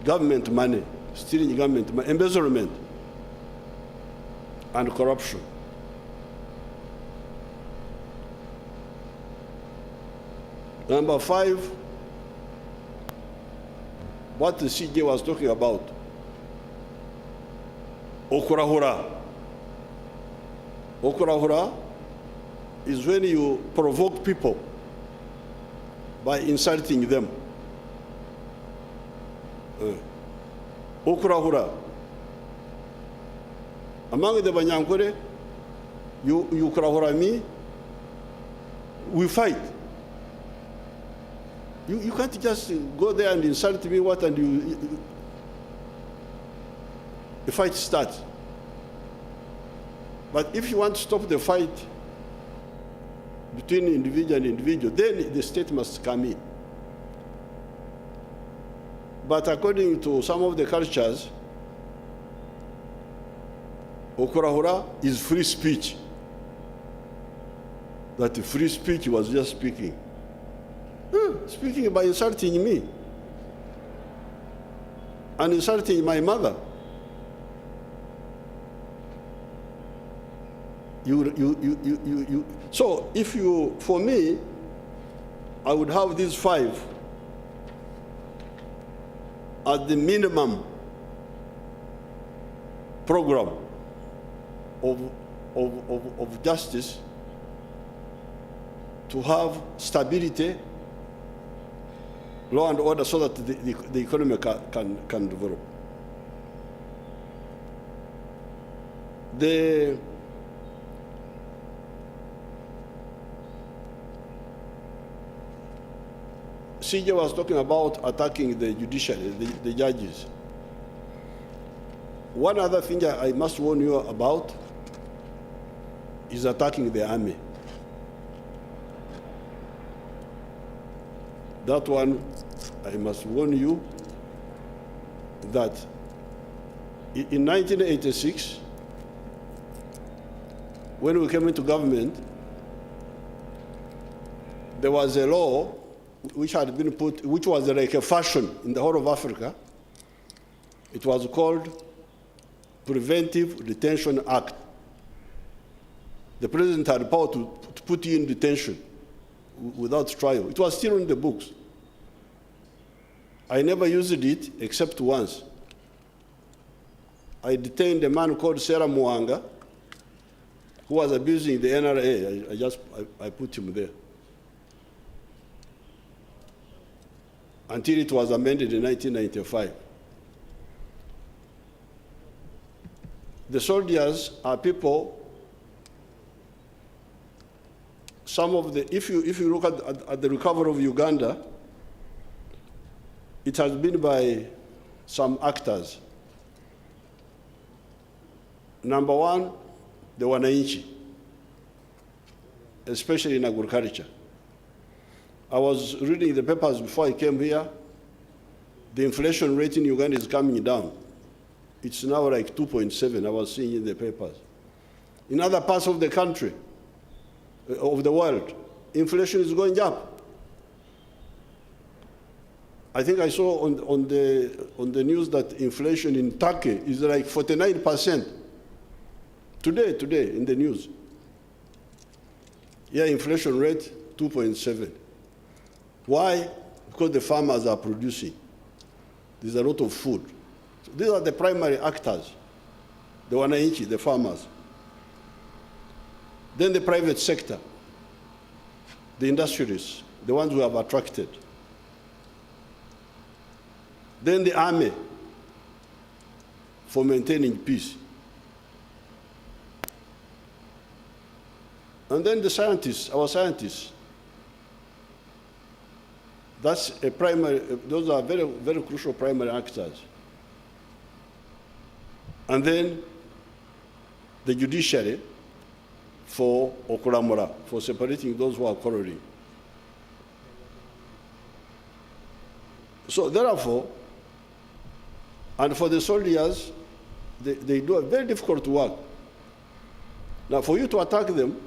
Government money, stealing government money, embezzlement, and corruption. Number five, what the CJ was talking about, okurahura. Okurahura is when you provoke people by insulting them. Okurahura. Among the Banyankore, you kurahura me, we fight. You can't just go there and insult me, what, and the fight starts. But if you want to stop the fight between individual and individual, then the state must come in. But according to some of the cultures, okurahura is free speech. That free speech was just speaking. Speaking by insulting me and insulting my mother. So if you, for me, I would have these 5 as the minimum program of justice to have stability, law and order, so that the economy can develop. The CJ was talking about attacking the judiciary, the judges. One other thing I must warn you about is attacking the army. That one, I must warn you that in 1986, when we came into government, there was a law which had been put, which was like a fashion in the whole of Africa. It was called Preventive Detention Act. The president had power to put you in detention without trial. It was still in the books. I never used it except once. I detained a man called Sarah Mwanga, who was abusing the NRA. I put him there. Until it was amended in 1995. The soldiers are people, some of the, if you look at the recovery of Uganda, it has been by some actors. Number one, the Wananchi, especially in agriculture. I was reading the papers before I came here. The inflation rate in Uganda is coming down. It's now like 2.7, I was seeing in the papers. In other parts of the country, of the world, inflation is going up. I think I saw on the news that inflation in Turkey is like 49%. Today in the news. Yeah, inflation rate 2.7. Why? Because the farmers are producing. There's a lot of food. So these are the primary actors, the Wananchi, the farmers. Then the private sector, the industrialists, the ones who have attracted. Then the army for maintaining peace. And then the scientists, our scientists. That's a primary, those are very, very crucial primary actors. And then the judiciary for Okuramura, for separating those who are quarreling. So therefore, and for the soldiers, they do a very difficult work. Now for you to attack them,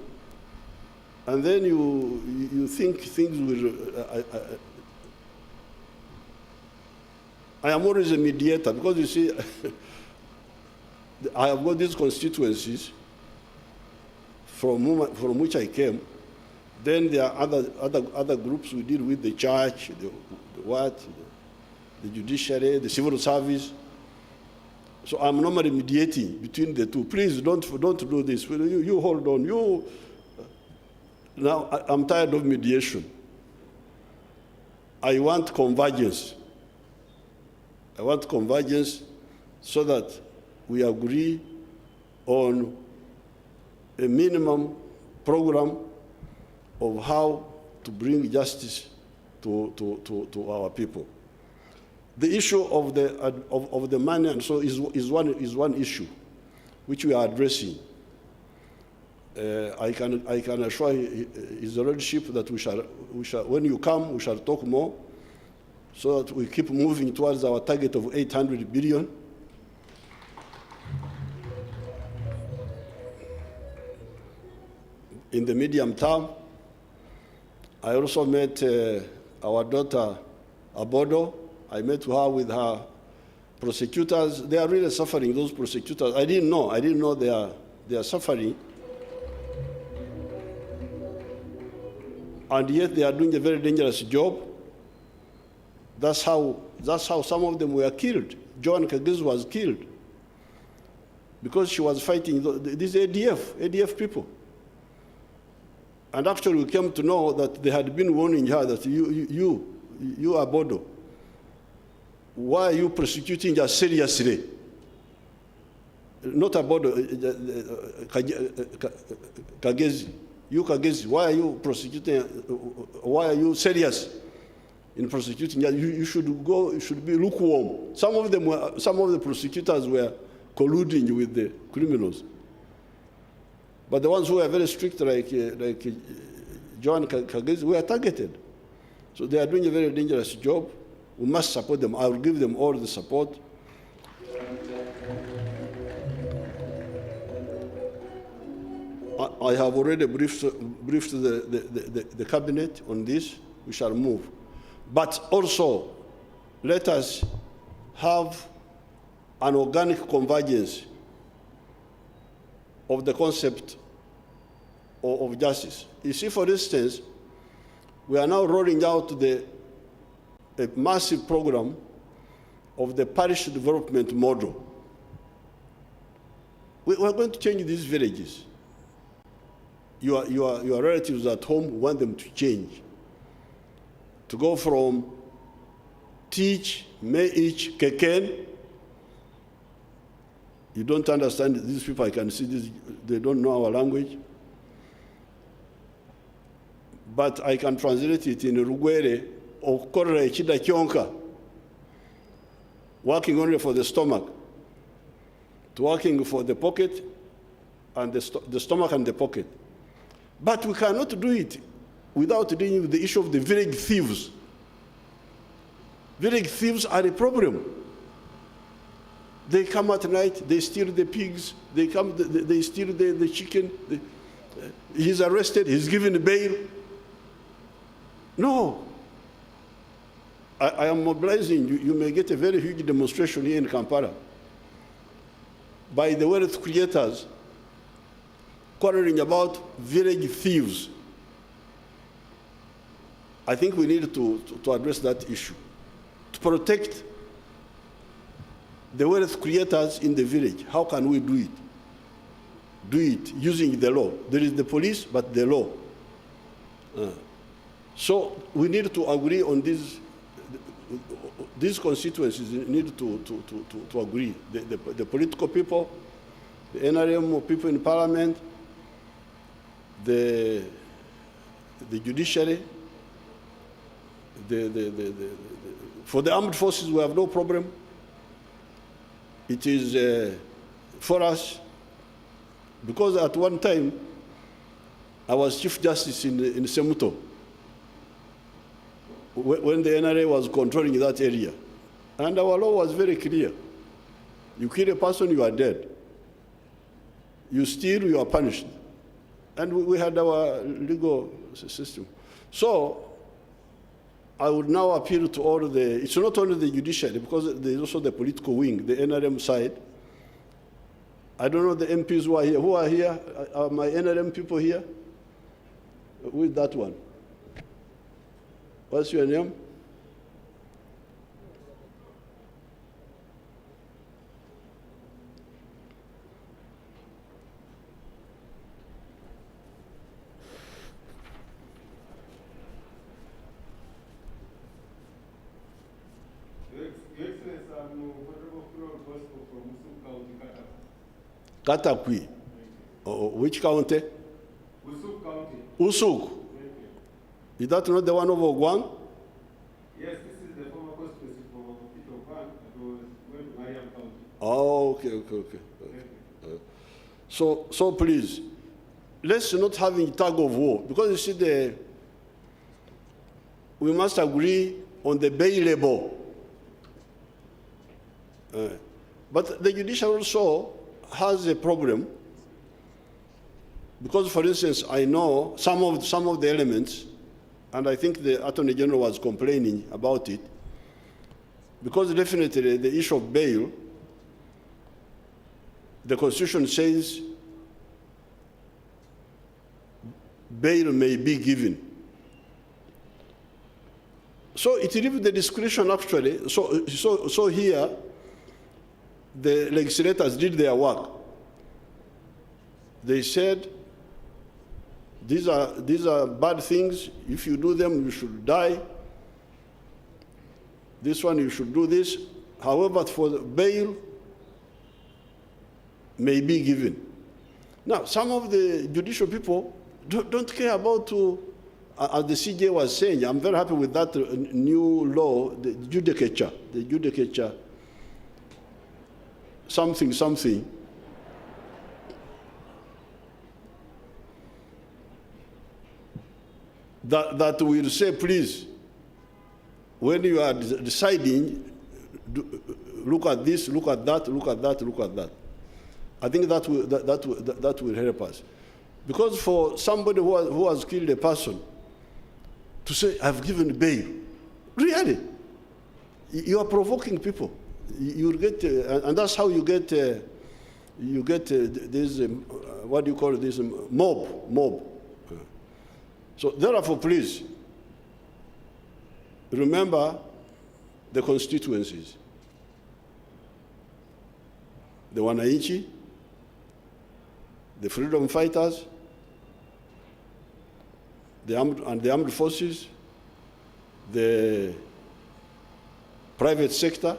and then you think things will, I am always a mediator, because you see, I have got these constituencies from which I came. Then there are other groups we deal with, the church, the judiciary, the civil service. So I'm normally mediating between the two. Please don't do this. You hold on. Now I'm tired of mediation. I want convergence. I want convergence so that we agree on a minimum program of how to bring justice to our people. The issue of the money and so is one issue which we are addressing. I can assure His Lordship that we shall, when you come, we shall talk more, so that we keep moving towards our target of 800 billion. In the medium term, I also met our daughter, Abodo. I met her with her prosecutors. They are really suffering, those prosecutors. I didn't know they are suffering. and yet they are doing a very dangerous job. That's how some of them were killed. Joan Kagezi was killed because she was fighting these ADF people. And actually we came to know that they had been warning her that you are Bodo. Why are you prosecuting us seriously? Not a Bodo, Kagezi. You Kagezi, why are you prosecuting, why are you serious in prosecuting? You should be lukewarm. Some of the prosecutors were colluding with the criminals. But the ones who were very strict, like Joan Kagezi, were targeted. So they are doing a very dangerous job. We must support them. I will give them all the support. I have already briefed the cabinet on this. We shall move. But also, let us have an organic convergence of the concept of justice. You see, for instance, we are now rolling out a massive program of the parish development model. We are going to change these villages. Your relatives at home want them to change, to go from teach, meich, keken. You don't understand these people, I can see this, they don't know our language. But I can translate it in Rugwere, okorera echida kyonka, working only for the stomach, to working for the pocket, and the stomach and the pocket. But we cannot do it without dealing with the issue of the village thieves. Village thieves are a problem. They come at night, they steal the pigs, they steal the chicken. He's arrested, he's given bail. No. I am mobilizing you. You may get a very huge demonstration here in Kampala by the wealth creators quarreling about village thieves. I think we need to address that issue, to protect the wealth creators in the village. How can we do it? Do it using the law. There is the police, but the law. So we need to agree on these constituencies need to agree. The political people, the NRM people in parliament, the judiciary, for the armed forces we have no problem. It is for us, because at one time I was Chief Justice in Semuto, when the NRA was controlling that area. And our law was very clear. You kill a person, you are dead. You steal, you are punished. And we had our legal system. So I would now appeal to all it's not only the judiciary, because there's also the political wing, the NRM side. I don't know the MPs who are here. Who are here? Are my NRM people here? Who is that one? What's your name? Your Excellency, I'm Honorable Flor Gospel from Usuk County, Katakwi. Which county? Usuk County. Usuk. Is that not the one of Ogwang? Yes, this is the former constituency for Peter Ogwang, that was went to Mariam County. Oh, okay. So please, let's not have a tug of war, because you see we must agree on the bailable. But the judicial also has a problem, because, for instance, I know some of the elements, and I think the Attorney General was complaining about it, because definitely the issue of bail, the Constitution says bail may be given So it leaves the discretion actually. So here, the legislators did their work. They said, these are bad things. If you do them, you should die. This one, you should do this. However, for the bail, may be given. Now, some of the judicial people don't care about, as the CJ was saying, I'm very happy with that new law, the judicature, something. That will say, please, when you are deciding, look at this, look at that, look at that, look at that. I think that will help us. Because for somebody who has killed a person to say, I've given bail, really, you are provoking people. You will get, and that's how you get this, what do you call it, this mob. So therefore, please, remember the constituencies. The Wananchi, the freedom fighters, the armed forces, the private sector,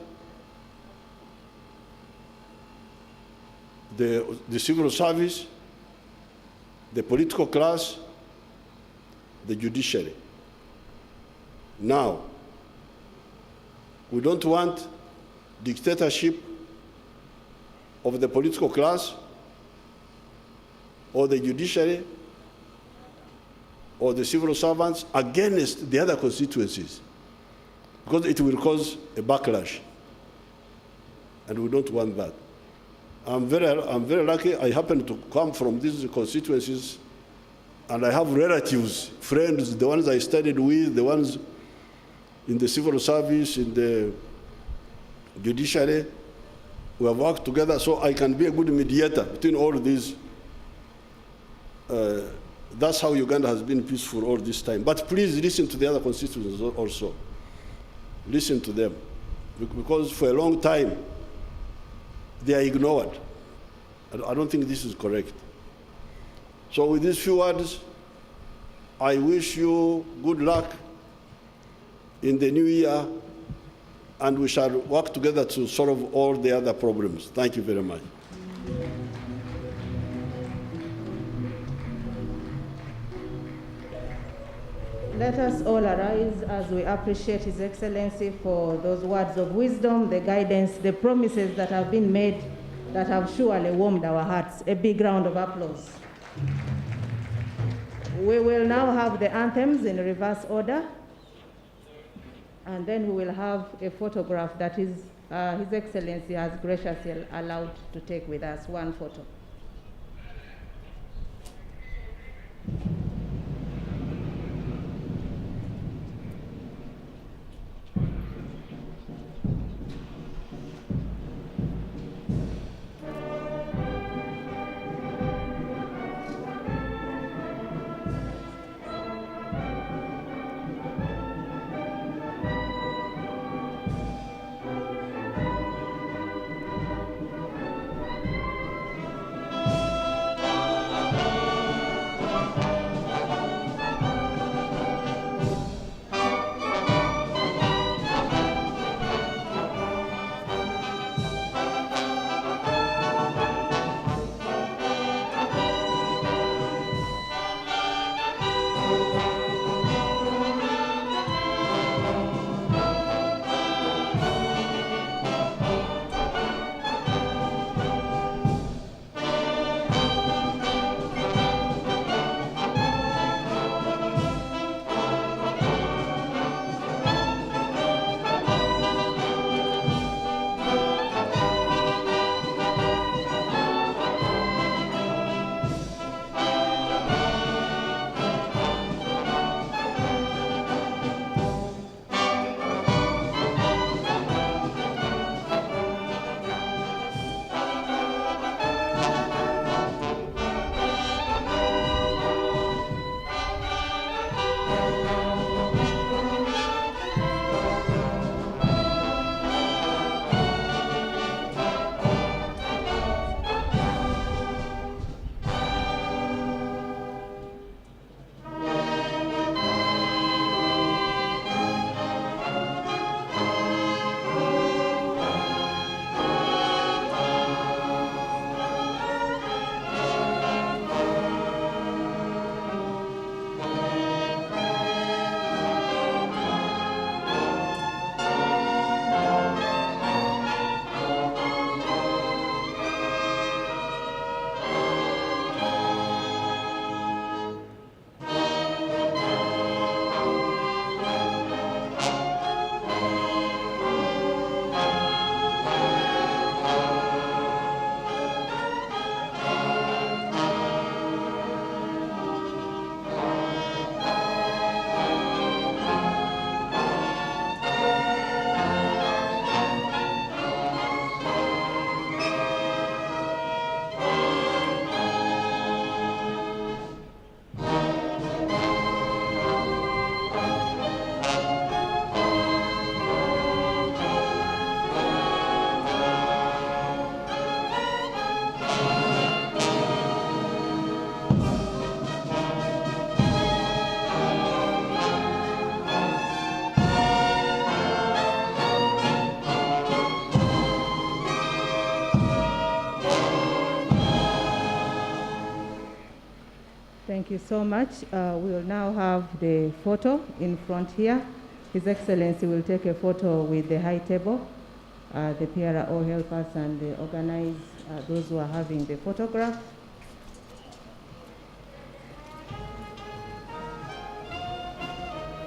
the civil service, the political class, the judiciary. Now, we don't want dictatorship of the political class or the judiciary or the civil servants against the other constituencies, because it will cause a backlash, and we don't want that. I'm very lucky. I happen to come from these constituencies, and I have relatives, friends, the ones I studied with, the ones in the civil service, in the judiciary. We have worked together, so I can be a good mediator between all these. That's how Uganda has been peaceful all this time. But please listen to the other constituencies also. Listen to them. Because for a long time, they are ignored. I don't think this is correct. So with these few words, I wish you good luck in the new year, and we shall work together to solve all the other problems. Thank you very much. Let us all arise as we appreciate His Excellency for those words of wisdom, the guidance, the promises that have been made that have surely warmed our hearts. A big round of applause. We will now have the anthems in reverse order, and then we will have a photograph that His Excellency has graciously allowed to take with us, one photo. Thank you so much. We will now have the photo in front here. His Excellency will take a photo with the high table. The PRO help us and organize those who are having the photograph.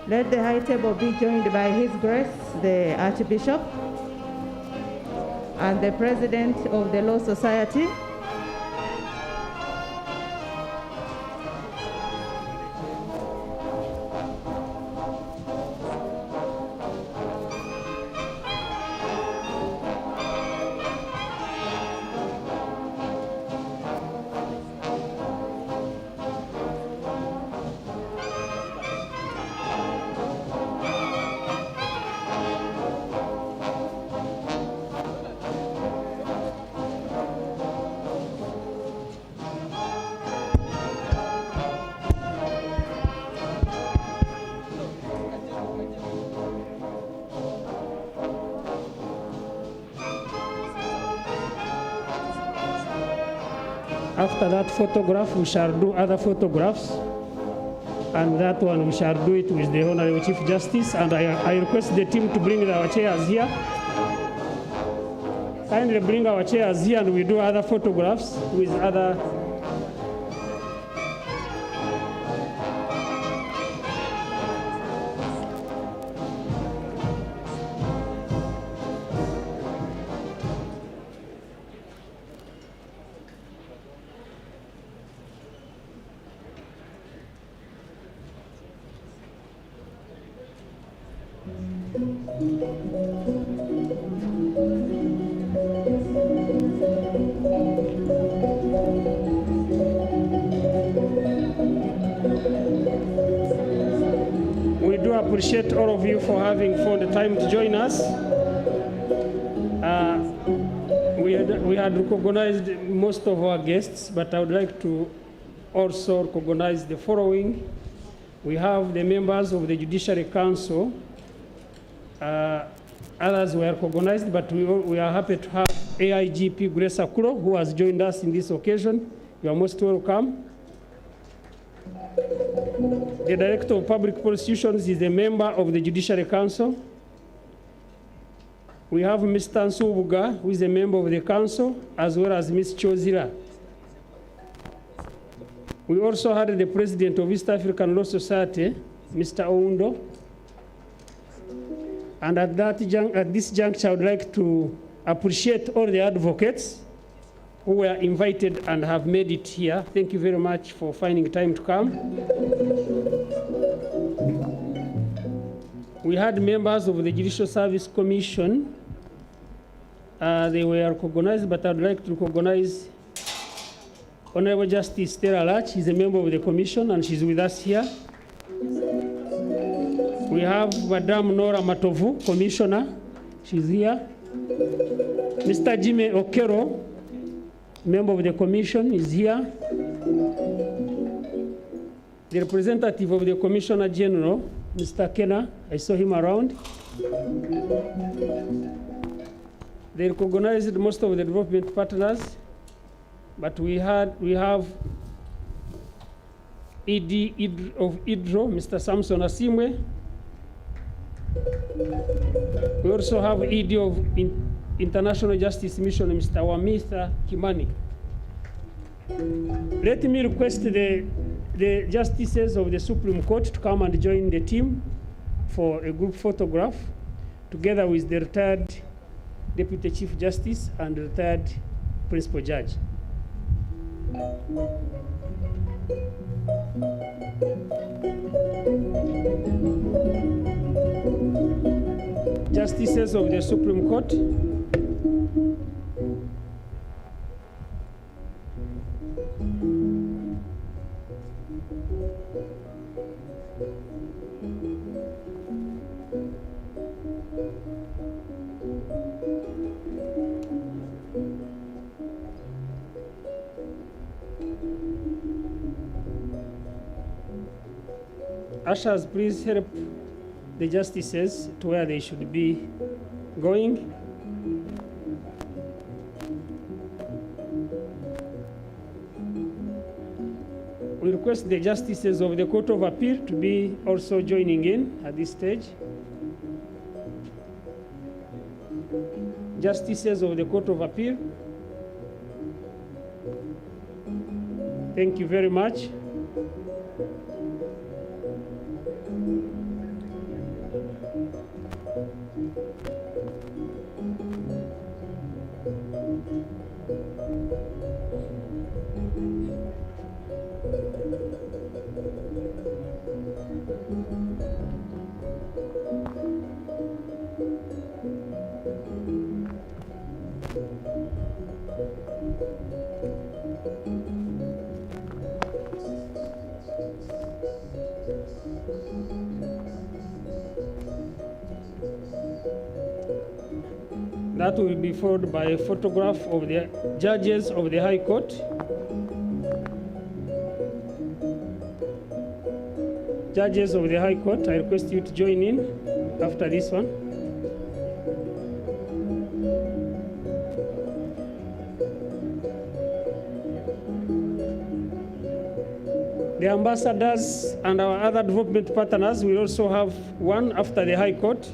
Let the high table be joined by His Grace, the Archbishop, and the President of the Law Society. After that photograph, we shall do other photographs. And that one, we shall do it with the Honorable Chief Justice. And I request the team to bring our chairs here. Kindly bring our chairs here and we do other photographs with other. Appreciate all of you for having found the time to join us. We had recognized most of our guests, but I would like to also recognize the following. We have the members of the Judiciary Council. Others were recognized, but we are happy to have AIGP Grace Akuro, who has joined us in this occasion. You are most welcome. The Director of Public Prosecutions is a member of the Judiciary Council. We have Mr. Nsubuga, who is a member of the Council, as well as Ms. Chozira. We also had the President of East African Law Society, Mr. Oundo. And at this juncture, I would like to appreciate all the advocates who were invited and have made it here. Thank you very much for finding time to come. We had members of the Judicial Service Commission. They were recognized, but I'd like to recognize Honorable Justice Stella Lach. She's a member of the commission and she's with us here. We have Madame Nora Matovu, Commissioner. She's here. Mr. Jimmy Okero, member of the commission, is here. The representative of the Commissioner General, Mr. Kenna, I saw him around. They recognized most of the development partners, but we have ED of IDRO, Mr. Samson Asimwe. We also have ED of International Justice Mission, Mr. Wamitha Kimani. Let me request the justices of the Supreme Court to come and join the team for a group photograph, together with the retired Deputy Chief Justice and retired Principal Judge. Justices of the Supreme Court. Ushers, please help the justices to where they should be going. We request request the justices of the Court of Appeal to be also joining in at this stage. Justices of the Court of Appeal. Thank you very much. That will be followed by a photograph of the judges of the High Court. Judges of the High Court, I request you to join in after this one. The ambassadors and our other development partners will also have one after the High Court.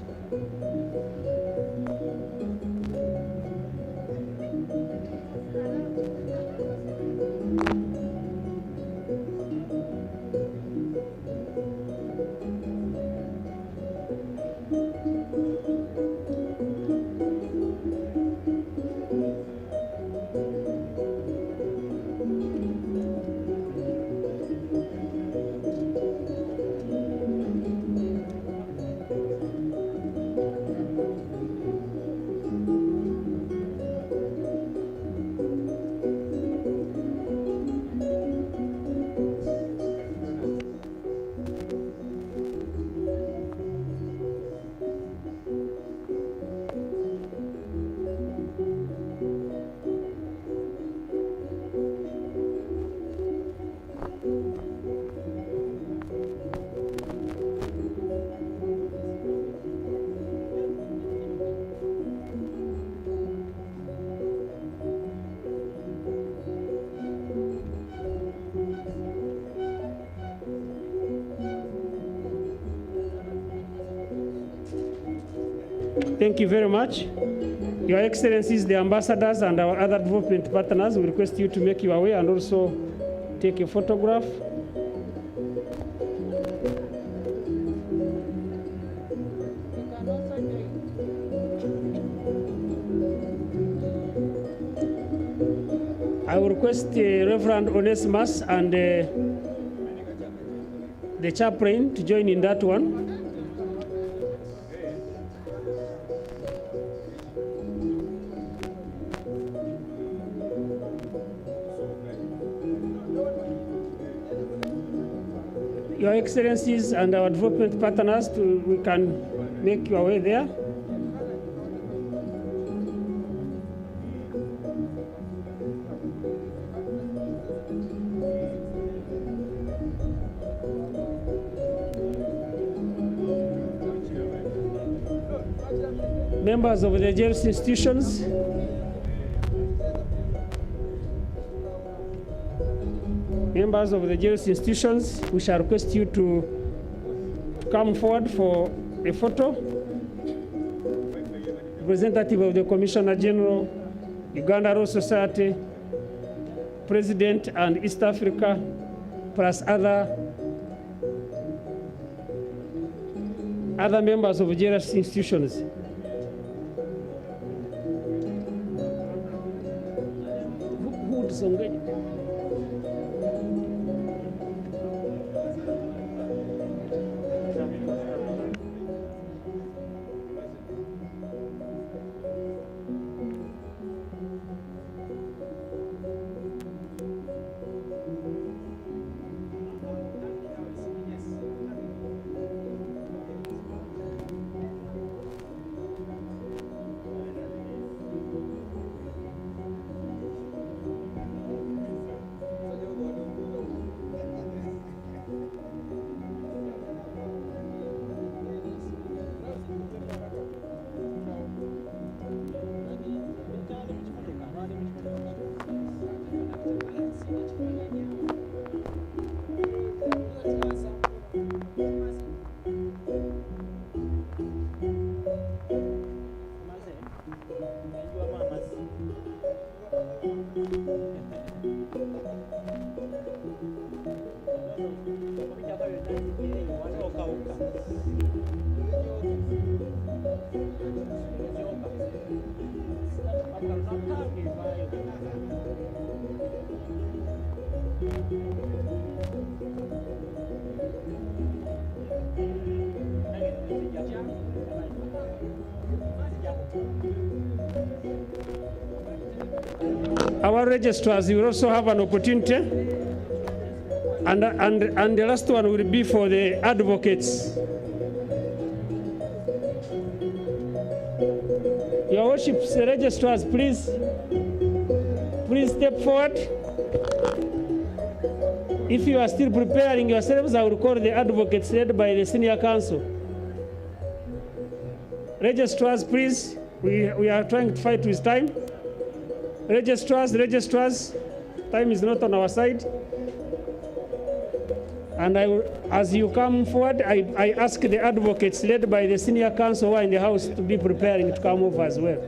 Thank you very much. Your Excellencies, the ambassadors and our other development partners, we request you to make your way and also take a photograph. I will request Reverend Onesimus and the chaplain to join in that one. Your Excellencies and our development partners, we can make your way there. Members of the judicial institutions, members of the judicial institutions, we shall request you to come forward for a photo. Representative of the Commissioner General, Uganda Law Society, President and East Africa, plus other members of judicial institutions. Who would engage? Our registrars will also have an opportunity. And the last one will be for the advocates. Your worships, the registrars, please step forward. If you are still preparing yourselves, I will call the advocates led by the senior counsel. Registrars, please. We are trying to fight with time. Registrars, time is not on our side. And as you come forward, I ask the advocates led by the senior counsel who are in the house to be preparing to come over as well.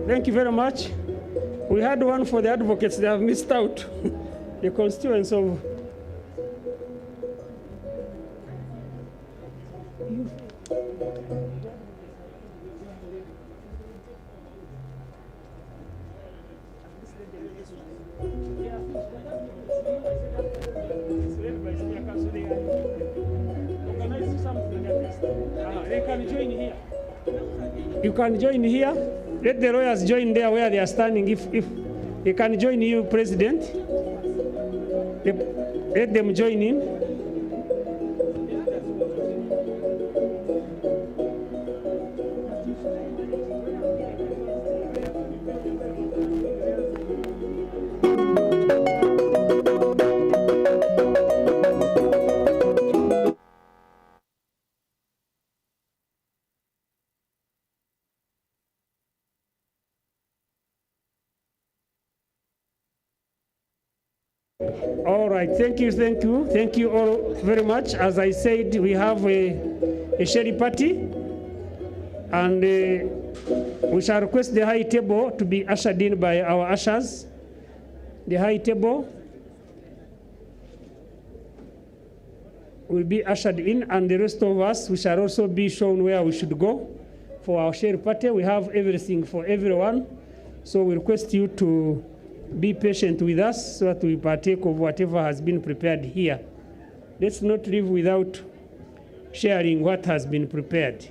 Thank you very much. We had one for the advocates. They have missed out the constituents of. They can join here. You can join here. Let the lawyers join there where they are standing. If they can join you, President, let them join in. All right, thank you all very much. As I said, we have a sherry party, and we shall request the high table to be ushered in by our ushers. The high table will be ushered in, and the rest of us, we shall also be shown where we should go for our sherry party. We have everything for everyone, so we request you to be patient with us so that we partake of whatever has been prepared here. Let's not leave without sharing what has been prepared.